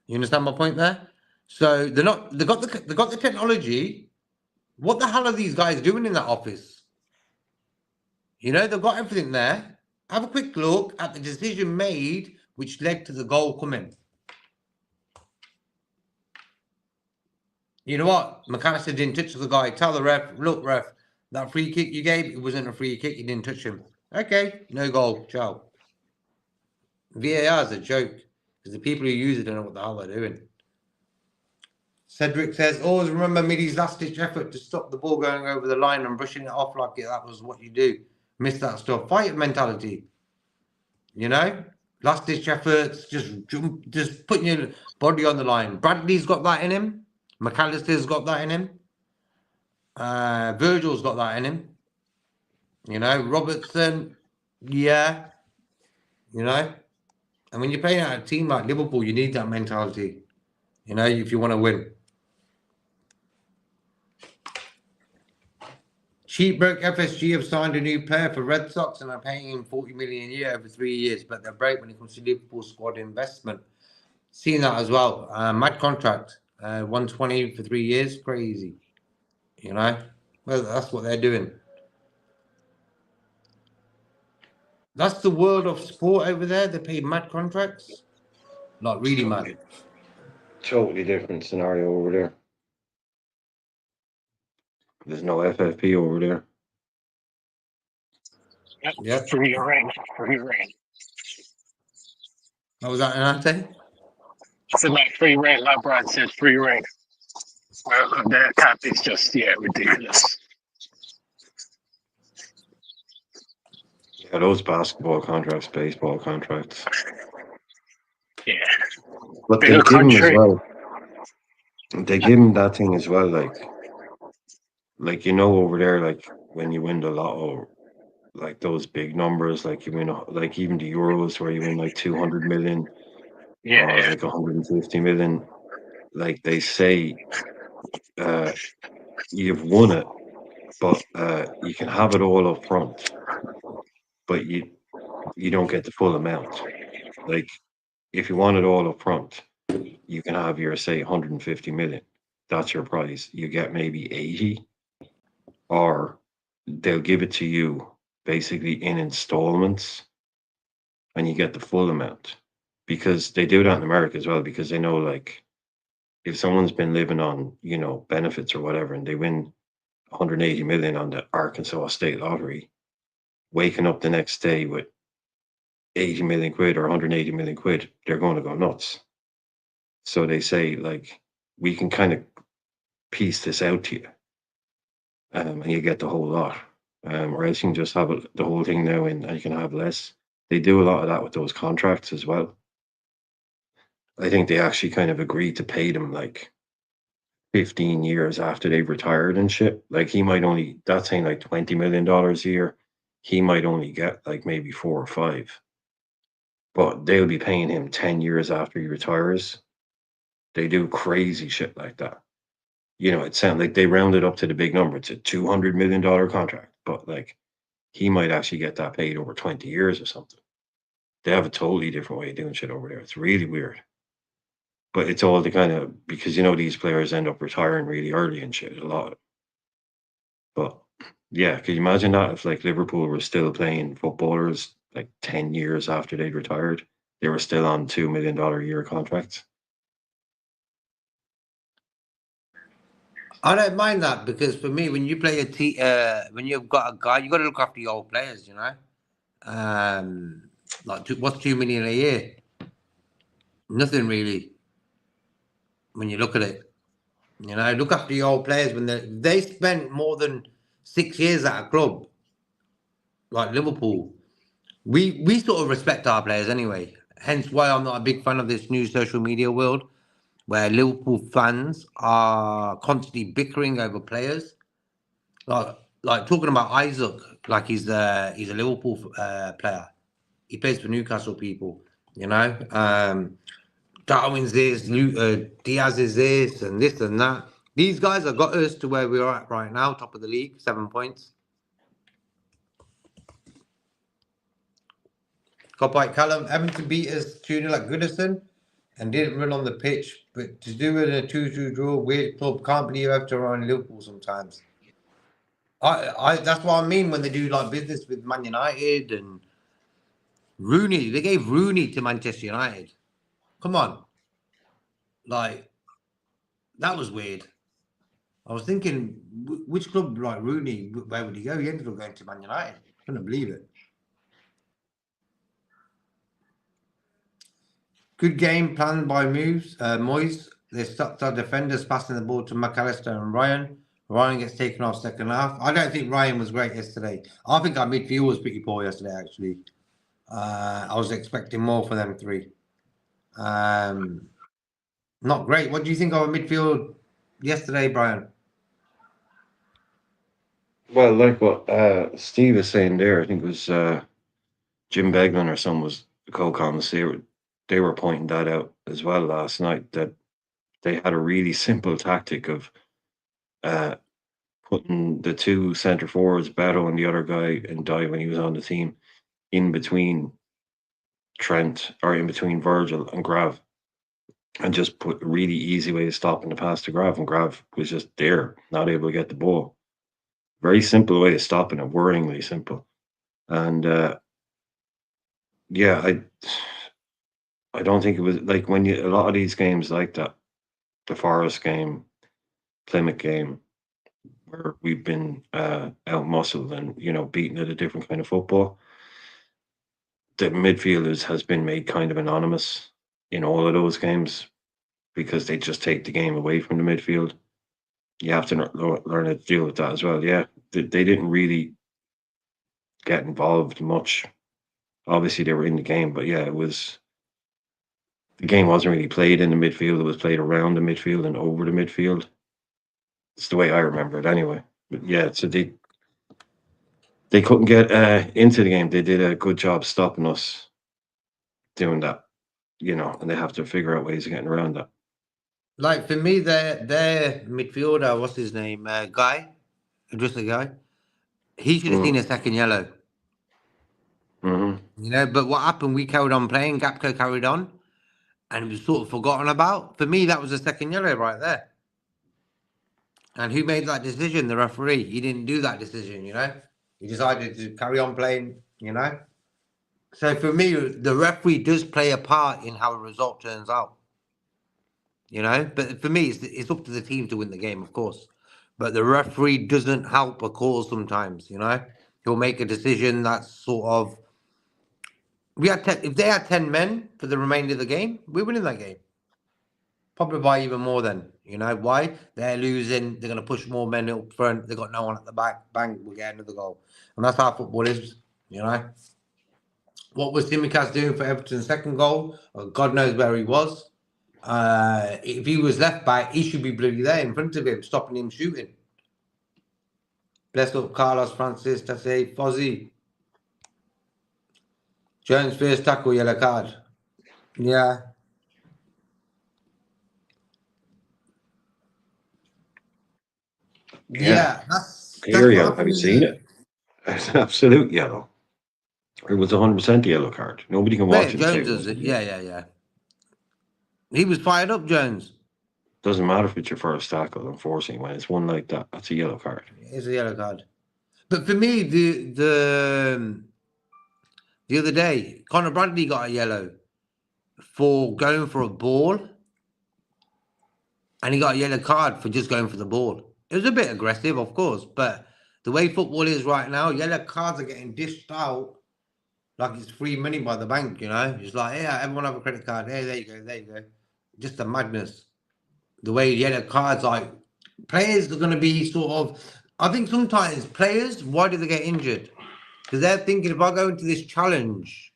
You understand my point there? So they got the technology. What the hell are these guys doing in that office? You know, they've got everything there. Have a quick look at the decision made which led to the goal coming. You know what? McAllister didn't touch the guy. Tell the ref, look, ref, that free kick you gave, it wasn't a free kick. You didn't touch him. Okay, no goal. Ciao. VAR is a joke because the people who use it don't know what the hell they're doing. Cedric says, always remember Midi's last-ditch effort to stop the ball going over the line and brushing it off like that was what you do. Miss that stuff. Fight mentality. You know? Last-ditch efforts, just putting your body on the line. Bradley's got that in him. McAllister's got that in him. Virgil's got that in him. You know? Robertson, yeah. You know? And when you're playing at a team like Liverpool, you need that mentality. You know, if you want to win. Cheap broke FSG have signed a new player for Red Sox and are paying him 40 million a year over 3 years, but they're broke when it comes to Liverpool squad investment. Seen that as well. Mad contract, 120 for 3 years, crazy. You know, well, that's what they're doing. That's the world of sport over there. They pay mad contracts, like really mad. Totally different scenario over there. There's no FFP over there. Yep. Free reign. Free reign. What was that, Anante? I said like free reign, like Brian said, free reign. Well, their cap is just ridiculous. Yeah, those basketball contracts, baseball contracts. Yeah. But Bigger they give him as country. well. They give him that thing as well, like you know over there, like when you win the lotto, like those big numbers, like you win, like even the Euros where you win like 200 million Yeah. or like 150 million, like they say, you've won it, but you can have it all up front, but you don't get the full amount. Like if you want it all up front, you can have your say 150 million. That's your prize. You get maybe 80, or they'll give it to you basically in installments, and you get the full amount. Because they do that in America as well, because they know like if someone's been living on, you know, benefits or whatever, and they win 180 million on the Arkansas State Lottery, waking up the next day with 80 million quid or 180 million quid, they're going to go nuts. So they say, like, we can kind of piece this out to you, and you get the whole lot. Or else you can just have the whole thing now and you can have less. They do a lot of that with those contracts as well. I think they actually kind of agreed to pay them like 15 years after they've retired and shit. Like he might only, that's saying like $20 million a year. He might only get like maybe 4 or 5. But they'll be paying him 10 years after he retires. They do crazy shit like that. You know, it sounds like they rounded up to the big number. It's a $200 million contract, but like he might actually get that paid over 20 years or something. They have a totally different way of doing shit over there. It's really weird. But it's all the kind of, because you know these players end up retiring really early and shit, a lot. But yeah, could you imagine that if like Liverpool were still playing footballers like 10 years after they'd retired, they were still on $2 million a year contracts? I don't mind that because for me, when you play when you've got a guy, you got to look after your old players. You know, like what's 2 million a year? Nothing really. When you look at it, you know, look after your old players when they spent more than 6 years at a club like Liverpool. We sort of respect our players anyway. Hence why I'm not a big fan of this new social media world where Liverpool fans are constantly bickering over players. Like talking about Isaac, like he's a Liverpool player. He plays for Newcastle people, you know. Darwin's this, Diaz is this, and this and that. These guys have got us to where we're at right now, top of the league, 7 points. Copyright Callum, Everton beat us 2-0 at Goodison and didn't run on the pitch, but to do it in a 2-2 draw, weird club. Can't believe Everton are on Liverpool sometimes. That's what I mean when they do like business with Man United and Rooney. They gave Rooney to Manchester United. Come on, like that was weird. I was thinking, which club like Rooney? Where would he go? He ended up going to Man United. Couldn't believe it. Good game planned by Moyes. They stopped our defenders passing the ball to McAllister and Ryan. Ryan gets taken off second half. I don't think Ryan was great yesterday. I think our midfield was pretty poor yesterday, actually. I was expecting more for them three. Not great. What do you think of our midfield yesterday, Brian? Well, like what Steve is saying there, I think it was Jim Beglin or someone was the co-commentator. They were pointing that out as well last night, that they had a really simple tactic of putting the two centre forwards, Beto and the other guy, and Dye when he was on the team, in between Trent or in between Virgil and Grav, and just put a really easy way of stopping the pass to Grav, and Grav was just there, not able to get the ball. Very simple way of stopping it, worryingly simple. And yeah, I don't think it was like when you a lot of these games like that, the Forest game, Plymouth game, where we've been out muscled and beaten at a different kind of football. The midfielders has been made kind of anonymous in all of those games because they just take the game away from the midfield. You have to learn how to deal with that as well. Yeah, they didn't really get involved much. Obviously, they were in the game, but yeah, the game wasn't really played in the midfield. It was played around the midfield and over the midfield. It's the way I remember it, anyway. But yeah, so they couldn't get into the game. They did a good job stopping us doing that, and they have to figure out ways of getting around that. Like for me, their midfielder, what's his name? Guy, just a guy. He should have seen a second yellow. Mm-hmm. But what happened? We carried on playing. Gapco carried on, and it was sort of forgotten about. For me, that was a second yellow right there. And who made that decision? The referee. He didn't do that decision. He decided to carry on playing. So for me, the referee does play a part in how a result turns out. But for me, it's up to the team to win the game, of course. But the referee doesn't help a cause sometimes. He'll make a decision that's sort of. If they had 10 men for the remainder of the game, we're winning that game. Probably by even more then. Why? They're losing. They're going to push more men up front. They've got no one at the back. Bang, we'll get another goal. And that's how football is. What was Tsimikas doing for Everton's second goal? God knows where he was. If he was left back, he should be bloody there in front of him, stopping him shooting. Bless up Carlos Francis, Tassé, Fozzie. Jones first tackle, yellow card. Yeah. Yeah, that's Clear what yellow. Have happened. you seen it? It's an absolute yellow. It was 100% a yellow card. Nobody can watch it. Jones does it. Yeah. He was fired up, Jones. Doesn't matter if it's your first tackle, unfortunately. When it's one like that, that's a yellow card. It's a yellow card. But for me, the other day, Conor Bradley got a yellow for going for a ball, and he got a yellow card for just going for the ball. It was a bit aggressive, of course, but the way football is right now, yellow cards are getting dished out like it's free money by the bank, It's like, yeah, everyone have a credit card. Hey, there you go. Just a madness. The way yellow cards, like, players are going to be sort of, I think sometimes players, why do they get injured? Because they're thinking, if I go into this challenge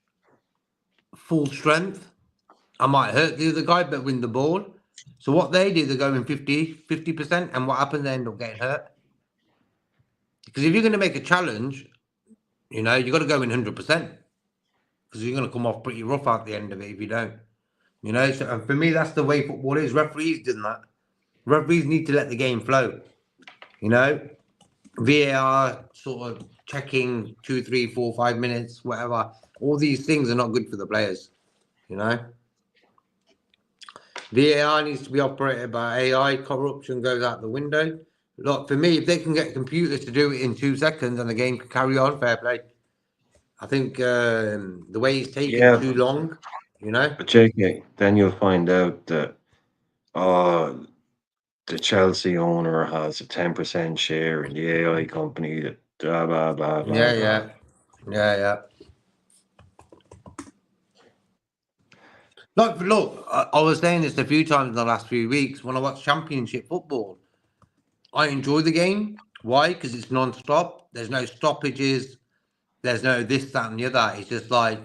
full strength, I might hurt the other guy, but win the ball. So what they do, they go in 50%, and what happens, they end up getting hurt. Because if you're going to make a challenge, you got to go in 100%. Because you're going to come off pretty rough at the end of it if you don't. So, and for me, that's the way football is. Referees did that. Referees need to let the game flow. VAR sort of checking 2, 3, 4, 5 minutes, whatever. All these things are not good for the players. VAR needs to be operated by AI. Corruption goes out the window. Look, for me, if they can get computers to do it in 2 seconds and the game can carry on, fair play. I think the way he's taking too long, But JK, then you'll find out that the Chelsea owner has a 10% share in the AI company that blah blah blah blah. Yeah. Look, I was saying this a few times in the last few weeks. When I watch Championship football, I enjoy the game. Why? Because it's non-stop. There's no stoppages. There's no this, that, and the other. It's just like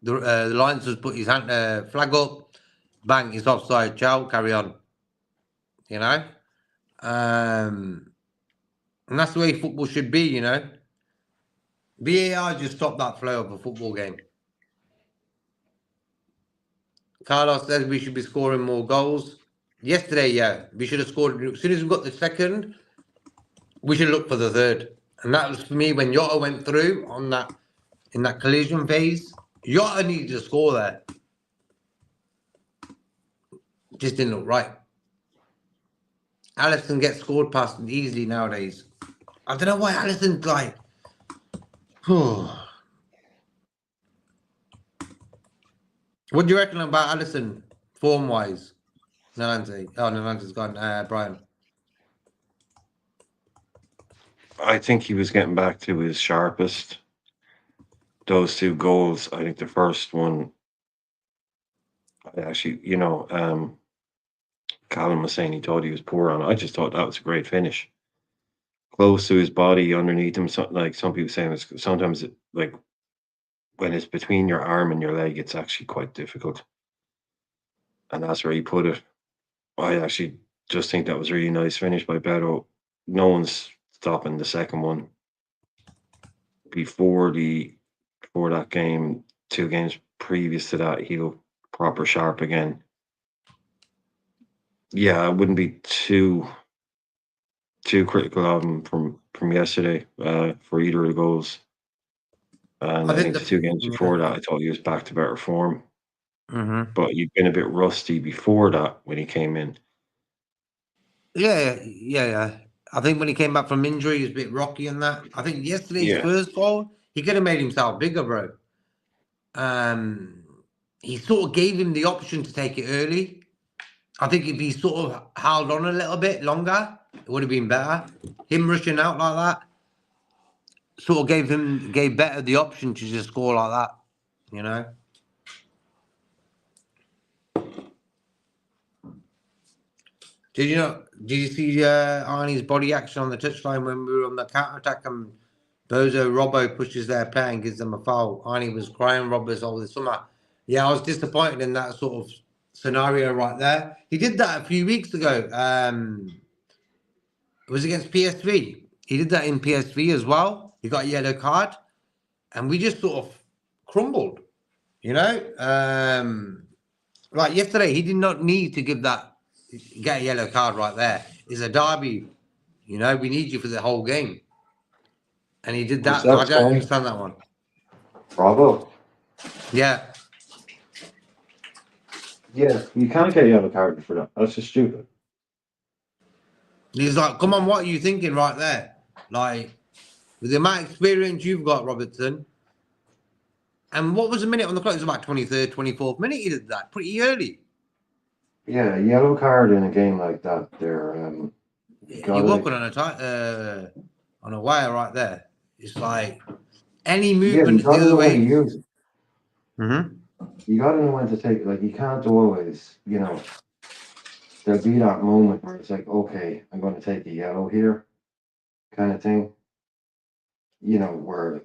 the Lions just put his hand flag up, bang, it's offside. Ciao, carry on. You know, and that's the way football should be. You know, VAR just stopped that flow of a football game. Carlos says we should be scoring more goals. Yesterday, yeah, we should have scored. As soon as we got the second, we should look for the third. And that was for me when Jota went through on that in that collision phase. Jota needed to score there. Just didn't look right. Alisson gets scored past easily nowadays. I don't know why Alisson's like. What do you reckon about Alisson form wise? Nanante. Oh, Nanante's gone. Brian. I think he was getting back to his sharpest. Those two goals, I think the first one, I actually, Callum was saying he thought he was poor on it. I just thought that was a great finish. Close to his body, underneath him. Like some people saying, sometimes like when it's between your arm and your leg, it's actually quite difficult. And that's where he put it. I actually just think that was a really nice finish by Beto. No one's stopping the second one. Before that game, 2 games previous to that, he looked proper sharp again. Yeah, I wouldn't be too critical of him from yesterday for either of the goals. And I think the 2 games before that, I thought he was back to better form. Mm-hmm. But he'd been a bit rusty before that when he came in. Yeah. I think when he came back from injury, he was a bit rocky in that. I think yesterday's first goal, he could have made himself bigger, bro. He sort of gave him the option to take it early. I think if he sort of held on a little bit longer, it would have been better. Him rushing out like that sort of gave better the option to just score like that, you know. Did you see Arnie's body action on the touchline when we were on the counter attack and Bozo Robbo pushes their player and gives them a foul? Arnie was crying robbers over the summer. Yeah, I was disappointed in that sort of scenario right there. He did that a few weeks ago. It was against PSV. He did that in PSV as well. He got a yellow card, and we just sort of crumbled, you know. Like yesterday, he did not need to get a yellow card right there. It's a derby, you know. We need you for the whole game, and he did that. I don't understand that one. Bravo. Yeah. Yeah, you can't get a yellow card for that. That's just stupid. He's like, come on, what are you thinking right there? Like, with the amount of experience you've got, Robertson. And what was the minute on the clock? It was about 23rd, 24th minute. He did that pretty early. Yeah, yellow card in a game like that, they're You're walking on a wire right there. It's like any movement the other way. Mm-hmm. You got to know when to take it. Like, you can't always, there'll be that moment where it's like, okay, I'm going to take the yellow here, kind of thing. Where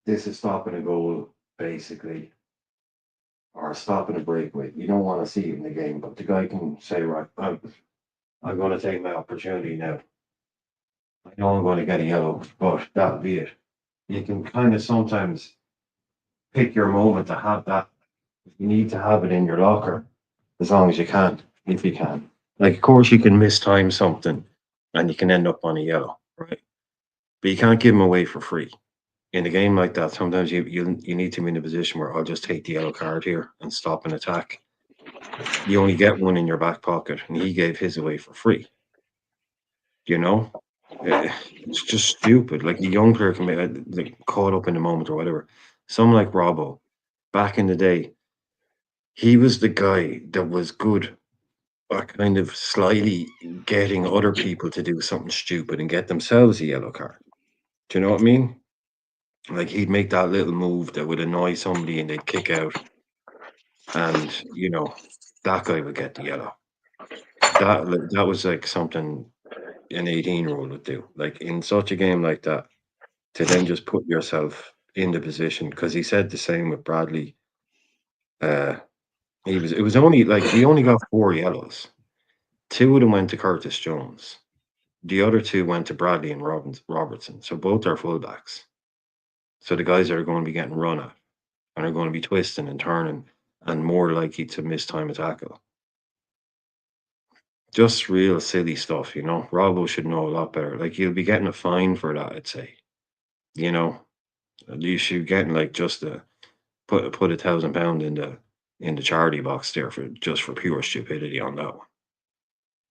this is stopping a goal, basically, or stopping a breakaway. You don't want to see it in the game, but the guy can say, right, I'm going to take my opportunity now. I know I'm going to get a yellow, but that'll be it. You can kind of sometimes pick your moment to have that. You need to have it in your locker as long as you can, if you can. Like, of course, you can mistime something and you can end up on a yellow, right? But you can't give them away for free. In a game like that, sometimes you need to be in a position where I'll just take the yellow card here and stop an attack. You only get one in your back pocket, and he gave his away for free. It's just stupid. Like, the young player can be caught up in the moment or whatever. Someone like Robbo, back in the day, he was the guy that was good at kind of slyly getting other people to do something stupid and get themselves a yellow card. Do you know what I mean? Like, he'd make that little move that would annoy somebody and they'd kick out. and that guy would get the yellow. That was like something an 18-year-old would do. Like in such a game like that, to then just put yourself in the position, because he said the same with Bradley. It was only like we only got 4 yellows. 2 of them went to Curtis Jones. The other 2 went to Bradley and Robertson. So both are fullbacks. So the guys that are going to be getting run at and are going to be twisting and turning and more likely to miss time a tackle. Just real silly stuff, Robbo should know a lot better. Like you'll be getting a fine for that, I'd say. You should getting like just a put £1,000 in the charity box there for pure stupidity on that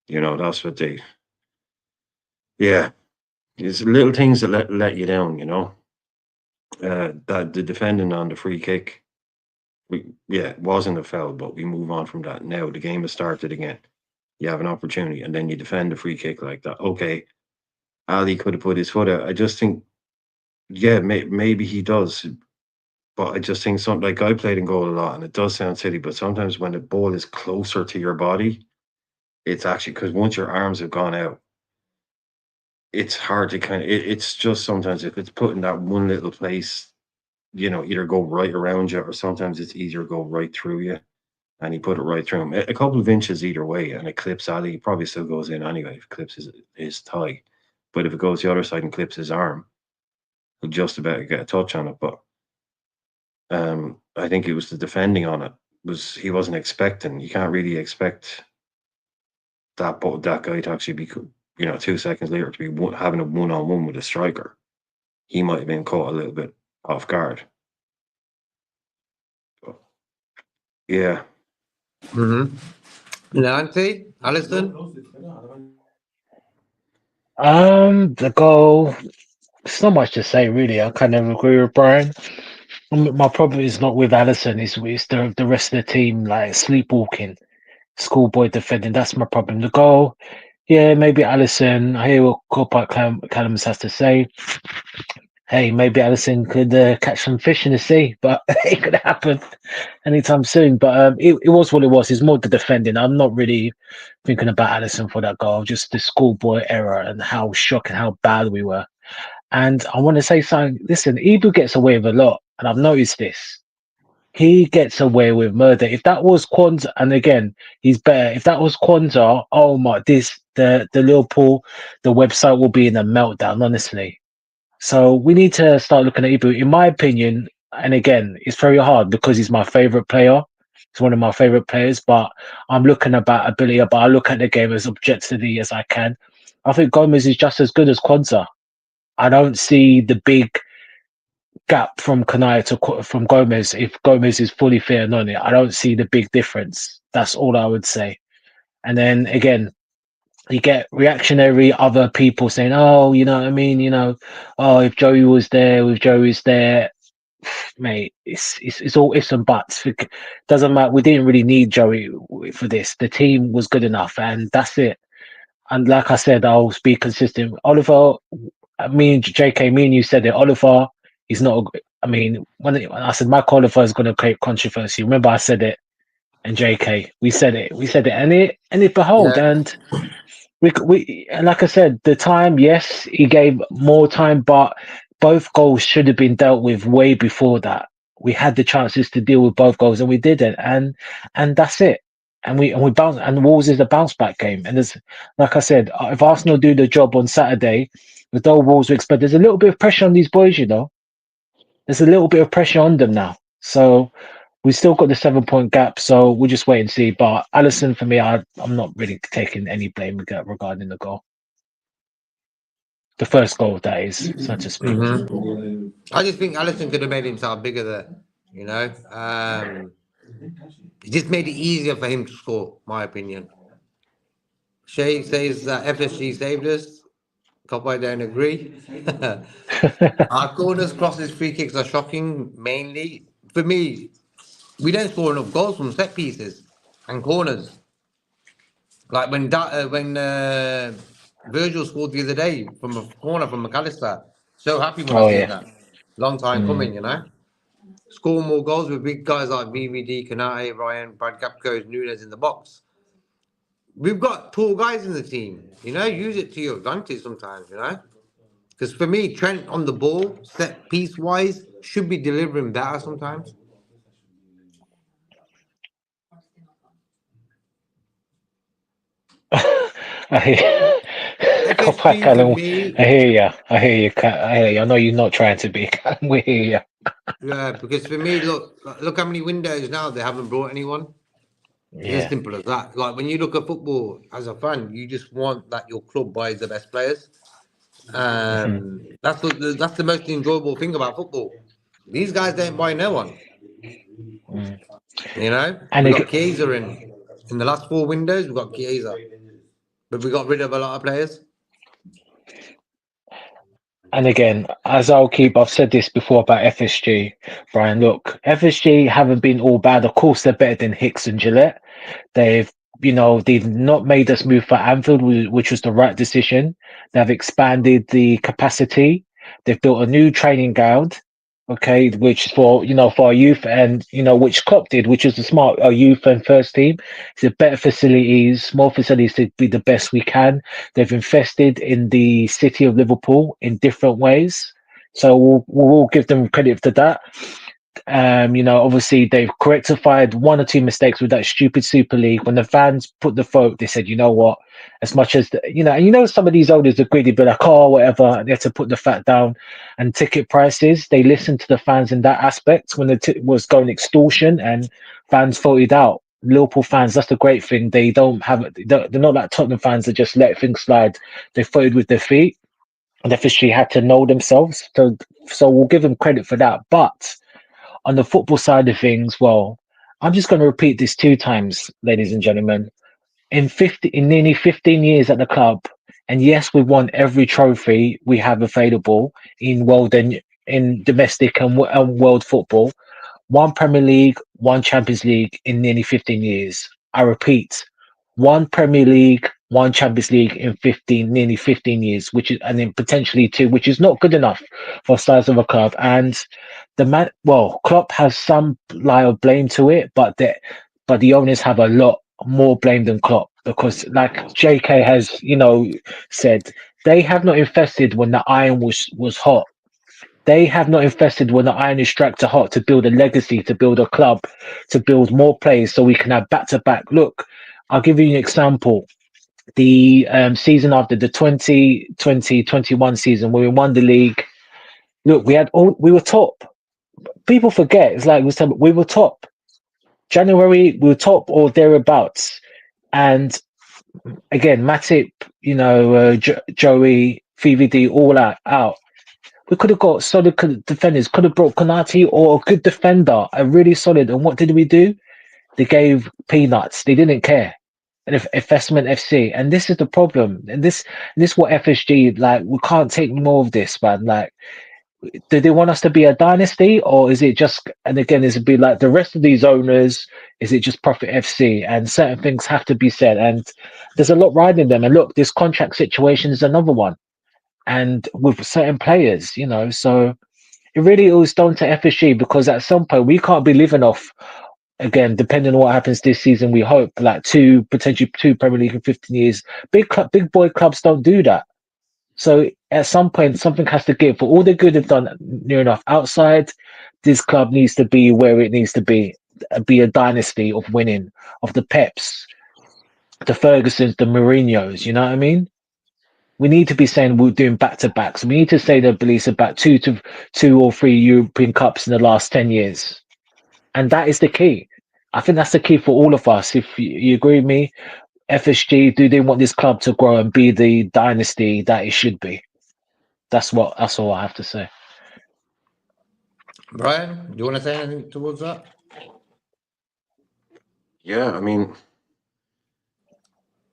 one. That's what they. Yeah, it's little things that let you down. That the defending on the free kick, it wasn't a foul, but we move on from that. Now the game has started again. You have an opportunity, and then you defend a free kick like that. Okay, Ali could have put his foot out. I just think, maybe he does. But I just think something like I played in goal a lot, and it does sound silly, but sometimes when the ball is closer to your body, it's actually because once your arms have gone out, it's hard to it's just sometimes if it's put in that one little place, either go right around you or sometimes it's easier to go right through you. And he put it right through him. A couple of inches either way, and it clips Ali. He probably still goes in anyway if it clips his thigh. But if it goes the other side and clips his arm, he'll just about get a touch on it. But I think it was the defending on it he wasn't expecting. You can't really expect that guy to actually be 2 seconds later to be having a one-on-one with a striker. He might have been caught a little bit off guard. But, yeah. Nancy, Alison. The goal. There's not much to say really. I kind of agree with Brian. My problem is not with Allison. It's the rest of the team like sleepwalking, schoolboy defending. That's my problem. The goal, yeah, maybe Allison. I hear what Callum has to say. Hey, maybe Allison could catch some fish in the sea, but it could happen anytime soon. But it was what it was. It's more the defending. I'm not really thinking about Allison for that goal. Just the schoolboy error and how shocking, how bad we were. And I want to say something. Listen, Ibu gets away with a lot, and I've noticed this. He gets away with murder. If that was Kwanzaa, and again, he's better. If that was Kwanzaa, oh my, the Liverpool, the website will be in a meltdown, honestly. So we need to start looking at Ibu. In my opinion, and again, it's very hard because he's my favorite player. He's one of my favorite players, but I'm looking about ability, but I look at the game as objectively as I can. I think Gomez is just as good as Kwanzaa. I don't see the big gap from Kanaya from Gomez. If Gomez is fully fit and on it, I don't see the big difference. That's all I would say. And then again, you get reactionary other people saying, "Oh, you know what I mean? Oh, if Joey was there, mate, it's all ifs and buts. It doesn't matter. We didn't really need Joey for this. The team was good enough, and that's it. And like I said, I'll be consistent. Oliver, me and you said it. Oliver, he's not. I mean, when I said Mike Oliver is going to create controversy, remember I said it. And JK, we said it, and behold, and we and like I said, the time, yes, he gave more time, but both goals should have been dealt with way before that. We had the chances to deal with both goals, and we didn't, and that's it. And we bounce, and Wolves is a bounce back game. And there's, like I said, if Arsenal do the job on Saturday, with the Wolves we expect, there's a little bit of pressure on these boys. There's a little bit of pressure on them now. So we still got the 7-point gap, so we'll just wait and see. But Alisson, for me, I'm not really taking any blame regarding the goal. The first goal, that is, so to speak. I just think Alisson could have made himself bigger there. It just made it easier for him to score, my opinion. Shay says that FSG saved us. I don't agree. Our corners, crosses, free kicks are shocking. Mainly, for me, we don't score enough goals from set pieces and corners. Like when Virgil scored the other day from a corner from McAllister. So happy when I see that. Long time coming, score more goals with big guys like VVD, Kanate, Ryan, Brad Gapco, Nunes in the box. We've got tall guys in the team. Use it to your advantage sometimes. Because for me, Trent on the ball, set piece wise, should be delivering better sometimes. I hear Come back, FSG for Callum. me, I hear you. I hear you. I hear you. I know you're not trying to be. We hear you. yeah, because for me, look how many windows now they haven't brought anyone. It's as Yeah. simple as that. Like when you look at football as a fan, you just want that your club buys the best players. Hmm. That's the most enjoyable thing about football. These guys don't buy no one. Mm. And We got ag- Chiesa in the last four windows. We got Chiesa, but we got rid of a lot of players. and again, I've said this before about FSG, Brian. Look, FSG haven't been all bad. Of course, they're better than Hicks and Gillette. They've, they've not made us move for Anfield, which was the right decision. They've expanded the capacity. They've built a new training ground, okay, which is for, for our youth and, which Klopp did, which is the smart, our youth and first team. It's better facilities, more facilities to be the best we can. They've invested in the city of Liverpool in different ways. So we'll all give them credit for that. Obviously they've rectified one or two mistakes with that stupid Super League. When the fans put the vote, they said, you know what, as much as some of these owners are greedy, but like, oh, whatever, they have to put the fat down. And ticket prices, they listened to the fans in that aspect when it was going extortion, and fans voted out. Liverpool fans, that's the great thing. They don't have, they're not like Tottenham fans that just let things slide. They voted with their feet, and they officially had to know themselves. So we'll give them credit for that. But on the football side of things, well, I'm just going to repeat this two times, ladies and gentlemen. In nearly 15 years at the club, and yes, we've won every trophy we have available in world and in domestic and world football. One Premier League, one Champions League in nearly 15 years. I repeat, one Premier League, one Champions League in nearly 15 years, and then potentially two, which is not good enough for the size of a club. And Klopp has some lie of blame to it, but the owners have a lot more blame than Klopp, because, like JK has, said, they have not invested when the iron was hot. They have not invested when the iron is struck to hot, to build a legacy, to build a club, to build more players so we can have back to back. Look, I'll give you an example. The season after the 2020-21 season, where we won the league, look, we were top. People forget. It's like we were top. January, we were top or thereabouts. And again, Matip, Joey, VVD, all out. We could have got solid defenders, could have brought Konate or a good defender, a really solid. And what did we do? They gave peanuts. They didn't care. And investment FC. And this is the problem. And this is what FSG, like, we can't take more of this, man. Like, do they want us to be a dynasty, or is it just, and again, is it be like the rest of these owners? Is it just Profit FC? And certain things have to be said. And there's a lot riding them. And look, this contract situation is another one. And with certain players, so it really is down to FSG, because at some point we can't be living off, again, depending on what happens this season, we hope, like potentially two Premier League in 15 years. Big boy clubs don't do that. So at some point, something has to give. For all the good they've done near enough outside, this club needs to be where it needs to be a dynasty of winning, of the Peps, the Fergusons, the Mourinhos. You know what I mean? We need to be saying we're doing back to backs. We need to say that Belize about two or three European Cups in the last 10 years. And that is the key. I think that's the key for all of us. If you agree with me, FSG, do they want this club to grow and be the dynasty that it should be? That's all I have to say. Brian, do you want to say anything towards that? Yeah, I mean,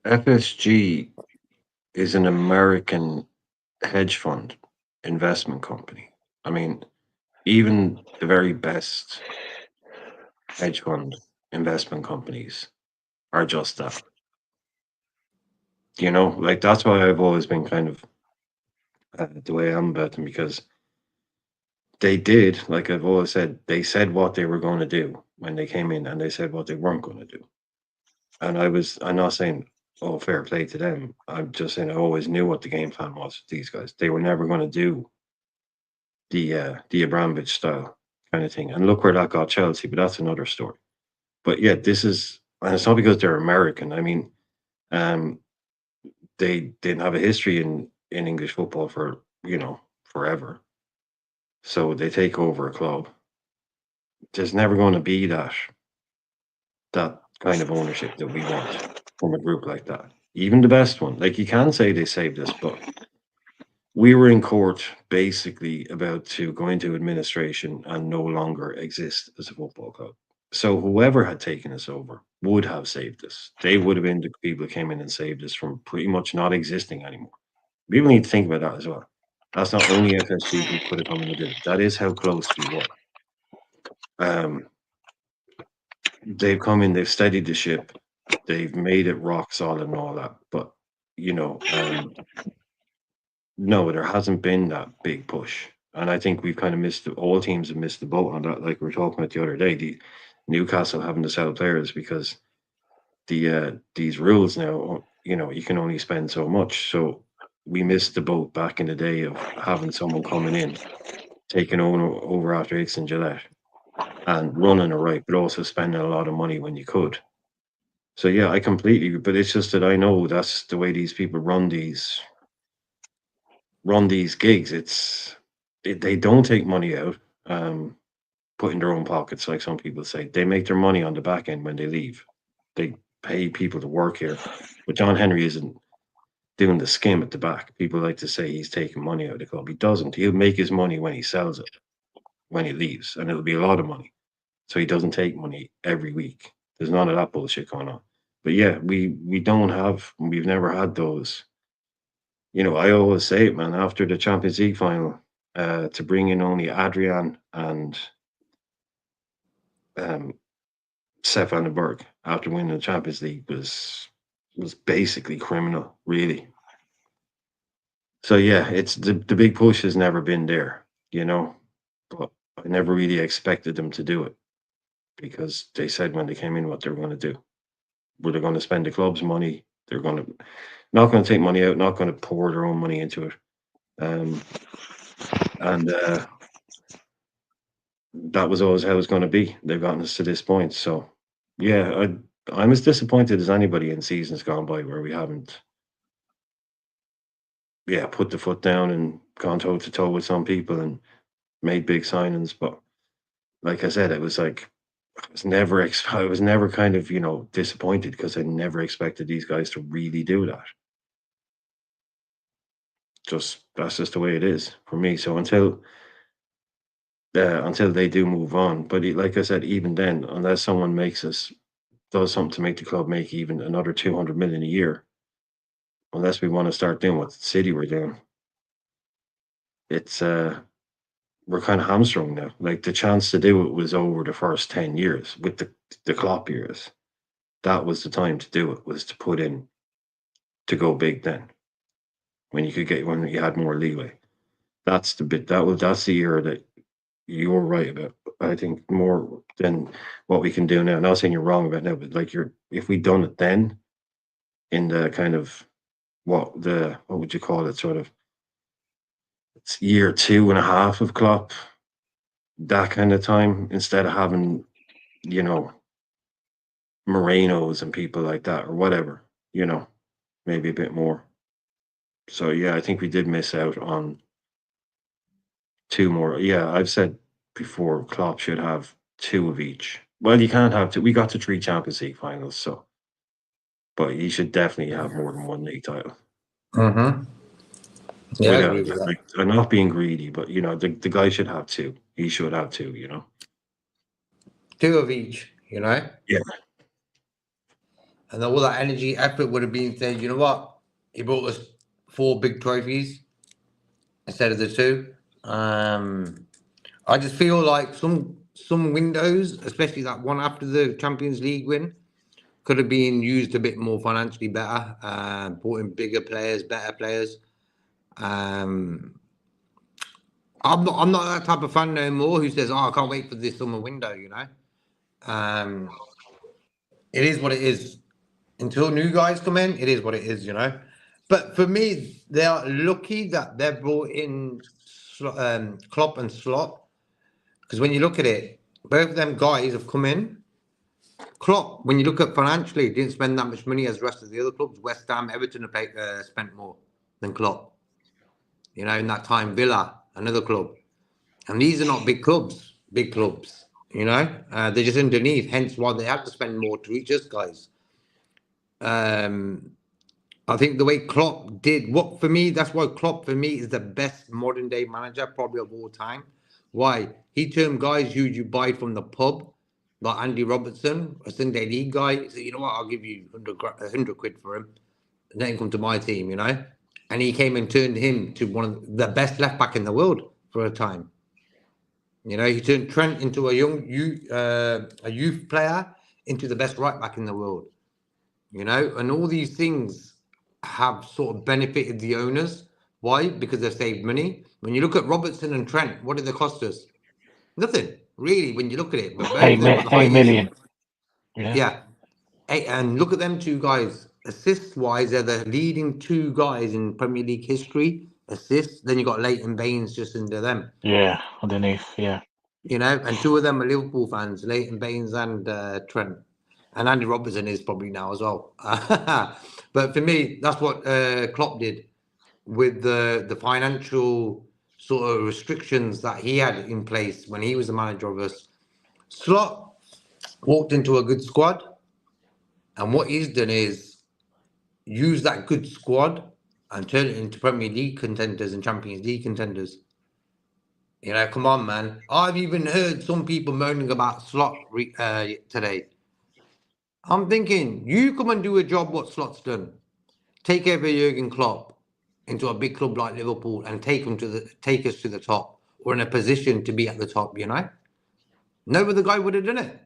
FSG is an American hedge fund investment company. I mean, even the very best hedge fund investment companies are just that. Like, that's why I've always been kind of the way I'm about them, because they did, like I've always said, they said what they were going to do when they came in, and they said what they weren't going to do. And I'm not saying, oh, fair play to them. I'm just saying I always knew what the game plan was with these guys. They were never going to do the Abramovich style kind of thing. And look where that got Chelsea, but that's another story. But yeah, this is, and it's not because they're American. I mean, they didn't have a history in English football for, forever. So they take over a club. There's never going to be that kind of ownership that we want from a group like that. Even the best one. Like, you can say they saved us, but we were in court basically about to go into administration and no longer exist as a football club. So whoever had taken us over would have saved us. They would have been the people who came in and saved us from pretty much not existing anymore. People need to think about that as well. That's not only FSG who could have come in and did it. That is how close we were. They've come in, they've steadied the ship, they've made it rock solid and all that. But no, there hasn't been that big push. And I think we've kind of missed all teams have missed the boat on that. Like we were talking about the other day, the Newcastle having to sell players because these rules now, you can only spend so much. So we missed the boat back in the day of having someone coming in, taking over after Hicks and Gillette and running it right, but also spending a lot of money when you could. So yeah, I completely, but it's just that I know that's the way these people run these gigs. They don't take money out, put in their own pockets, like some people say. They make their money on the back end when they leave. They pay people to work here, but John Henry isn't doing the skim at the back. People like to say he's taking money out of the club. He doesn't. He'll make his money when he sells it, when he leaves, and it'll be a lot of money. So he doesn't take money every week. There's none of that bullshit going on. But yeah, we've never had those. I always say it, man, after the Champions League final, to bring in only Adrian and Sepp van den Berg after winning the Champions League was basically criminal, really. So yeah, it's the big push has never been there, but I never really expected them to do it because they said when they came in what they were going to do. Were they going to spend the club's money? They're not going to take money out, not going to pour their own money into it. And that was always how it was going to be. They've gotten us to this point. So yeah, I'm as disappointed as anybody in seasons gone by where we haven't put the foot down and gone toe to toe with some people and made big signings. But like I said, it was like I was never kind of disappointed because I never expected these guys to really do that. That's just the way it is for me. So until they do move on, but like I said, even then, unless someone does something to make the club make even another 200 million a year, unless we want to start doing what City were doing, it's we're kind of hamstrung now. Like the chance to do it was over the first 10 years with the Klopp years. That was the time to do it, was to put in to go big then. When you had more leeway. That's the year that you're right about. I think more than what we can do now. Not saying you're wrong about now, but like if we'd done it then in the kind of what would you call it, sort of it's year 2.5 of Klopp, that kind of time, instead of having, Morenos and people like that or whatever, maybe a bit more. So yeah, I think we did miss out on 2 more. Yeah, I've said before Klopp should have 2 of each. Well, you can't have 2. We got to 3 Champions League finals, so but he should definitely have more than 1 league title. Mm-hmm. Yeah, I agree with that. Like, I'm not being greedy, but the guy should have 2. He should have 2. 2 of each, Yeah. And all that energy, effort would have been saying, you know what? He brought us 4 big trophies instead of the 2. I just feel like some windows, especially that one after the Champions League win, could have been used a bit more financially better, brought in bigger players, better players. I I'm not that type of fan no more who says, "Oh, I can't wait for this summer window." It is what it is. Until new guys come in, it is what it is. But for me, they are lucky that they've brought in Klopp and Slot, because when you look at it, both of them guys have come in. Klopp, when you look at financially, didn't spend that much money as the rest of the other clubs. West Ham, Everton have spent more than Klopp. In that time, Villa, another club. And these are not big clubs. They're just underneath, hence why they have to spend more to reach us guys. I think the way Klopp did, that's why Klopp for me is the best modern day manager probably of all time. Why? He turned guys who you buy from the pub, like Andy Robertson, a Sunday League guy. He said, you know what, I'll give you 100 quid for him. And let him come to my team, And he came and turned him to one of the best left back in the world for a time. He turned Trent into a youth player into the best right back in the world. And all these things have sort of benefited the owners. Why? Because they've saved money. When you look at Robertson and Trent, what did they cost us? Nothing, really, when you look at it. But both of them were the 8 million. Yeah. And look at them two guys. Assist-wise, they're the leading two guys in Premier League history. Assists. Then you got Leighton Baines just under them. Yeah, underneath, yeah. And two of them are Liverpool fans, Leighton Baines and Trent. And Andy Robertson is probably now as well. But for me, that's what Klopp did with the financial sort of restrictions that he had in place when he was the manager of us. Slot walked into a good squad. And what he's done is use that good squad and turn it into Premier League contenders and Champions League contenders. Come on, man. I've even heard some people moaning about Slot today. I'm thinking, you come and do a job what Slot's done. Take over Jurgen Klopp into a big club like Liverpool and take us to the top, or in a position to be at the top, No other guy would have done it.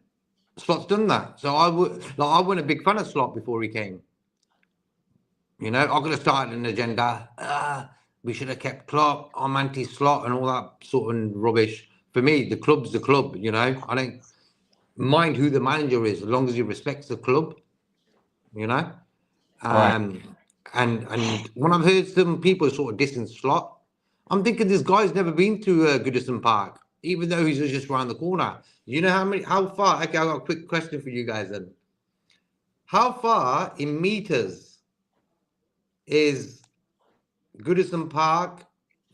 Slot's done that. So I wasn't a big fan of Slot before he came. I could have started an agenda. We should have kept Klopp, I'm anti-Slot and all that sort of rubbish. For me, the club's the club, I don't mind who the manager is, as long as he respects the club, Right. And when I've heard some people sort of dissing Slot, I'm thinking this guy's never been to Goodison Park, even though he's just around the corner. You know how far? Okay, I've got a quick question for you guys then. How far in meters is Goodison Park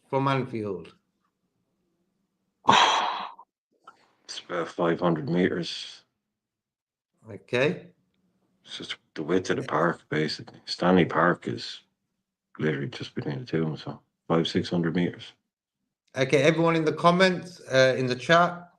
from Anfield? It's about 500 meters. Okay. It's just the width of the park, basically. Stanley Park is literally just between the two of them, so 500-600 meters. Okay, everyone in the comments, in the chat,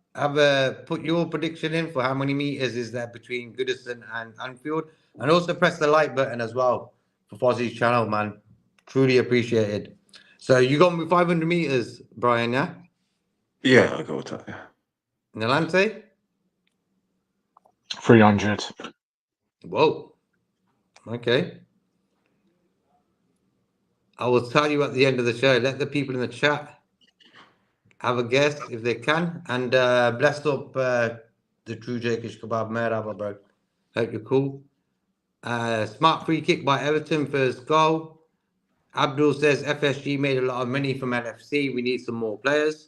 put your prediction in for how many meters is there between Goodison and Anfield, and also press the like button as well for Fozzie's channel, man. Truly appreciated. So you got with 500 meters, Brian, yeah? Yeah, I'll go with that, yeah. Nalante? 300. Whoa. Okay. I will tell you at the end of the show. Let the people in the chat have a guess if they can. And bless up the true Jakish Kebab Merhaba, bro. Hope you're cool. Smart free kick by Everton, first goal. Abdul says FSG made a lot of money from LFC. We need some more players.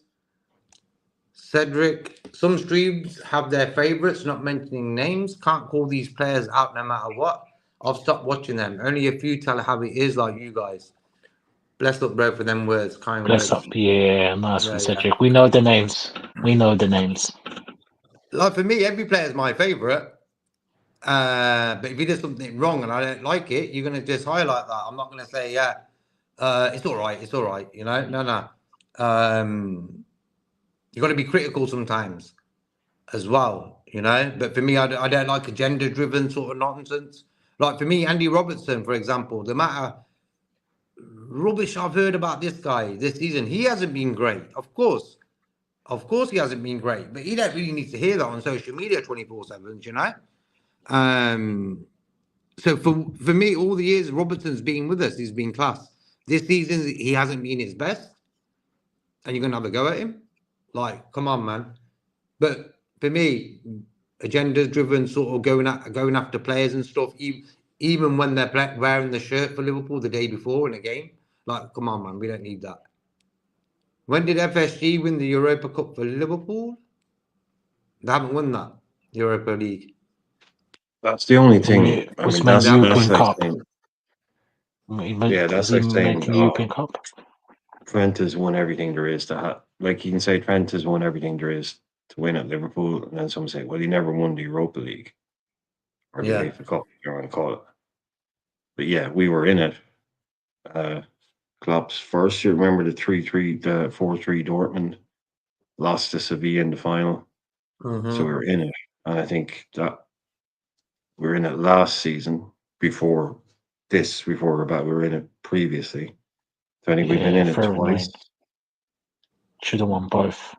Cedric, some streams have their favourites, not mentioning names. Can't call these players out no matter what. I've stopped watching them. Only a few tell how it is, like you guys. Bless up, bro, for them words. Kind Bless words. up, yeah, nice one, Yeah. Cedric. We know the names. Like for me, every player is my favourite. But if he does something wrong and I don't like it, you're gonna just highlight that. I'm not gonna say, yeah, it's all right. No. You got to be critical sometimes as well, But for me, I don't like agenda-driven sort of nonsense. Like for me, Andy Robertson, for example, the matter rubbish I've heard about this guy this season, he hasn't been great. Of course, he hasn't been great, but he don't really need to hear that on social media 24/7, So for me, all the years Robertson's been with us, he's been class. This season, he hasn't been his best. and you're gonna have a go at him. Like, come on, man. But for me, agenda-driven, sort of going after players and stuff. Even when they're wearing the shirt for Liverpool the day before in a game, like, come on, man, we don't need that. When did FSG win the Europa Cup for Liverpool? They haven't won that Europa League. That's the only thing. I Was mean, Man that's European like Cup? saying, Yeah, that's he like saying, making European Cup? Trent has won everything there is to have. Like, you can say Trent has won everything there is to win at Liverpool, and then some say, well, he never won the Europa League or the Yeah. UEFA Cup, if you want to call it. But yeah, we were in it. Klopp's first year, remember the 4-3 Dortmund lost to Sevilla in the final. Mm-hmm. So we were in it. And I think that we were in it last season before we're back. We were in it previously. So I think we've been in it very twice. annoying. Should have won both.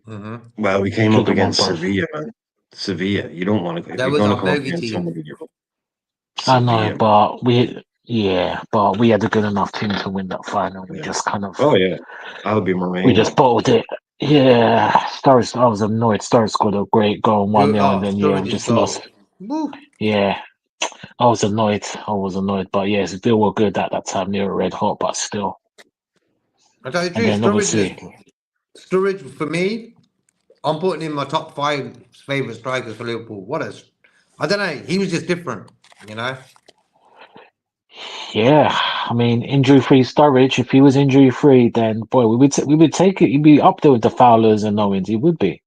Mm-hmm. Well, we came up Should've won against both. Sevilla, man. Sevilla. You don't want to, if That you're was going to our come up bogey against team. somebody, I know, Sevilla. but we had a good enough team to win that final. We Yeah. just kind of Oh, yeah. Albi we just Moreno. bottled it. Yeah, Sturridge. I was annoyed. Sturridge scored a great goal and 1-0, and then we Sturridge's just goal. lost. Woo. Yeah, I was annoyed. But yeah, still were good at that time. They were red hot, but still. I tell you the And truth, then obviously, Sturridge for me, I'm putting in my top 5 favorite strikers for Liverpool. I don't know. He was just different, you know. yeah. I mean, injury-free Sturridge. If he was injury-free, then boy, we would take it. He'd be up there with the Fowlers and Owens. He would be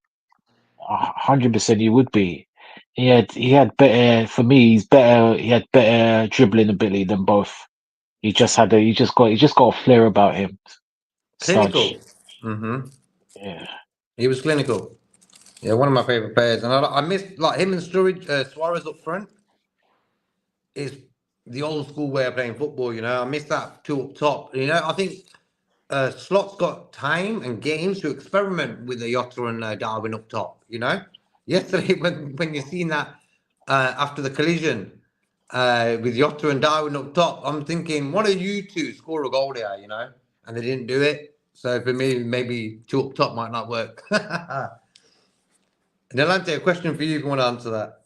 100%. He would be. He had better. For me, he's better. He had better dribbling ability than both. He just got a flair about him. Clinical. Such. Mm-hmm. Yeah. He was clinical. Yeah, one of my favorite players, and I missed like him and Sturridge, Suarez up front. Is the old school way of playing football. You know, I miss that two up top. You know, I think Slot's got time and games to experiment with the Jota and Darwin up top. You know, yesterday when you seen that after the collision with Jota and Darwin up top, I'm thinking, one of you two score a goal there, you know, and they didn't do it. So for me, maybe two up top might not work. Delante, a question for you if you want to answer that.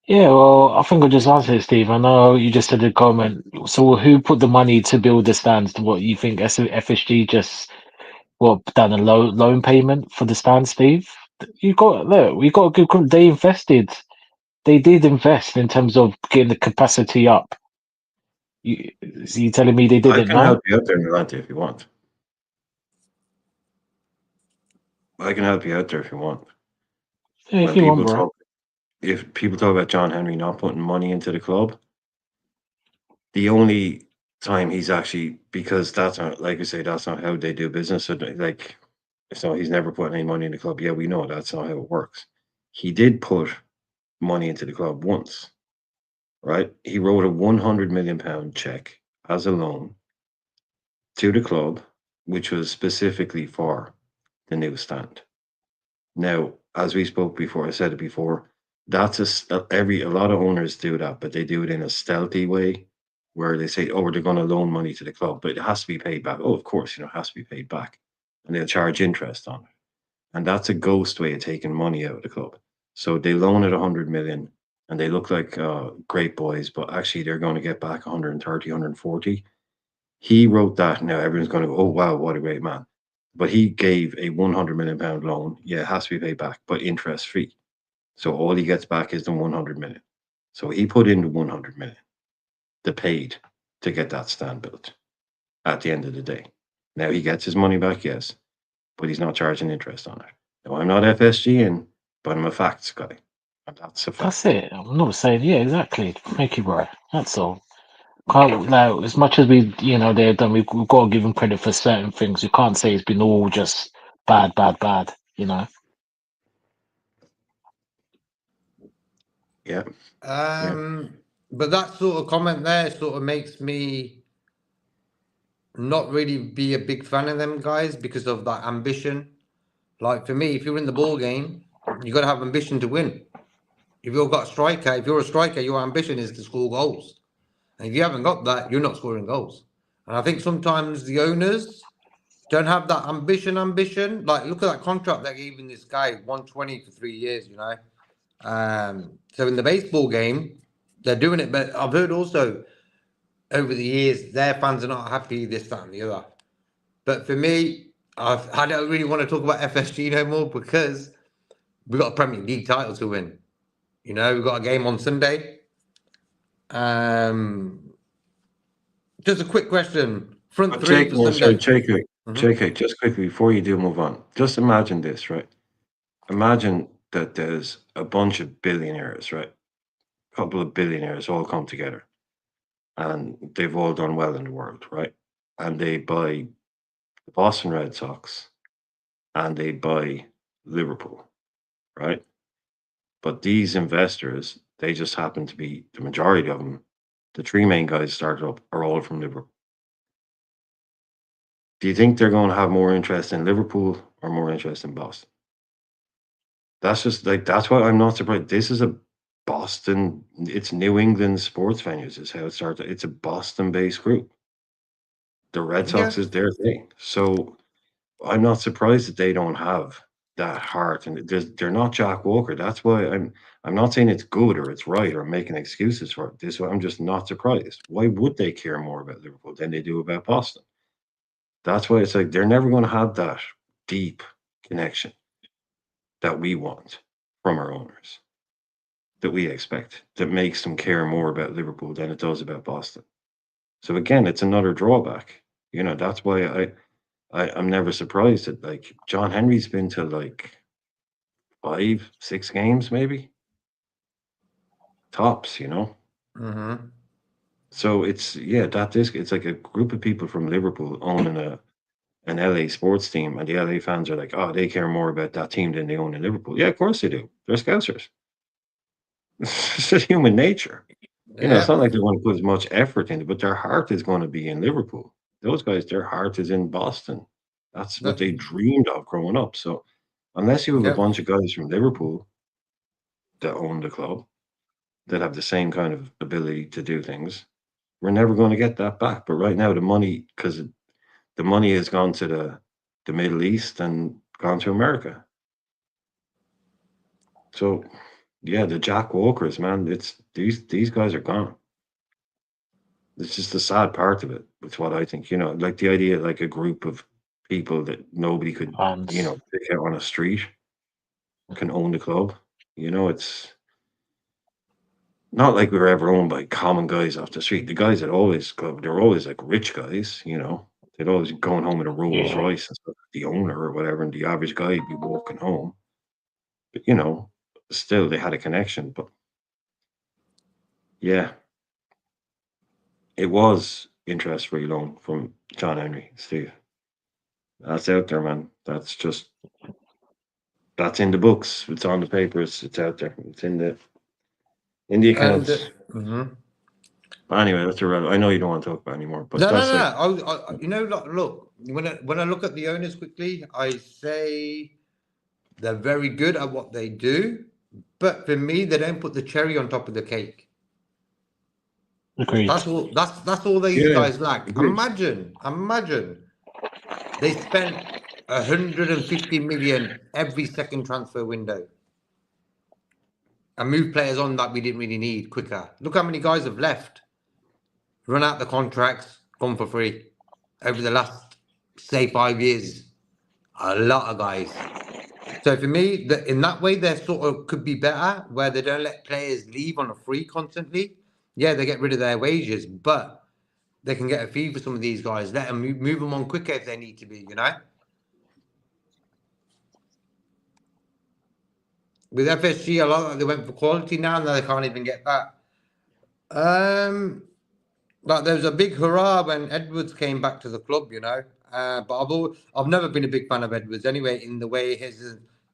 Yeah, well, I think I'll just answer it, Steve. I know you just said a comment. So, who put the money to build the stands? What you think? FSG just done a loan payment for the stand, Steve? We got a good group. They invested. They did invest in terms of getting the capacity up. So you telling me they I didn't can know? help you out there, Delante, if you want. I can help you out there if you want. Yeah, if When you want, people bro. talk, if people talk about John Henry not putting money into the club, the only time he's actually, because that's not, like I say, that's not how they do business. So like, so he's never put any money in the club. Yeah, we know that's not how it works. He did put money into the club once, right? He wrote a £100 million check as a loan to the club, which was specifically for the new stand. Now, as we spoke before, I said it before, that's a lot of owners do that, but they do it in a stealthy way where they say, oh, they're going to loan money to the club, but it has to be paid back. Oh, of course, it has to be paid back. And they'll charge interest on it. And that's a ghost way of taking money out of the club. So they loan it 100 million and they look like great boys, but actually they're going to get back 130, 140. He wrote that. Now everyone's going to go, oh, wow, what a great man. But he gave a £100 million loan. Yeah, it has to be paid back, but interest free. So all he gets back is the 100 million. So he put in the 100 million, the paid to get that stand built at the end of the day. Now he gets his money back, yes, but he's not charging interest on it. Now I'm not FSG in, but I'm a facts guy. And that's a fact. That's it. I'm not saying, yeah, exactly. Thank you, bro. That's all. Can't, like, as much as they've done, we've got to give them credit for certain things. We can't say it's been all just bad, bad, bad. Yeah. But that sort of comment there sort of makes me not really be a big fan of them guys because of that ambition. Like for me, if you're in the ball game, you got to have ambition to win. If you're a striker, your ambition is to score goals. And if you haven't got that, you're not scoring goals. And I think sometimes the owners don't have that ambition. Like, look at that contract they gave this guy, 120 for 3 years, you know. So in the baseball game, they're doing it, but I've heard also over the years their fans are not happy, this, that, and the other. But for me, I don't really want to talk about FSG no more because we've got a Premier League title to win. You know, we've got a game on Sunday. Just a quick question. Front three for Sunday. JK, just quickly before you do move on, just imagine this, right? Imagine that there's a bunch of billionaires, right? A couple of billionaires all come together and they've all done well in the world, right? And they buy the Boston Red Sox and they buy Liverpool, right? But these investors, they just happen to be the majority of them. The three main guys started up are all from Liverpool. Do you think they're going to have more interest in Liverpool or more interest in Boston? That's just like, that's why I'm not surprised. This is a Boston, it's New England sports venues, is how it started. It's a Boston based group. The Red Sox is their thing. So I'm not surprised that they don't have that heart. And they're not Jack Walker. That's why I'm not saying it's good or it's right or making excuses for it. This I'm just not surprised. Why would they care more about Liverpool than they do about Boston? That's why it's like they're never going to have that deep connection that we want from our owners, that we expect, that makes them care more about Liverpool than it does about Boston. So again, it's another drawback. You know, that's why I'm never surprised that like John Henry's been to like 5, 6 games, maybe tops, you know. Mm-hmm. So it's it's like a group of people from Liverpool owning an LA sports team, and the LA fans are like, oh, they care more about that team than they own in Liverpool. Yeah, of course they do. They're Scousers. It's just human nature. You know, it's not like they want to put as much effort into it, but their heart is going to be in Liverpool. Those guys, their heart is in Boston. That's what they dreamed of growing up. So unless you have a bunch of guys from Liverpool that own the club, that have the same kind of ability to do things, we're never going to get that back. But right now, the money, because the money has gone to the Middle East and gone to America. So yeah, the Jack Walkers, man, it's these guys are gone. It's just the sad part of it. It's what I think, you know, like the idea like a group of people that nobody could, you know, pick out on a street can own the club. You know, it's not like we were ever owned by common guys off the street. The guys that always club, they're always like rich guys, you know. They'd always be going home in a Rolls Royce and stuff, the owner or whatever, and the average guy would be walking home. But you know, still they had a connection. But yeah, it was interest free loan from John Henry, Steve. That's out there, man. That's in the books. It's on the papers. It's out there. It's in the accounts. But anyway, that's irrelevant. I know you don't want to talk about it anymore, but no. like, You know, look, when I look at the owners quickly, I say they're very good at what they do, but for me, they don't put the cherry on top of the cake. Agreed. That's all these guys lack. Agreed. Imagine they spent 150 million every second transfer window and moved players on that we didn't really need quicker. Look how many guys have left, run out the contracts, gone for free over the last, say, 5 years. A lot of guys. So for me, in that way, they sort of could be better, where they don't let players leave on a free constantly. Yeah, they get rid of their wages, but they can get a fee for some of these guys. Let them move them on quicker if they need to be, you know? With FSG, a lot of they went for quality now they can't even get that. Like there was a big hurrah when Edwards came back to the club, you know. But I've never been a big fan of Edwards anyway. In the way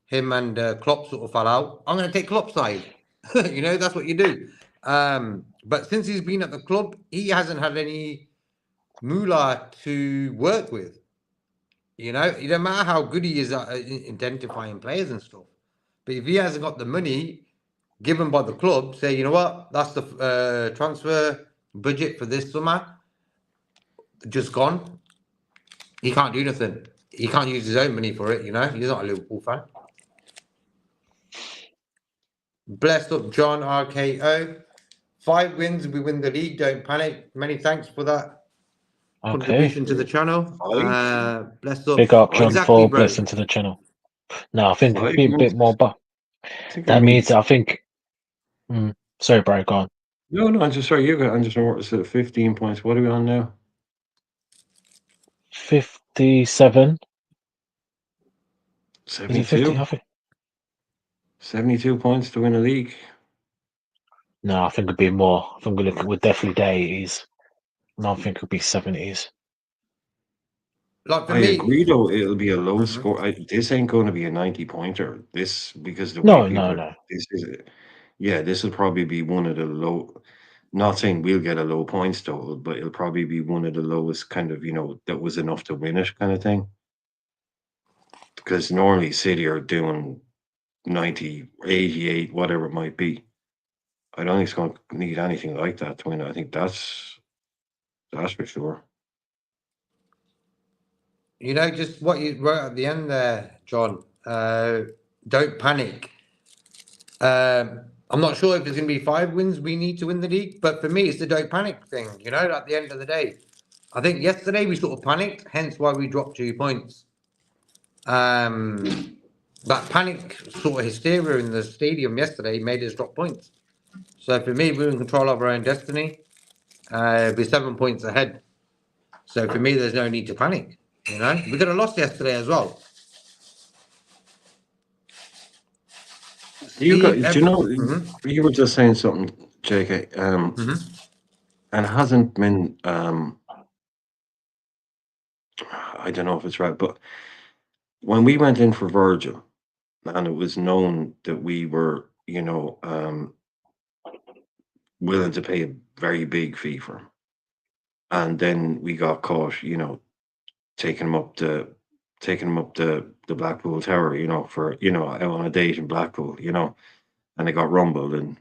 him and Klopp sort of fell out, I'm going to take Klopp's side. You know, that's what you do. But since he's been at the club, he hasn't had any moolah to work with. You know, it doesn't matter how good he is at identifying players and stuff. But if he hasn't got the money given by the club, say, you know what, that's the transfer budget for this summer, just gone. he can't do nothing. He can't use his own money for it, you know. He's not a Liverpool fan. Blessed up John RKO. 5 wins, we win the league. Don't panic. Many thanks for that Okay. contribution to the channel. Blessed up. Big up, John, Exactly, for bro. blessing to the channel. No, I think it'd 5 be a bit wins. more, but I think that means means. I think. Sorry, Brian, go on. No, I'm just sorry. You got. I'm just what's it? 15 points. What are we on now? 57. Is it 50? 72. I think. 72 points to win a league. No, I think it'd be more. I think we're definitely the 80s. No, I think it'd be 70s. Like for I me. agree, though. It'll be a low Mhm. score. This ain't going to be a 90-pointer. This because the way No, people no, are. no. This is. Yeah, this will probably be one of the low. Not saying we'll get a low points total, but it'll probably be one of the lowest kind of that was enough to win it kind of thing. Because normally City are doing 90, 88, whatever it might be. I don't think it's going to need anything like that to win. I think that's for sure. You know, just what you wrote at the end there, John. Don't panic. I'm not sure if it's going to be 5 wins we need to win the league, but for me, it's the don't panic thing. You know, at the end of the day, I think yesterday we sort of panicked, hence why we dropped 2 points. That panic sort of hysteria in the stadium yesterday made us drop points. So for me, we're in control of our own destiny. We're 7 points ahead. So for me, there's no need to panic. You know, we could have lost yesterday as well. Do you know, Mm-hmm. you were just saying something, JK, Mm-hmm. and it hasn't been, I don't know if it's right, but when we went in for Virgil, and it was known that we were, willing to pay a very big fee for him, and then we got caught, taking him up the Blackpool Tower, for out on a date in Blackpool, and it got rumbled, and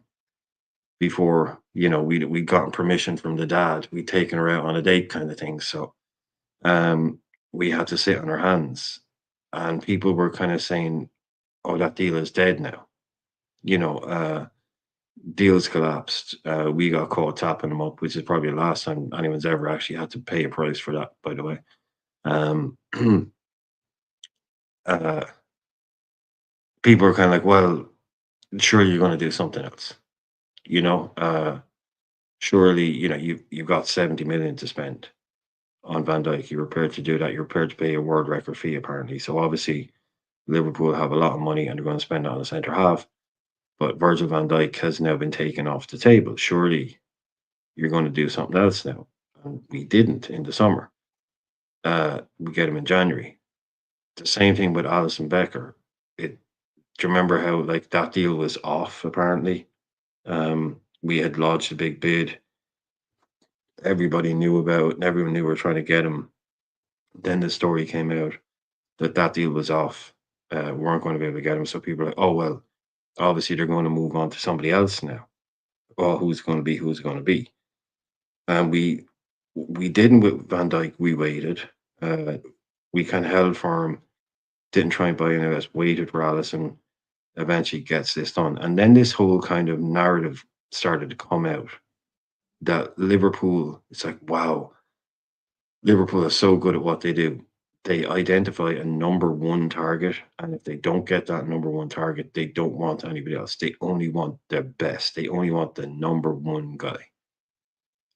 before we gotten permission from the dad, we'd taken her out on a date kind of thing, so we had to sit on our hands, and people were kind of saying, "Oh, that deal is dead now." Deals collapsed. We got caught tapping them up, which is probably the last time anyone's ever actually had to pay a price for that, by the way. Um, people are kind of like, well, sure, you're going to do something else. Surely, you've got 70 million to spend on Van Dijk. You're prepared to do that. You're prepared to pay a world record fee, apparently. So obviously, Liverpool have a lot of money and they're going to spend it on the centre half. But Virgil van Dijk has now been taken off the table. Surely you're going to do something else now. And we didn't in the summer. We get him in January. The same thing with Alisson Becker. Do you remember how like that deal was off? Apparently, we had lodged a big bid. Everybody knew about, and everyone knew we were trying to get him. Then the story came out that deal was off. We weren't going to be able to get him. So people are like, oh well, obviously they're going to move on to somebody else now. Oh, who's going to be? Who's going to be? And we didn't with Van Dijk. We waited. We kind of held for him. Didn't try and buy any of us. Waited for Allison. Eventually gets this done, and then this whole kind of narrative started to come out that Liverpool. It's like, wow, Liverpool is so good at what they do. They identify a number one target, and if they don't get that number one target, they don't want anybody else. They only want their best. They only want the number one guy.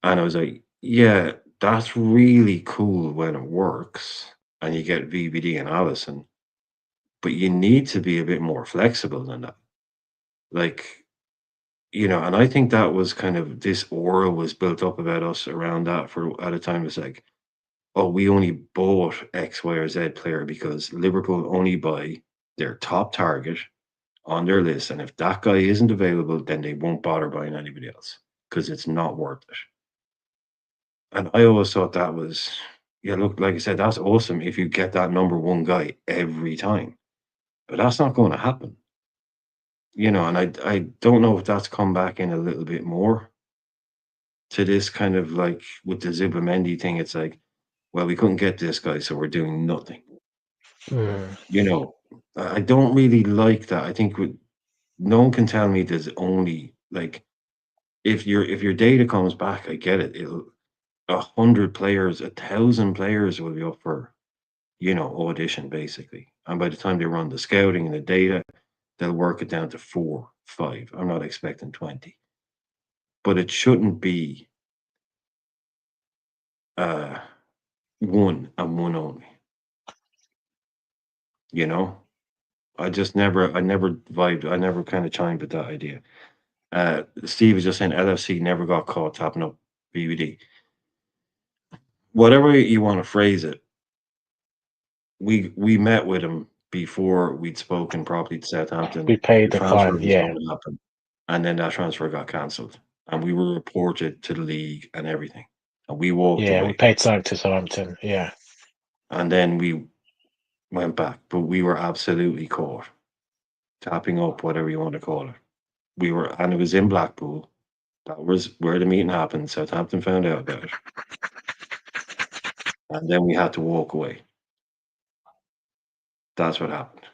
And I was like, yeah, that's really cool when it works, and you get VBD and Allison, but you need to be a bit more flexible than that. Like, and I think that was kind of this aura was built up about us around that for at a time. It's like, oh, we only bought X, Y, or Z player because Liverpool only buy their top target on their list. And if that guy isn't available, then they won't bother buying anybody else because it's not worth it. And I always thought that was, yeah, look, like I said, that's awesome if you get that number one guy every time. But that's not going to happen. And I don't know if that's come back in a little bit more to this kind of like with the Zubimendi thing. It's like, well, we couldn't get this guy, so we're doing nothing. Mm. You know, I don't really like that. I think no one can tell me there's only like if your data comes back, I get it. 100 players, 1,000 players will be up for, audition basically. And by the time they run the scouting and the data, they'll work it down to 4, 5. I'm not expecting 20. But it shouldn't be 1 and 1 only. You know? I never vibed, I never kind of chimed with that idea. Steve was just saying LFC never got caught tapping up BBD. Whatever you want to phrase it, we met with him before we'd spoken properly to Southampton. We paid The the transfer fine, was yeah. going to happen, and then that transfer got cancelled, and we were reported to the league and everything, and we walked Yeah, we away, paid something to Southampton, yeah. and then we went back, but we were absolutely caught tapping up, whatever you want to call it. And it was in Blackpool. That was where the meeting happened. Southampton found out about it, and then we had to walk away. That's what happened.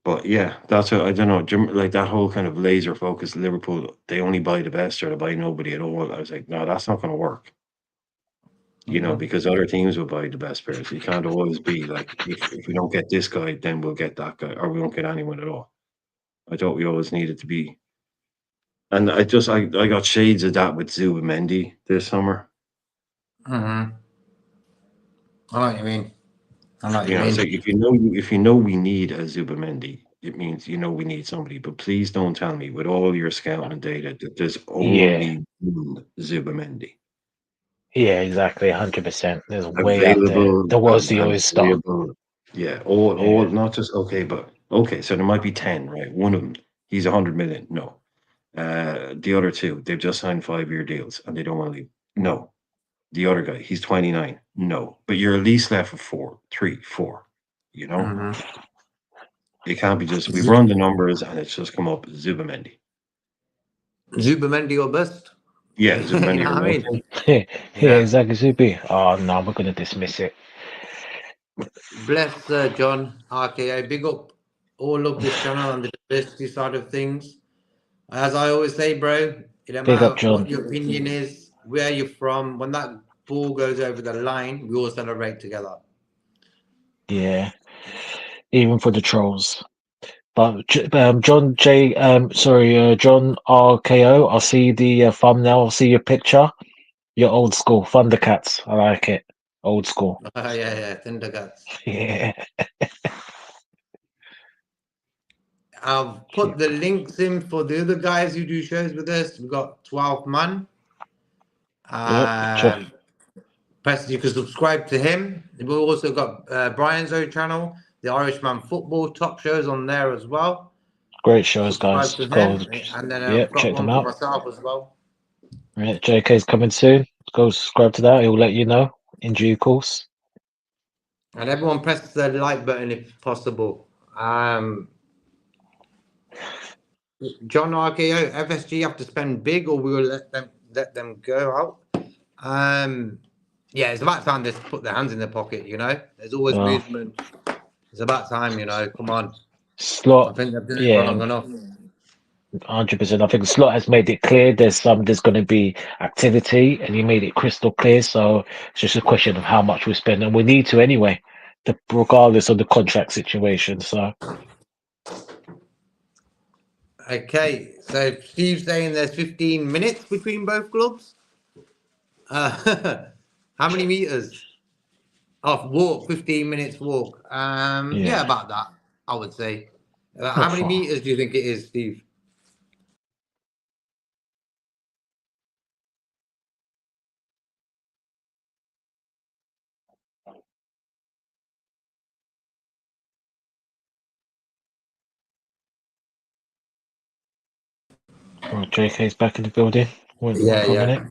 But yeah, that's what, I don't know, like that whole kind of laser focus Liverpool, they only buy the best or they buy nobody at all. I was like, no, that's not going to work. Because other teams will buy the best players. You can't always be like, if we don't get this guy, then we'll get that guy, or we won't get anyone at all. I thought we always needed to be. And I got shades of that with Zubimendi this summer. Mm-hmm. I know what you mean. It's like if you know we need a Zubimendi, it means we need somebody. But please don't tell me with all your scouting and data that there's only one Zubimendi Yeah, exactly, 100%. There's way out there. available There was the and oyster. playable. Yeah, all Yeah. not just okay, but okay. So there might be 10, right? One of them, he's 100 million. No, the other two, they've just signed 5-year deals and they don't want to leave. No, the other guy, he's 29. No, but you're at least left with 3, 4. Mm-hmm. It can't be just we've run the numbers and it's just come up Zubimendi. Zubimendi or bust? Yeah, Zubimendi. You know what I mean? Yeah, exactly, Zubi. Oh, no, we're going to dismiss it. Bless John, RKO. Big up. All love this channel on the diversity side of things. As I always say, bro, it don't Big up, matter John. what your opinion is, where you're from. When that ball goes over the line, we all celebrate together. Yeah, even for the trolls. But John John RKO, I'll see the thumbnail, I'll see your picture. You're old school, Thundercats. I like it. Old school. Yeah, Thundercats. Yeah. I've put the links in for the other guys who do shows with us. We've got 12 man. Yep. Press, you can subscribe to him. We've also got Brian's own channel, the Irishman Football top shows on there as well. Great shows, Subscribe guys. to him. And then I've got check one them for out. myself as well. Right, JK's coming soon. Go subscribe to that. He'll let you know in due course. And everyone press the like button if possible. John RKO, FSG have to spend big or we will let them go out. Yeah, it's about time they put their hands in their pocket, There's always movement. It's about time, Come on. Slot. I think they've done it for long enough. 100%. I think Slot has made it clear there's going to be activity, and he made it crystal clear. So it's just a question of how much we spend, and we need to anyway, regardless of the contract situation. So. Okay, so Steve's saying there's 15 minutes between both clubs. How many meters? Walk, 15 minutes walk. Yeah, about that, I would say. How many meters do you think it is, Steve? Well, JK's back in the building. Yeah.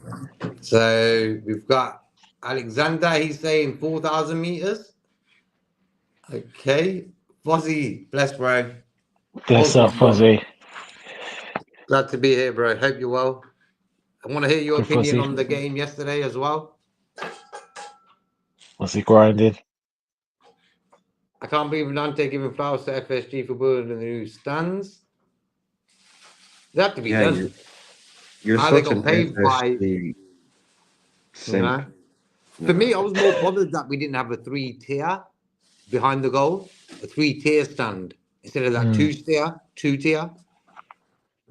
So we've got Alexander, he's saying 4,000 meters. Okay. Fozzie, bless, bro. Bless up, Fozzie. Glad to be here, bro. Hope you're well. I want to hear your Good opinion Fozzie. on the game yesterday as well. Was he grinding? I can't believe Nante giving flowers to FSG for building the new stands. They have to be Yeah, done. you're How they such got an paid by, FSG simp. For me, I Nah. was more bothered that we didn't have a 3-tier behind the goal, a 3-tier stand instead of that 2-tier.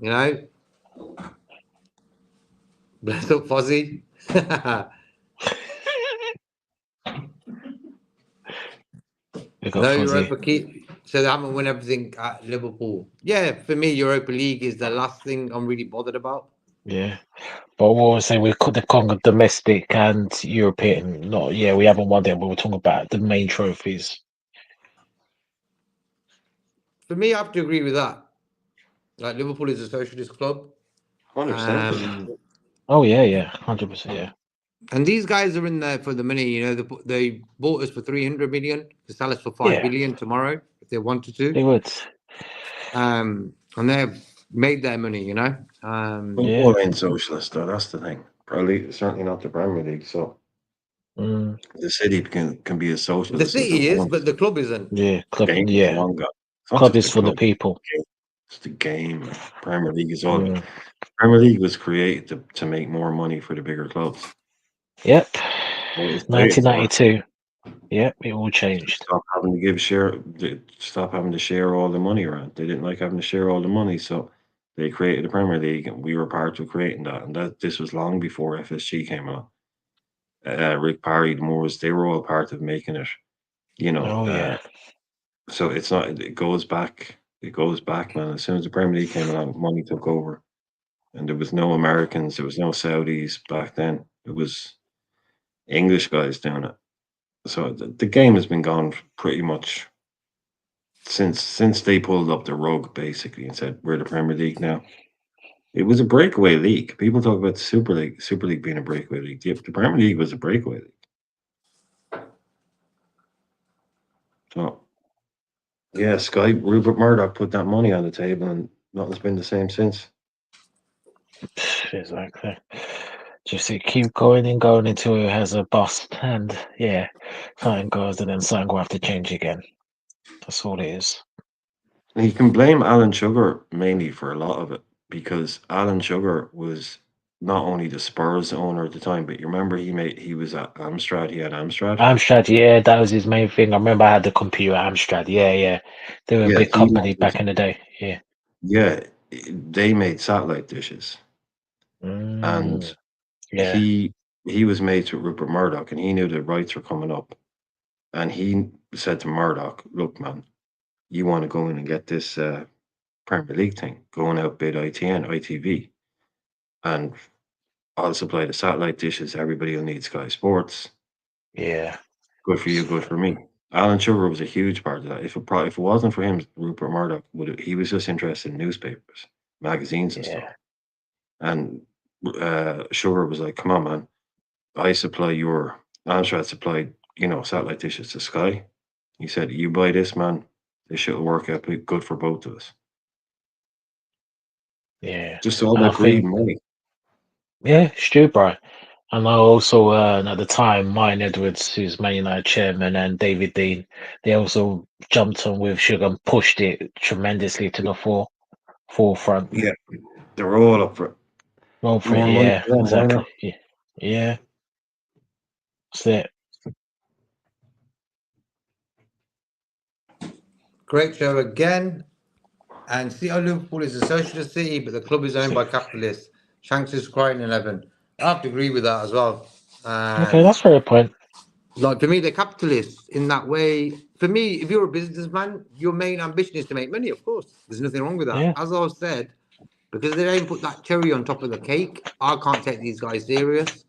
You know, bless up Fozzie. We got No Fuzzy. Europa key. So they haven't won everything at Liverpool. Yeah, for me, Europa League is the last thing I'm really bothered about. Yeah. But what we're saying, we could have conquered domestic and European. Not, yeah, we haven't won it, but we're talking about the main trophies. For me, I have to agree with that. Like Liverpool is a socialist club. 100%. Oh, yeah, 100%, yeah. And these guys are in there for the money. You know, they bought us for 300 million to sell us for 5 Yeah. billion tomorrow if they wanted to. They would. And they've made their money. You know. Football ain't socialist, though. That's the thing. Probably certainly not the Premier League. So the city can be as The socialist as it city is, wants. but the club isn't. Yeah, The club. game is Yeah, one guy. It's not club just is the for the club. people. It's the game. Man. Premier League is all. Premier League was created to make more money for the bigger clubs. Yep. It was paid for. 1992. Yep, it all changed. Stop having to share all the money around. They didn't like having to share all the money, so they created the Premier League, and we were part of creating that. And this was long before FSG came along. Rick Parry, the Moors, they were all part of making it. You know, Oh yeah. So it's not. It goes back. It goes back, man. As soon as the Premier League came along, money took over, and there was no Americans, there was no Saudis back then. It was English guys doing it. So the game has been gone pretty much since they pulled up the rug basically and said we're the Premier League now. It was a breakaway league. People talk about the Super League being a breakaway league. The Premier League was a breakaway league. So yeah, Sky Rupert Murdoch put that money on the table, and nothing's been the same since. Exactly. Just keep going and going until it has a bust, and yeah, something goes, and then something will have to change again. That's all it is. And you can blame Alan Sugar mainly for a lot of it because Alan Sugar was not only the Spurs owner at the time, but you remember he was at Amstrad. He had Amstrad. Amstrad, yeah, that was his main thing. I remember I had the computer Amstrad. Yeah. They were a Yeah, big company back in the day. Yeah. Yeah, they made satellite dishes, and Yeah. he was mates with Rupert Murdoch, and he knew the rights were coming up, and he said to Murdoch, "Look, man, you want to go in and get this Premier League thing, go and outbid ITN, ITV, and I'll supply the satellite dishes. Everybody will need Sky Sports. Yeah. Good for you, good for me." Alan Sugar was a huge part of that. If it wasn't for him, Rupert Murdoch he was just interested in newspapers, magazines, and stuff. And Sugar was like, "Come on, man, I supply your Amstrad supplied, satellite dishes to Sky." He said, "You buy this, man. This shit will work out good for both of us." Yeah. Just all And I that greed think, and money. yeah, it's true, bro. And I also, at the time, Martin Edwards, who's Man United chairman, and David Dean, they also jumped on with Sugar and pushed it tremendously to the forefront. Yeah, they're all up for it. Well, for More it, money yeah, for them, why exactly. not? Yeah. That's it. Great show again. And see how Liverpool is a socialist city, but the club is owned by capitalists. Shanks is Crichton 11. I have to agree with that as well. Okay, that's a fair point. Like for me, they're capitalists in that way. For me, if you're a businessman, your main ambition is to make money. Of course, there's nothing wrong with that. Yeah. As I've said, because they don't put that cherry on top of the cake, I can't take these guys serious.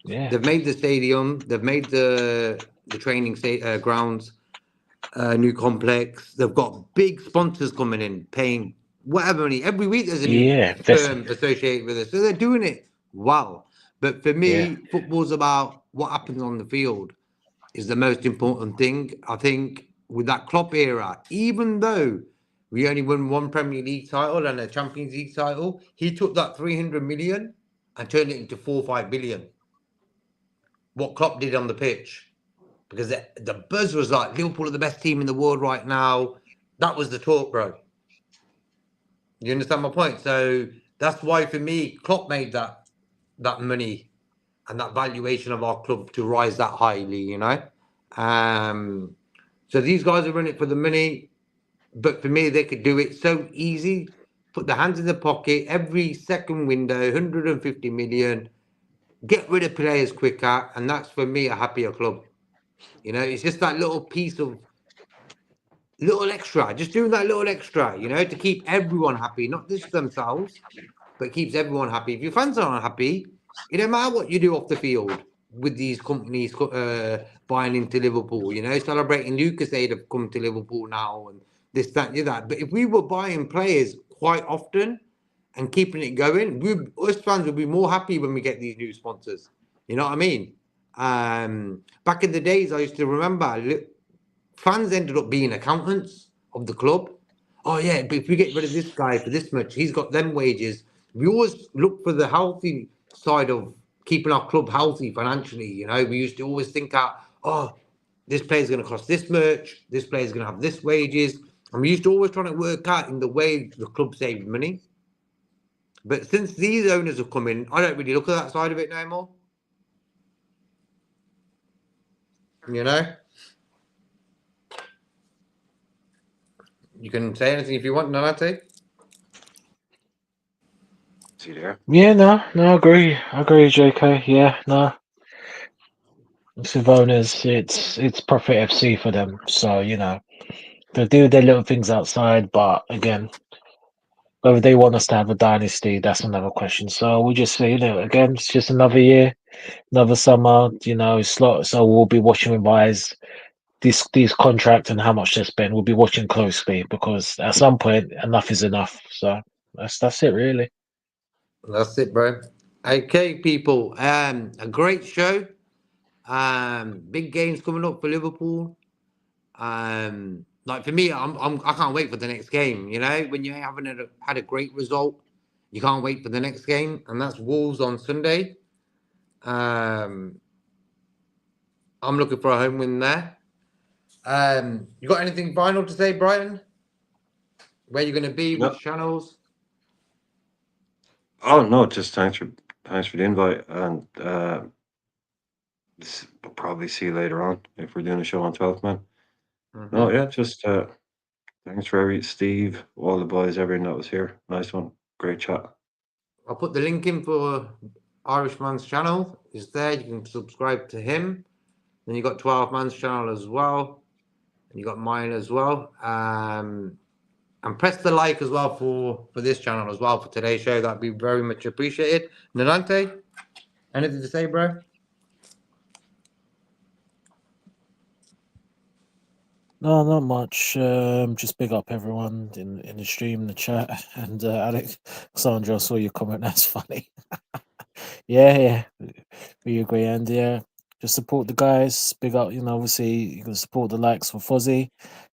Yeah. They've made the stadium, they've made the training grounds, new complex. They've got big sponsors coming in, paying whatever money every week. There's a new firm associated with it, so they're doing it well. But for me, football's about what happens on the field is the most important thing. I think with that Klopp era, even though we only won one Premier League title and a Champions League title, he took that 300 million and turned it into 4 or 5 billion. What Klopp did on the pitch. because the buzz was like Liverpool are the best team in the world right now. That was the talk, bro. You understand my point? So that's why for me, Klopp made that money and that valuation of our club to rise that highly, you know. So these guys are in it for the money, but for me, they could do it so easy. Put their hands in the pocket every second window, 150 million, get rid of players quicker, and that's for me a happier club. You know, it's just that little piece of little extra, just doing that little extra, you know, to keep everyone happy, not just themselves, but keeps everyone happy. If your fans aren't happy, it don't matter what you do off the field with these companies buying into Liverpool, you know, celebrating Lucas Aid have come to Liverpool now and this, that, and that. But if we were buying players quite often and keeping it going, us fans would be more happy when we get these new sponsors. You know what I mean? Back in the days, I used to remember fans ended up being accountants of the club. Oh yeah, but if we get rid of this guy for this much, he's got them wages. We always look for the healthy side of keeping our club healthy financially. You know, we used to always think out, oh, this player's going to cost this much, this player's going to have this wages, and we used to always try to work out in the way the club saved money. But since these owners have come in, I don't really look at that side of it no more. You know? You can say anything if you want, Nanate. Is he there? Yeah, no, I agree, JK. Yeah, no, Savona's it's profit FC for them. So you know they do their little things outside, but again, whether they want us to have a dynasty, that's another question. So we just say, you know, again, it's just another year, another summer. You know, slot. So we'll be watching with eyes these contracts and how much they spend. We'll be watching closely because at some point enough is enough. So that's it really. That's it, bro. Okay, people. A great show. Big games coming up for Liverpool. Like for me, I can't wait for the next game. You know, when you haven't had a great result, you can't wait for the next game, and that's Wolves on Sunday. I'm looking for a home win there. You got anything final to say, Brighton? Where you're going to be? No. Which channels? Oh no, just thanks for the invite, and we'll probably see you later on if we're doing a show on 12th man. Mm-hmm. No, yeah, just thanks for Steve, all the boys, everyone that was here. Nice one, great chat. I'll put the link in for Irishman's channel. It's there. You can subscribe to him. Then you got 12 Man's channel as well. And you got mine as well. And press the like as well for this channel as well for today's show. That'd be very much appreciated. Nanante, anything to say, bro? No, not much. Just big up everyone in the stream, the chat, and Alexandra, I saw your comment. That's funny. yeah, we agree, and yeah, just support the guys. Big up, you know. Obviously, you can support the likes for Fuzzy.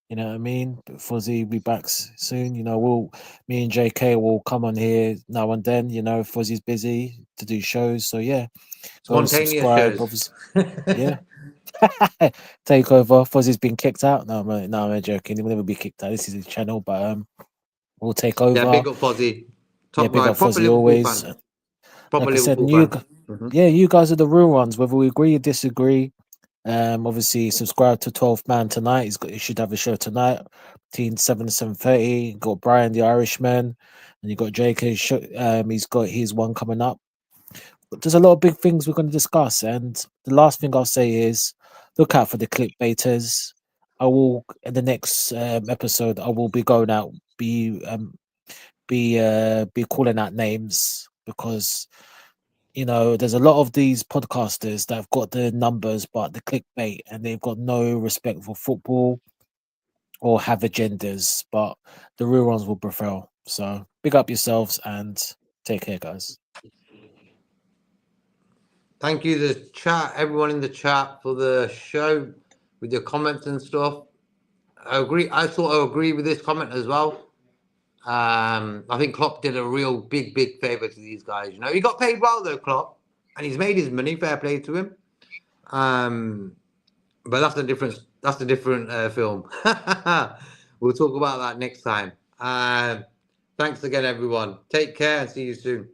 You know what I mean? But Fuzzy will be back soon. You know, me and JK will come on here now and then. You know, Fuzzy's busy to do shows, so yeah. Go and Spontaneous subscribe. shows. Obviously, yeah. Take over. Fuzzy's been kicked out. No, I'm joking. He will never be kicked out. This is his channel, but we'll take over. Yeah, big up Fozzy. Yeah, Top big guy. up Proper Fuzzy Liverpool always. fan. Proper Like I said, Liverpool you, fan. yeah, you guys are the real ones. Whether we agree or disagree, obviously subscribe to 12th Man tonight. He should have a show tonight between 7 and 7:30. Got Brian the Irishman, and you got JK. He's got his one coming up. But there's a lot of big things we're going to discuss, and the last thing I'll say is look out for the clickbaiters. I will in the next episode. I will be going out, be calling out names because you know there's a lot of these podcasters that have got the numbers but the clickbait and they've got no respect for football or have agendas, but the real ones will prevail. So big up yourselves and take care, guys. Thank you, the chat, everyone in the chat for the show with your comments and stuff. I agree. I sort of agree with this comment as well. I think Klopp did a real big favour to these guys. You know, he got paid well though, Klopp, and he's made his money. Fair play to him. But that's a different. That's a different film. We'll talk about that next time. Thanks again, everyone. Take care and see you soon.